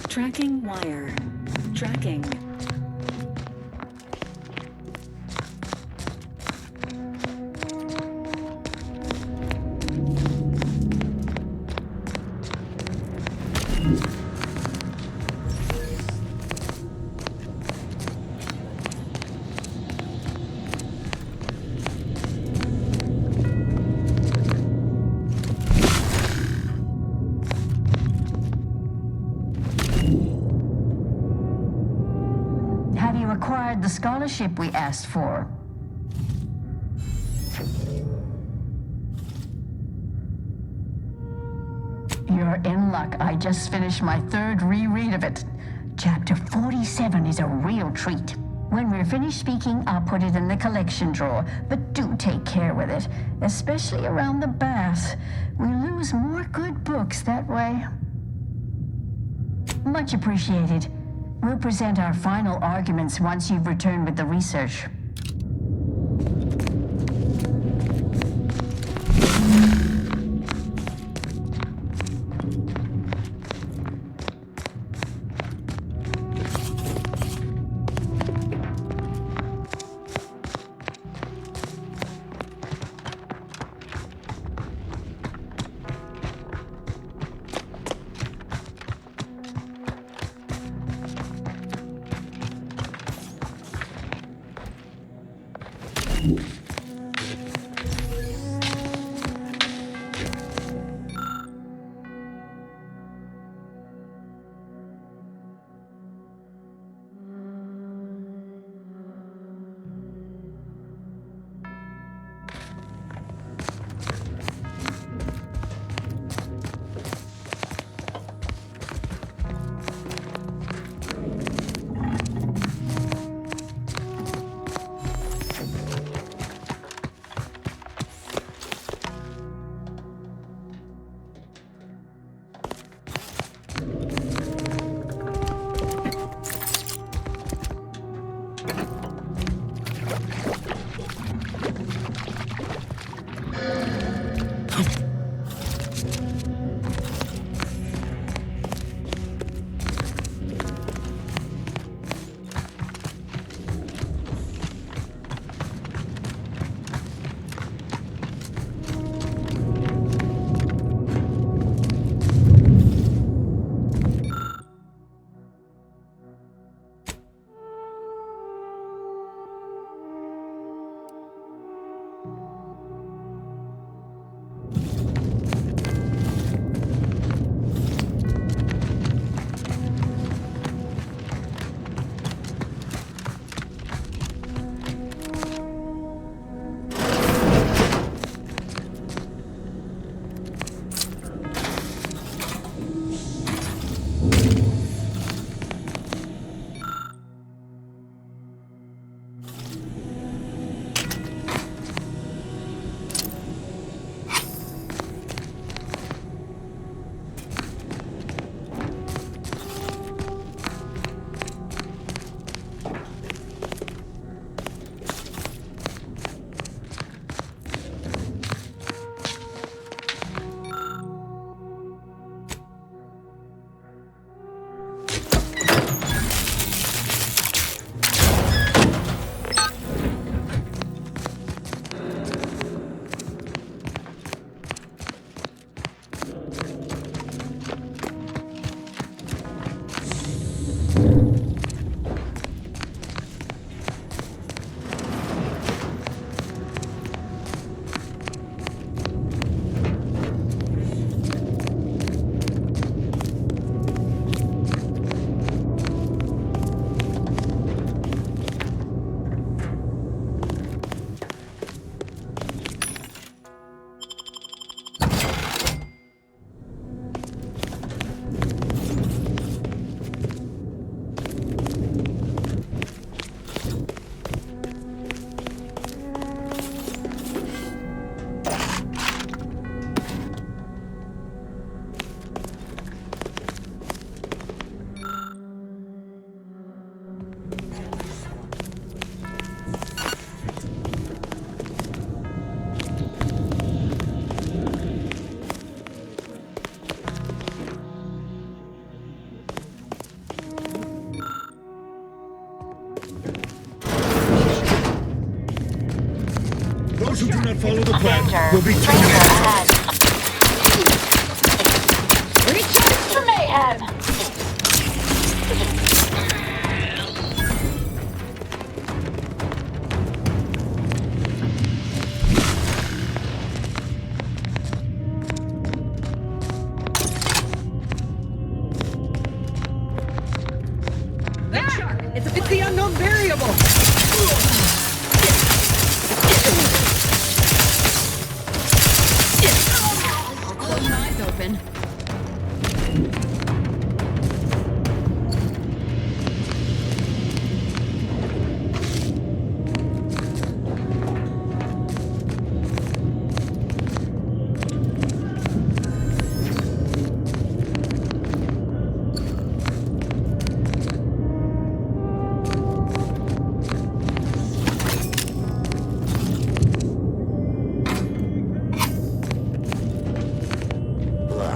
Tracking wire. Tracking. Have you acquired the scholarship we asked for? You're in luck. I just finished my third reread of it. Chapter 47 is a real treat. When we're finished speaking, I'll put it in the collection drawer, but do take care with it, especially around the bath. We lose more good books that way. Much appreciated. We'll present our final arguments once you've returned with the research. Those who do not follow the plan Danger. will be Danger terminated. ahead. Reach for mayhem! It's the unknown variable! I'll close my eyes open.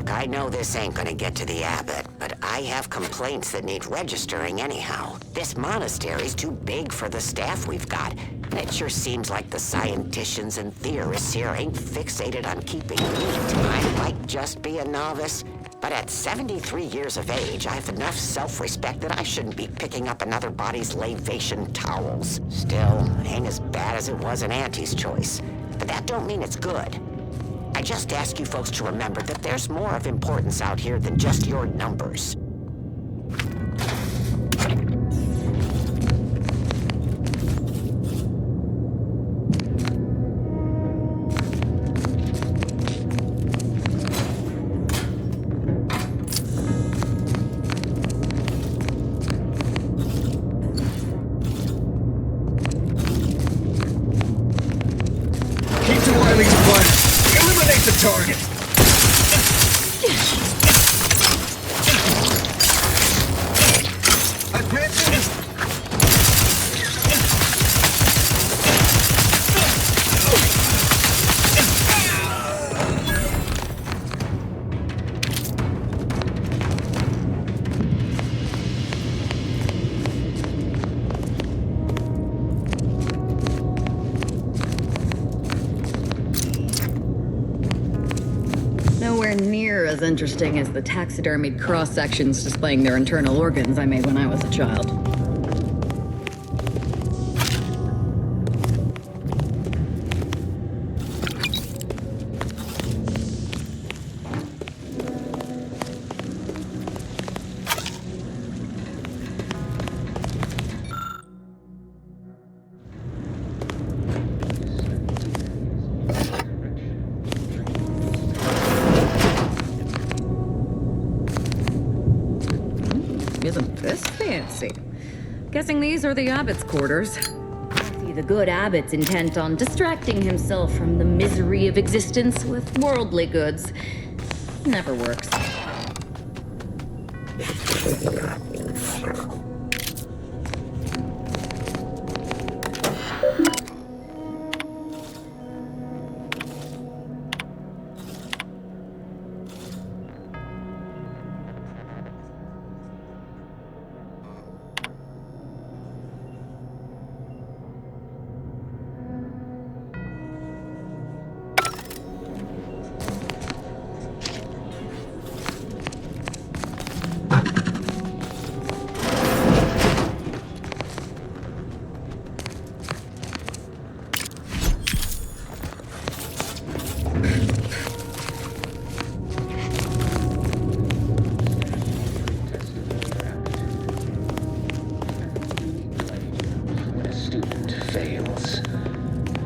I know this ain't gonna get to the abbot, but I have complaints that need registering anyhow. This monastery's too big for the staff we've got. And it sure seems like the scienticians and theorists here ain't fixated on keeping neat. I might just be a novice, but at 73 years of age, I have enough self-respect that I shouldn't be picking up another body's lavation towels. Still, ain't as bad as it was in Auntie's choice. But that don't mean it's good. I just ask you folks to remember that there's more of importance out here than just your numbers. Keep to Riley's plan. Eliminate the target. Nowhere near as interesting as the taxidermied cross-sections displaying their internal organs I made when I was a child. Isn't this fancy? Guessing these are the abbot's quarters. See the good abbot's intent on distracting himself from the misery of existence with worldly goods. Never works.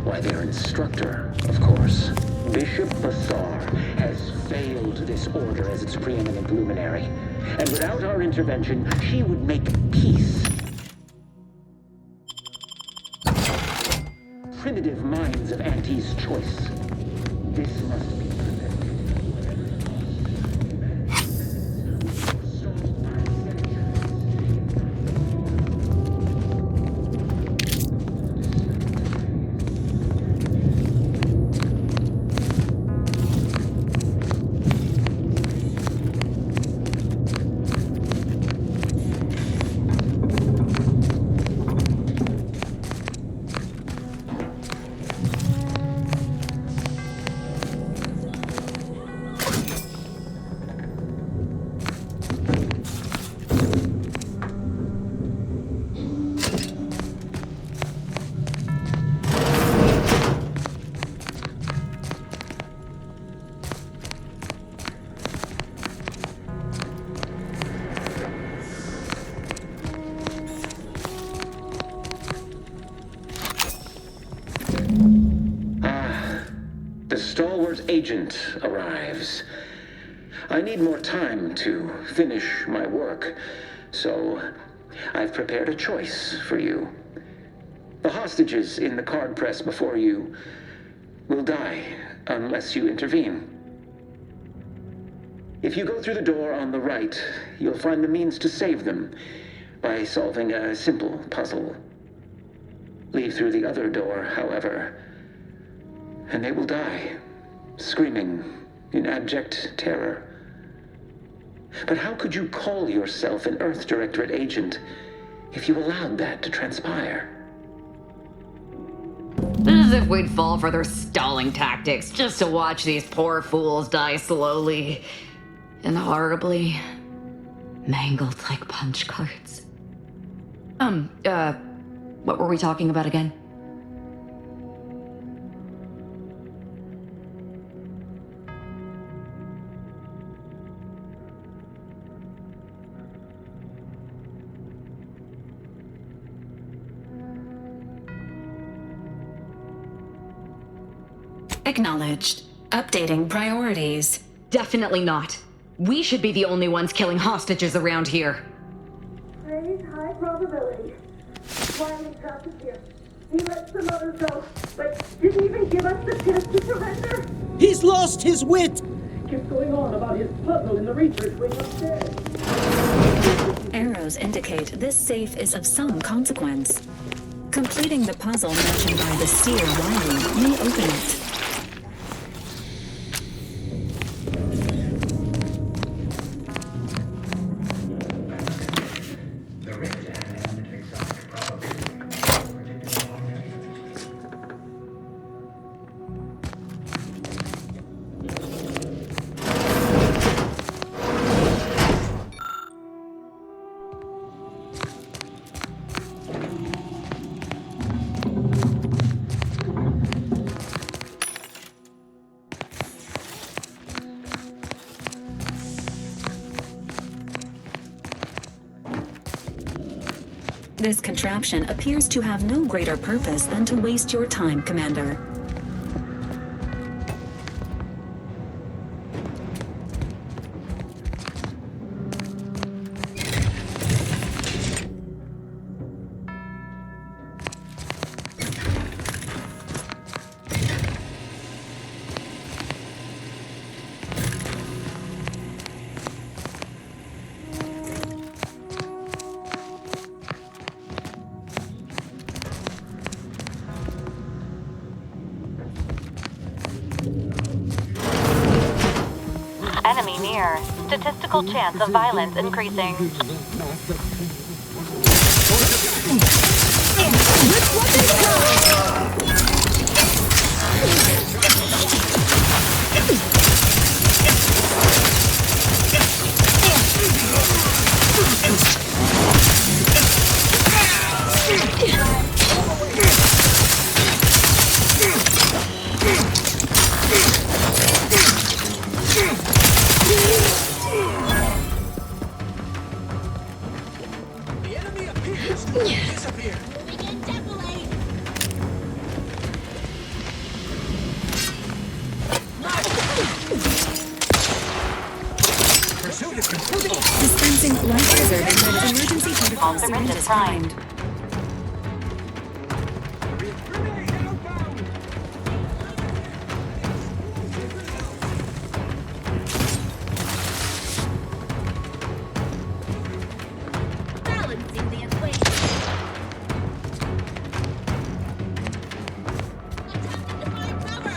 By their instructor, of course. Bishop Bassar has failed this order as its preeminent luminary. And without our intervention, she would make peace. Primitive minds of Auntie's choice. This must be stalwart agent arrives. I need more time to finish my work, so I've prepared a choice for you. The hostages in the card press before you will die unless you intervene. If you go through the door on the right, you'll find the means to save them by solving a simple puzzle. Leave through the other door, however, and they will die, screaming in abject terror. But how could you call yourself an Earth Directorate agent if you allowed that to transpire? As if we'd fall for their stalling tactics just to watch these poor fools die slowly and horribly, mangled like punch cards. What were we talking about again? Acknowledged. Updating priorities. Definitely not. We should be the only ones killing hostages around here. There's high probability. Wiley trapped us here. He let some others go, but didn't even give us the chance to surrender. He's lost his wit! Kept going on about his puzzle in the research wing upstairs. Arrows indicate this safe is of some consequence. Completing the puzzle mentioned by the seer Wiley may open it. This contraption appears to have no greater purpose than to waste your time, Commander. Enemy near. Statistical chance of violence increasing. Dispensing life preserving and emergency protocol syringes primed. Balancing the equation. Attempting to find cover.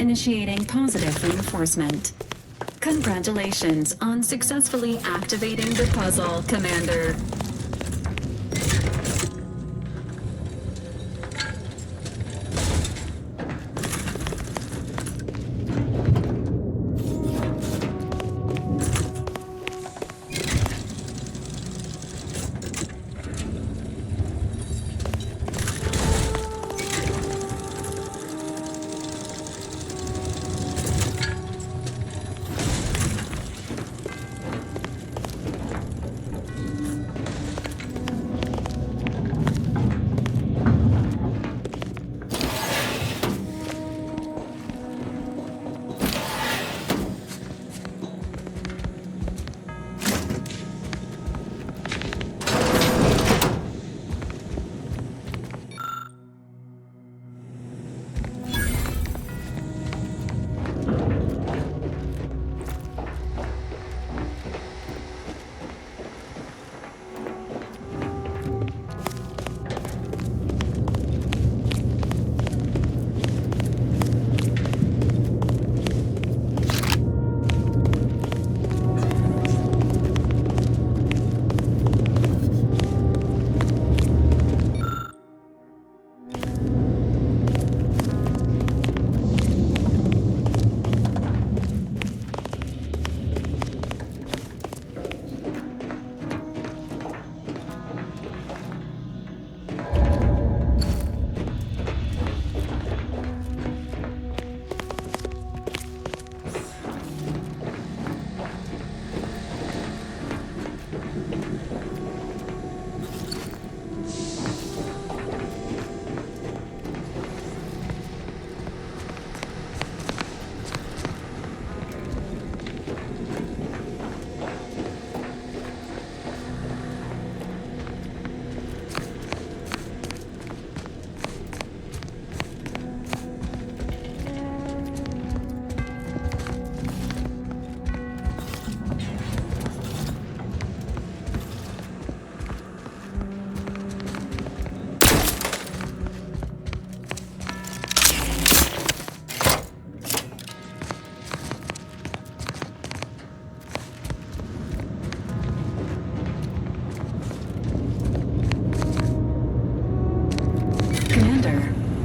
initiating positive reinforcement. Congratulations on successfully activating the puzzle, Commander.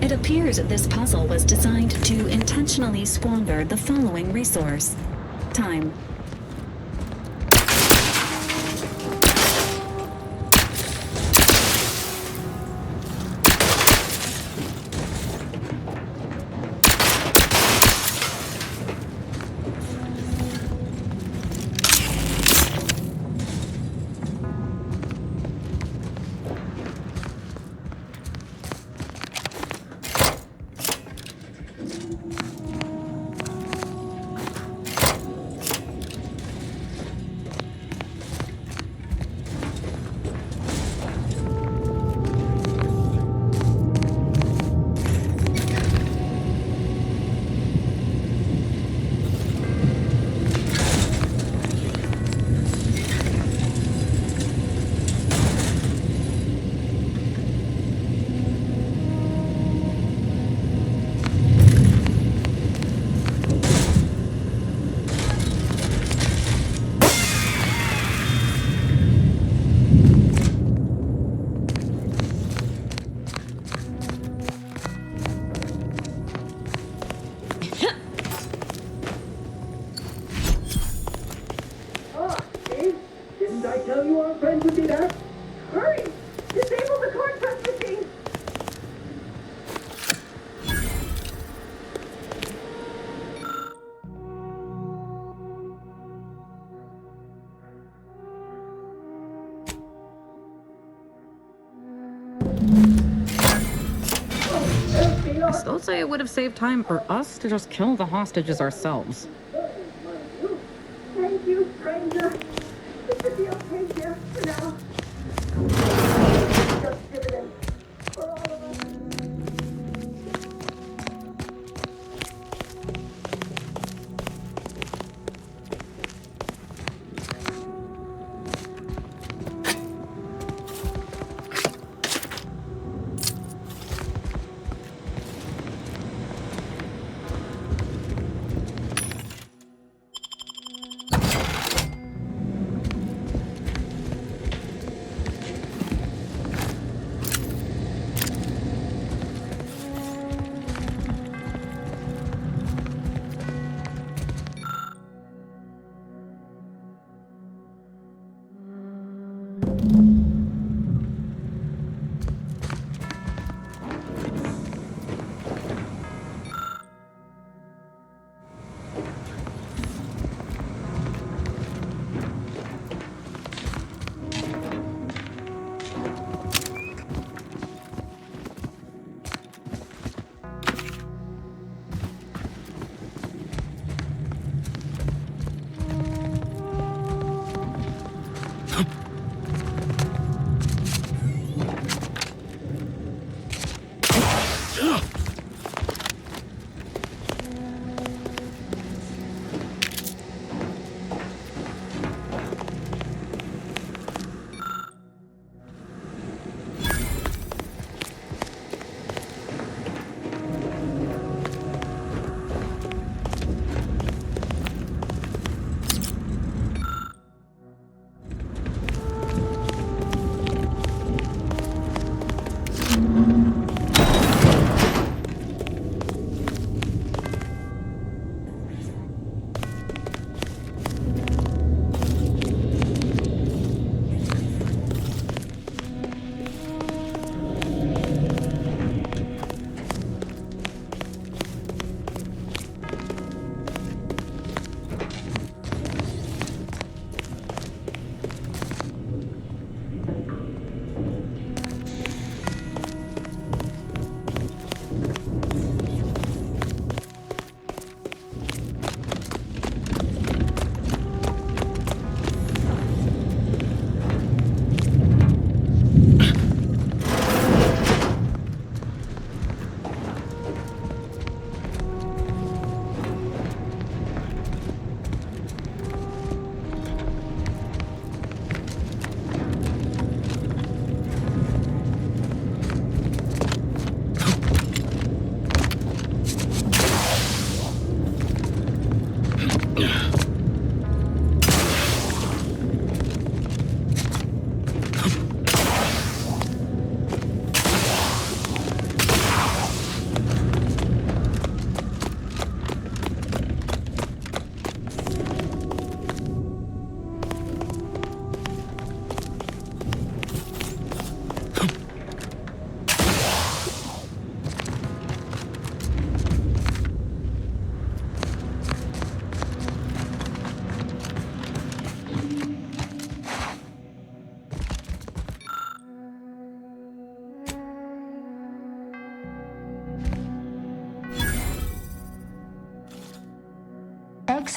It appears this puzzle was designed to intentionally squander the following resource: time. I still say it would have saved time for us to just kill the hostages ourselves. Thank you, stranger. It should be okay here for now. Just dividends for all of us.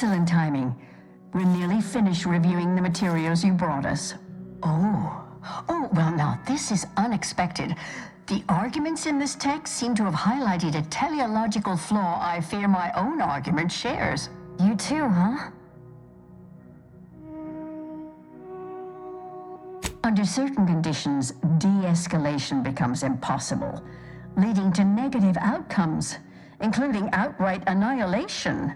Excellent timing. We're nearly finished reviewing the materials you brought us. Oh, well now, this is unexpected. The arguments in this text seem to have highlighted a teleological flaw I fear my own argument shares. You too, huh? Under certain conditions, de-escalation becomes impossible, leading to negative outcomes, including outright annihilation.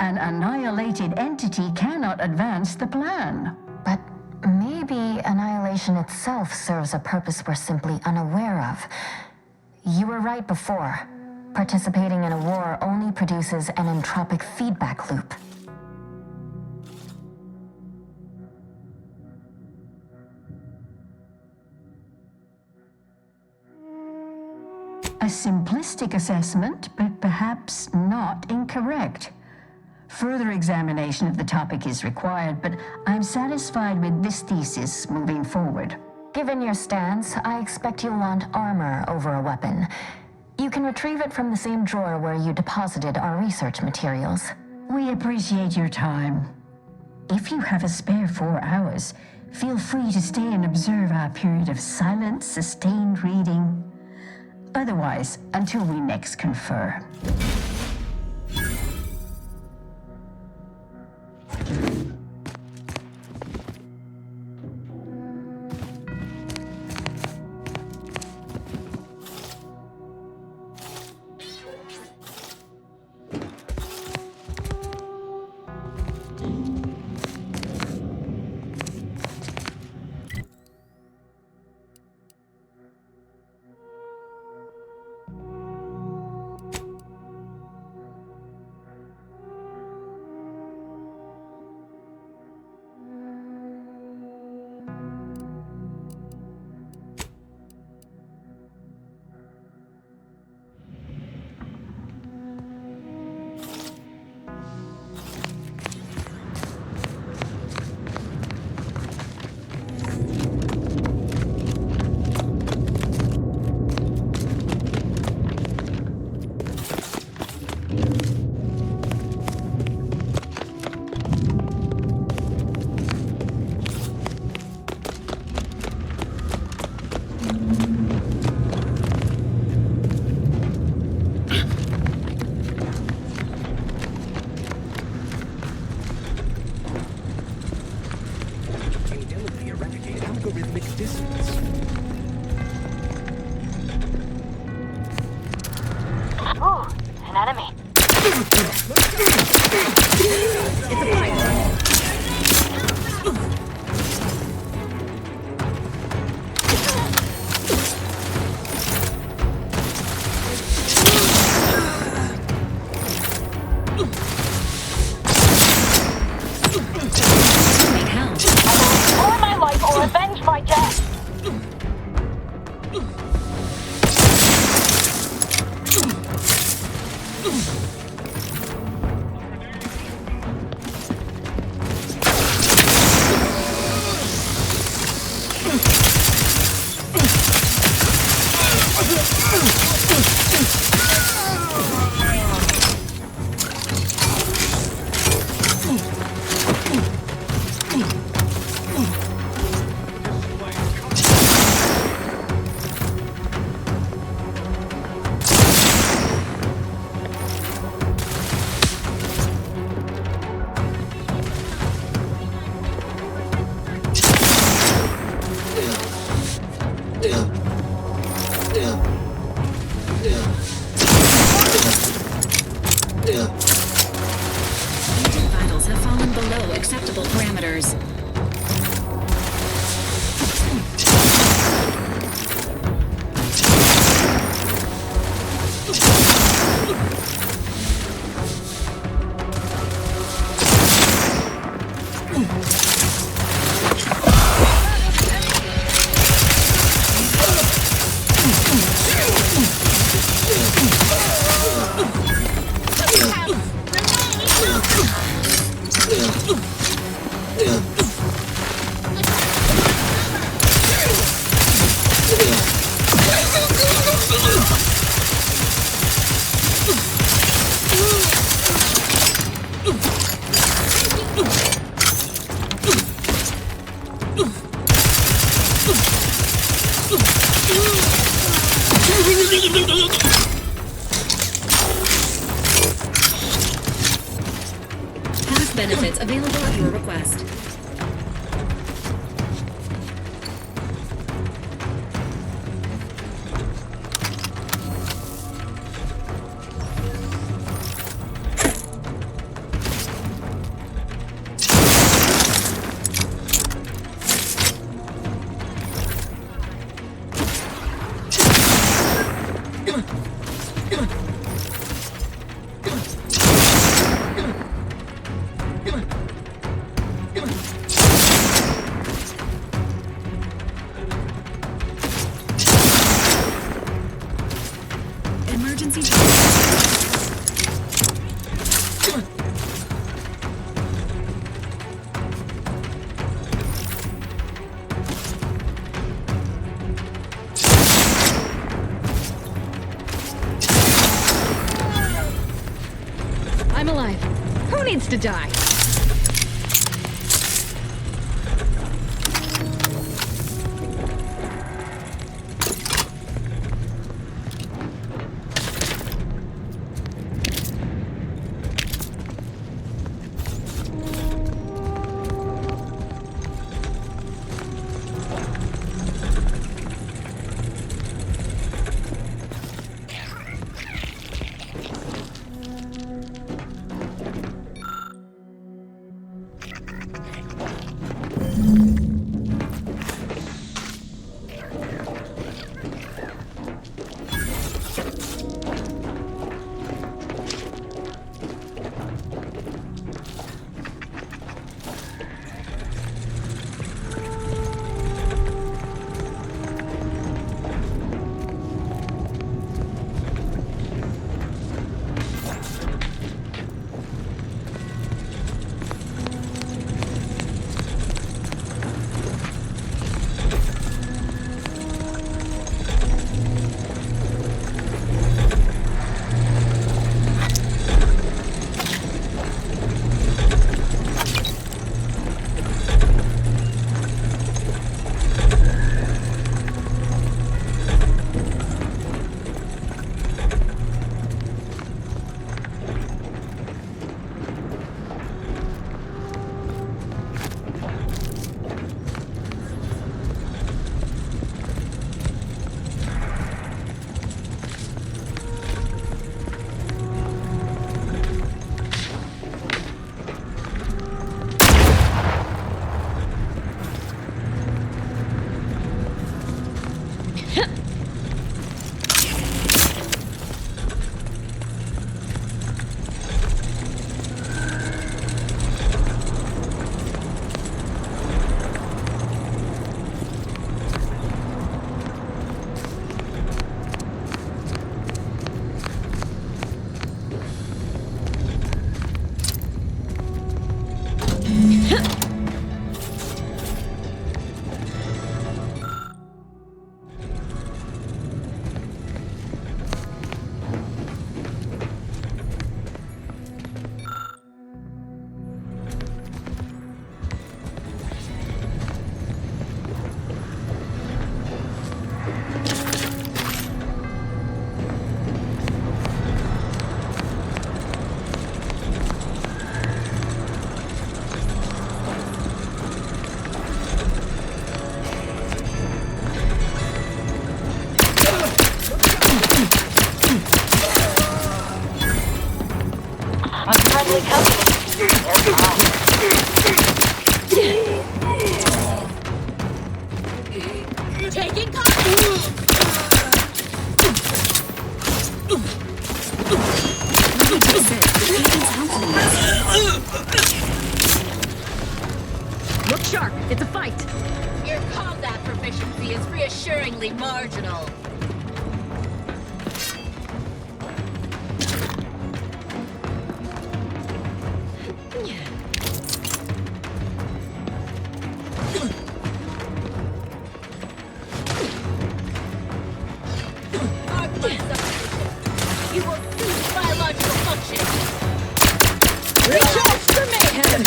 An annihilated entity cannot advance the plan. But maybe annihilation itself serves a purpose we're simply unaware of. You were right before. Participating in a war only produces an entropic feedback loop. A simplistic assessment, but perhaps not incorrect. Further examination of the topic is required, but I'm satisfied with this thesis moving forward. Given your stance, I expect you'll want armor over a weapon. You can retrieve it from the same drawer where you deposited our research materials. We appreciate your time. If you have a spare 4 hours, feel free to stay and observe our period of silent, sustained reading. Otherwise, until we next confer. Pass benefits available at your request. I'm alive. Who needs to die? Taking cover! Look sharp, it's a fight! Your combat proficiency is reassuringly marginal. You will cease biological function. Recharge for mayhem!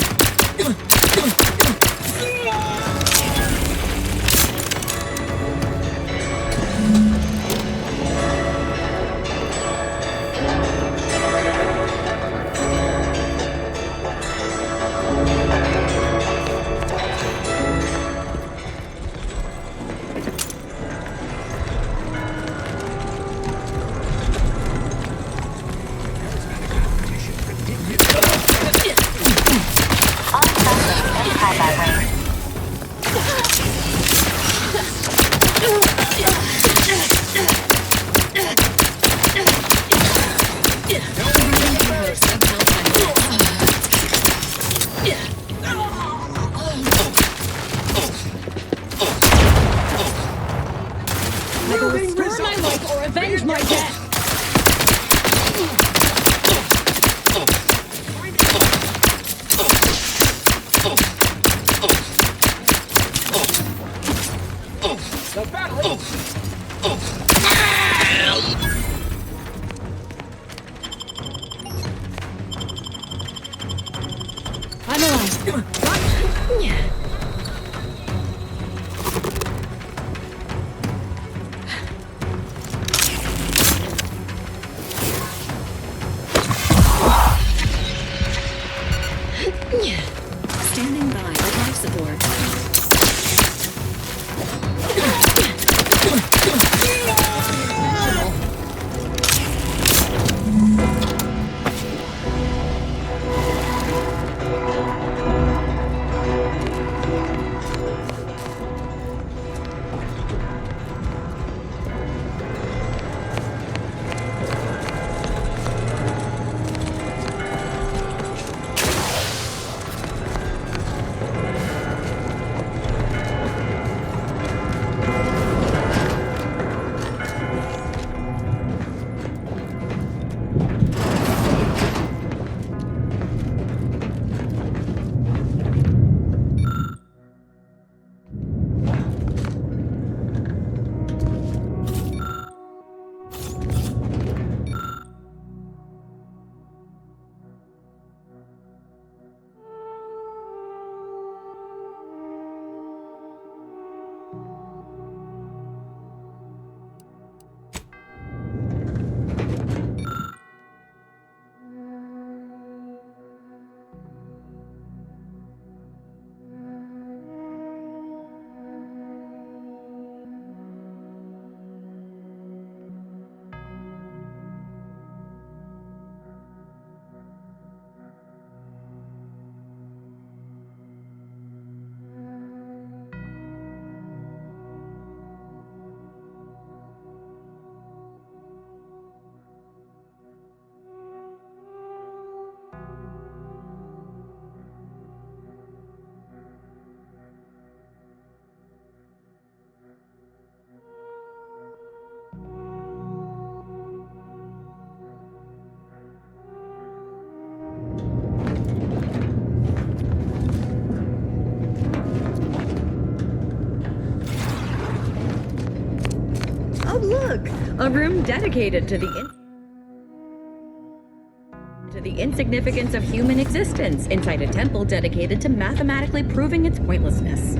Restore my life or avenge my death! The battle! I'm alive. Standing by with life support. Oh, look! A room dedicated to the insignificance of human existence inside a temple dedicated to mathematically proving its pointlessness.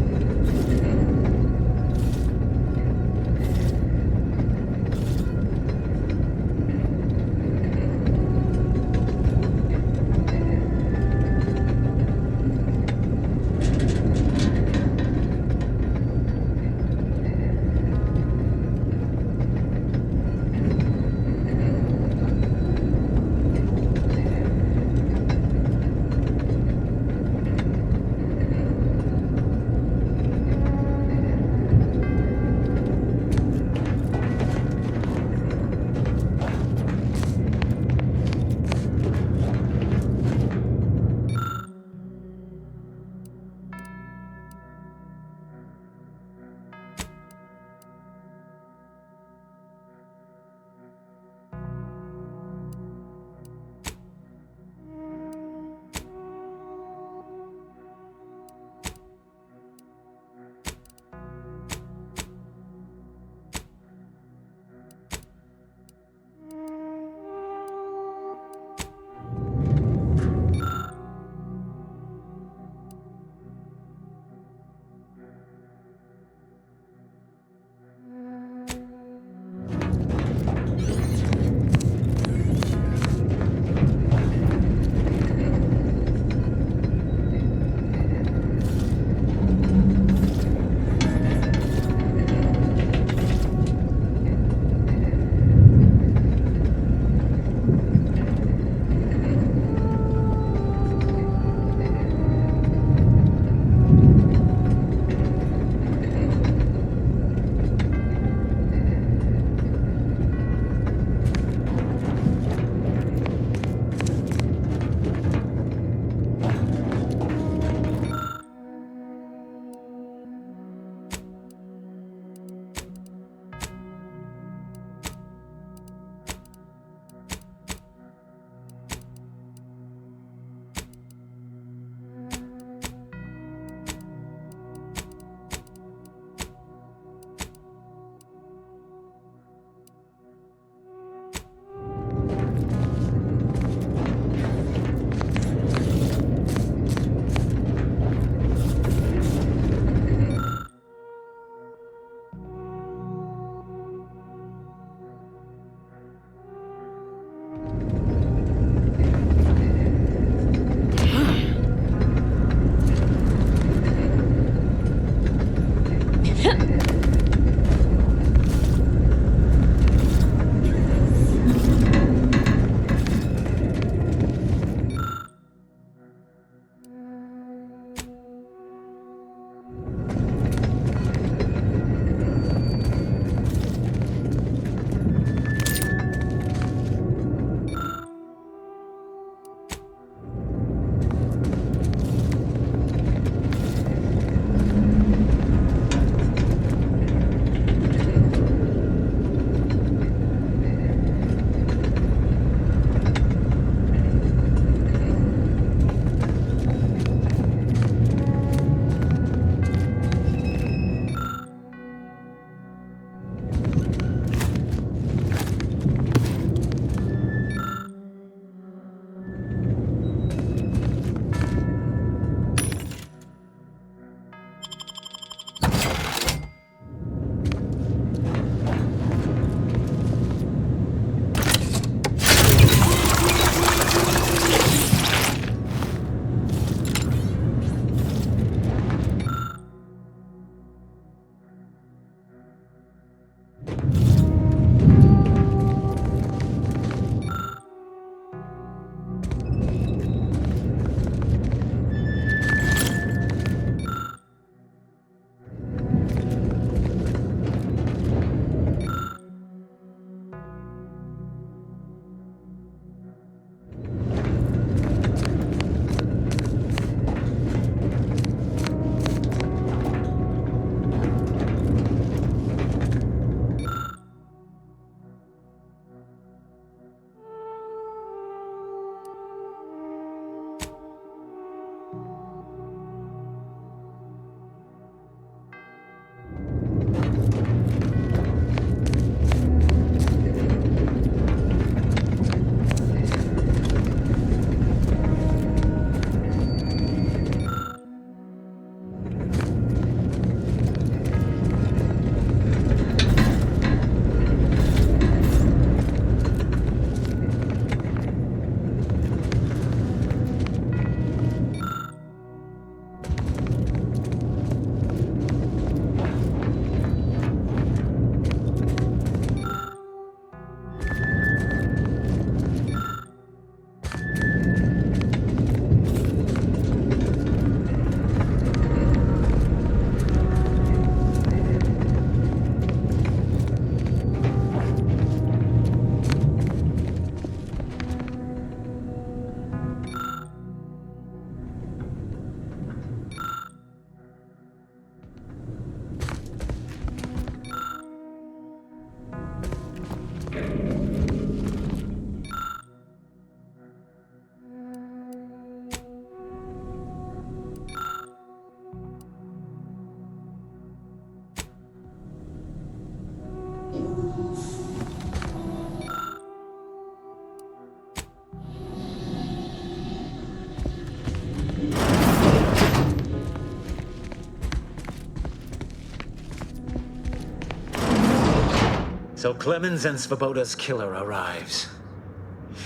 So Clemens and Svoboda's killer arrives.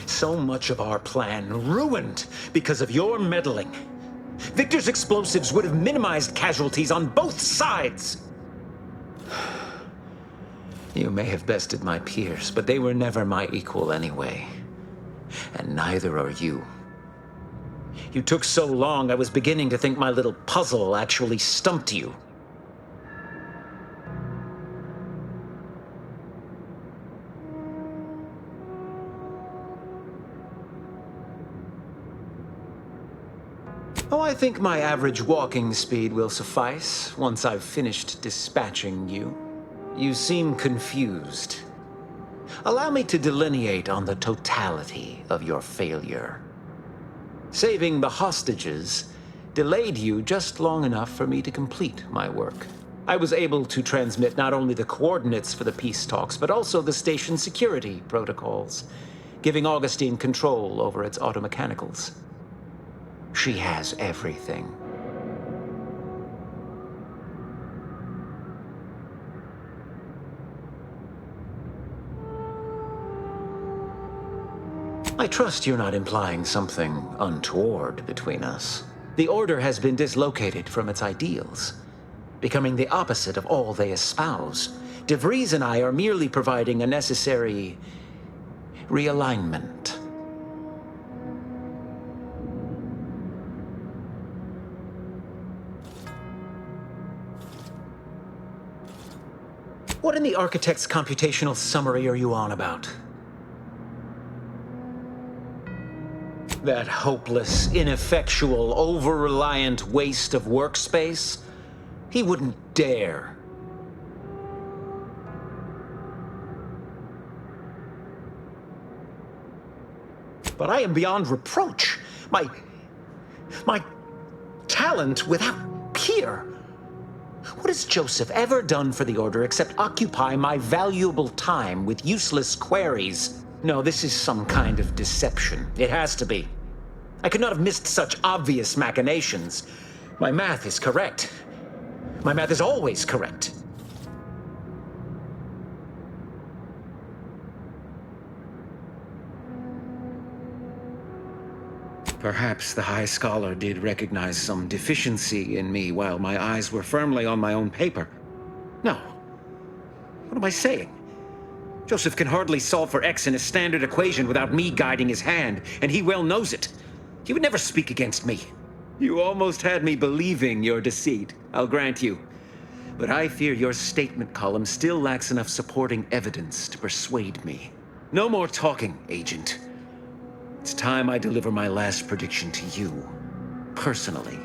So much of our plan ruined because of your meddling. Victor's explosives would have minimized casualties on both sides. You may have bested my peers, but they were never my equal anyway. And neither are you. You took so long, I was beginning to think my little puzzle actually stumped you. Oh, I think my average walking speed will suffice once I've finished dispatching you. You seem confused. Allow me to delineate on the totality of your failure. Saving the hostages delayed you just long enough for me to complete my work. I was able to transmit not only the coordinates for the peace talks, but also the station security protocols, giving Augustine control over its automechanicals. She has everything. I trust you're not implying something untoward between us. The Order has been dislocated from its ideals, becoming the opposite of all they espouse. De Vries and I are merely providing a necessary realignment. What in the Architect's computational summary are you on about? That hopeless, ineffectual, over-reliant waste of workspace? He wouldn't dare. But I am beyond reproach. My talent without peer. What has Joseph ever done for the Order except occupy my valuable time with useless queries? No, this is some kind of deception. It has to be. I could not have missed such obvious machinations. My math is correct. My math is always correct. Perhaps the High Scholar did recognize some deficiency in me while my eyes were firmly on my own paper. No. What am I saying? Joseph can hardly solve for x in a standard equation without me guiding his hand, and he well knows it. He would never speak against me. You almost had me believing your deceit, I'll grant you. But I fear your statement column still lacks enough supporting evidence to persuade me. No more talking, Agent. It's time I deliver my last prediction to you, personally.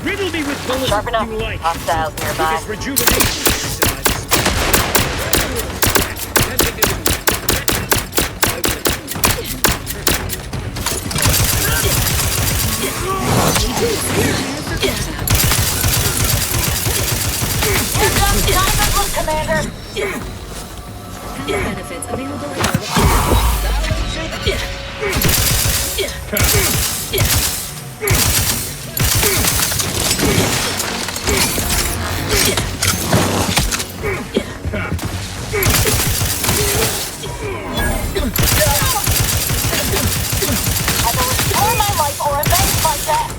Riddle me with bullets Sharp enough. you like. Hostiles nearby. This rejuvenation. Commander. Benefits available. I will restore my life or avenge my death.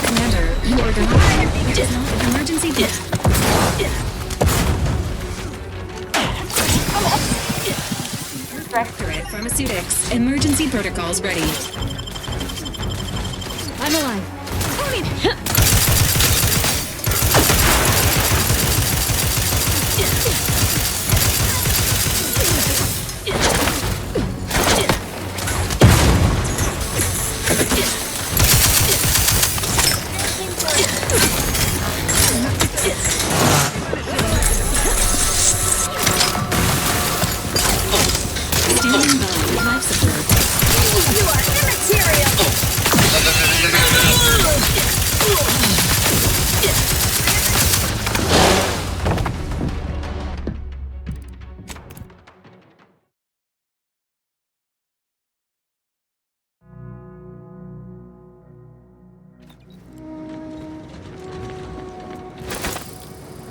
Commander, you are denied. Emergency. Directorate Pharmaceutics. Emergency protocols ready. I'm alive. Standing by. Life support. You are immaterial!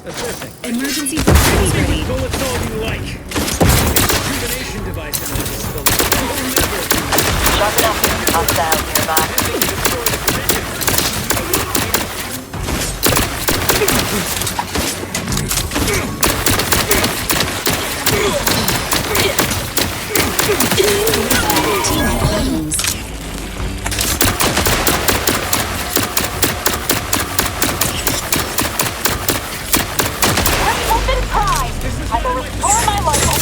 Emergency device ready. Bullets all you like. Rejuvenation device in my disposal. Sharp enough. Hostile nearby. I will restore my local.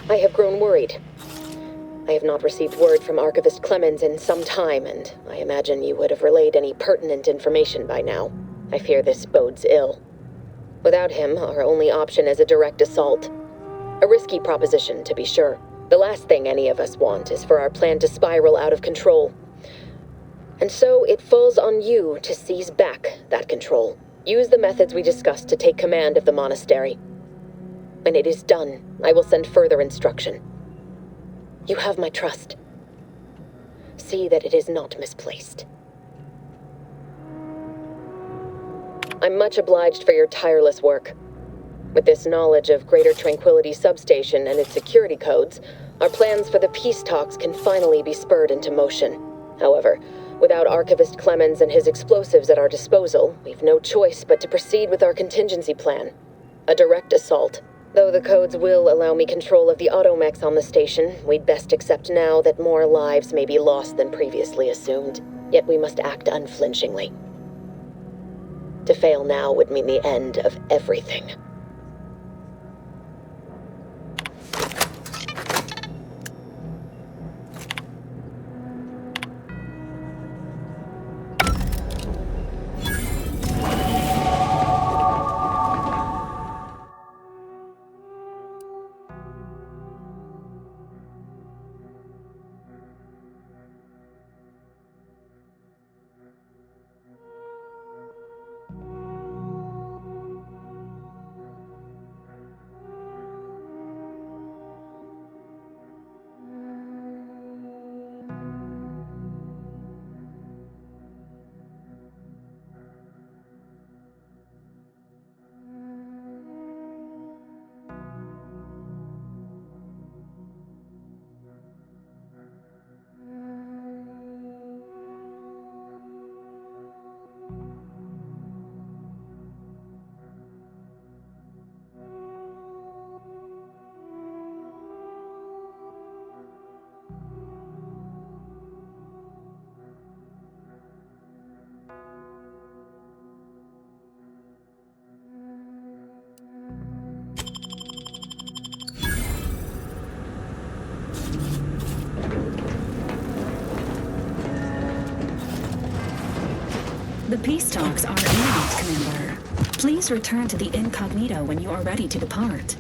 I have grown worried. I have not received word from Archivist Clemens in some time, and I imagine you would have relayed any pertinent information by now. I fear this bodes ill. Without him, our only option is a direct assault. A risky proposition, to be sure. The last thing any of us want is for our plan to spiral out of control. And so it falls on you to seize back that control. Use the methods we discussed to take command of the monastery. When it is done, I will send further instruction. You have my trust. See that it is not misplaced. I'm much obliged for your tireless work. With this knowledge of Greater Tranquility Substation and its security codes, our plans for the peace talks can finally be spurred into motion. However, without Archivist Clemens and his explosives at our disposal, we've no choice but to proceed with our contingency plan. A direct assault. Though the codes will allow me control of the automechs on the station, we'd best accept now that more lives may be lost than previously assumed. Yet we must act unflinchingly. To fail now would mean the end of everything. The peace talks are imminent, Commander. Please return to the incognito when you are ready to depart.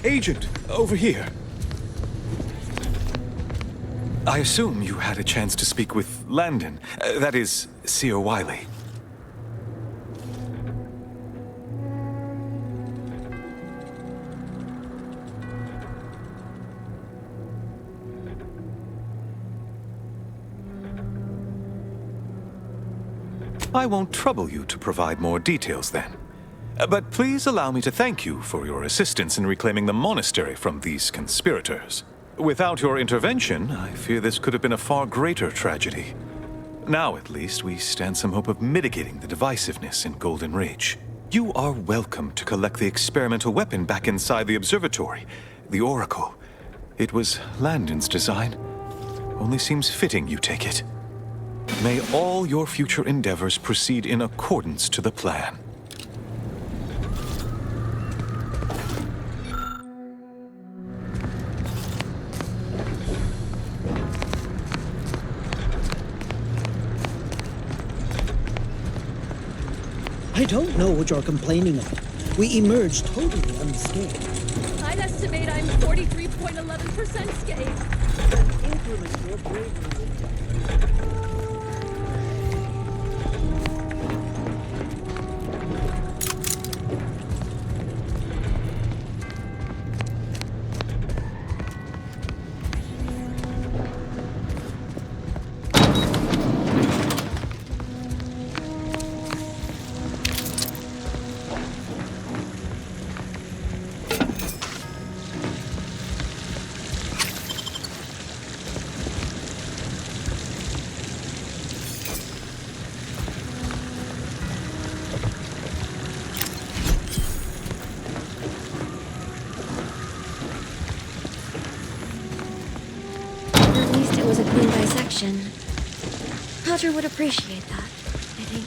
Agent, over here. I assume you had a chance to speak with Landon. That is, Seer Wiley. I won't trouble you to provide more details then. But please allow me to thank you for your assistance in reclaiming the monastery from these conspirators. Without your intervention, I fear this could have been a far greater tragedy. Now, at least, we stand some hope of mitigating the divisiveness in Golden Ridge. You are welcome to collect the experimental weapon back inside the observatory, the Oracle. It was Landon's design. Only seems fitting you take it. May all your future endeavors proceed in accordance to the plan. I don't know what you're complaining about. We emerged totally unscathed. I'd estimate I'm 43.11% scathed. Increment your bravery. At least it was a clean dissection. Roger would appreciate that, I think.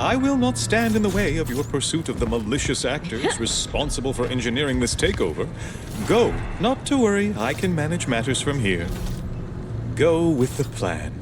I will not stand in the way of your pursuit of the malicious actors responsible for engineering this takeover. Go, not to worry, I can manage matters from here. Go with the plan.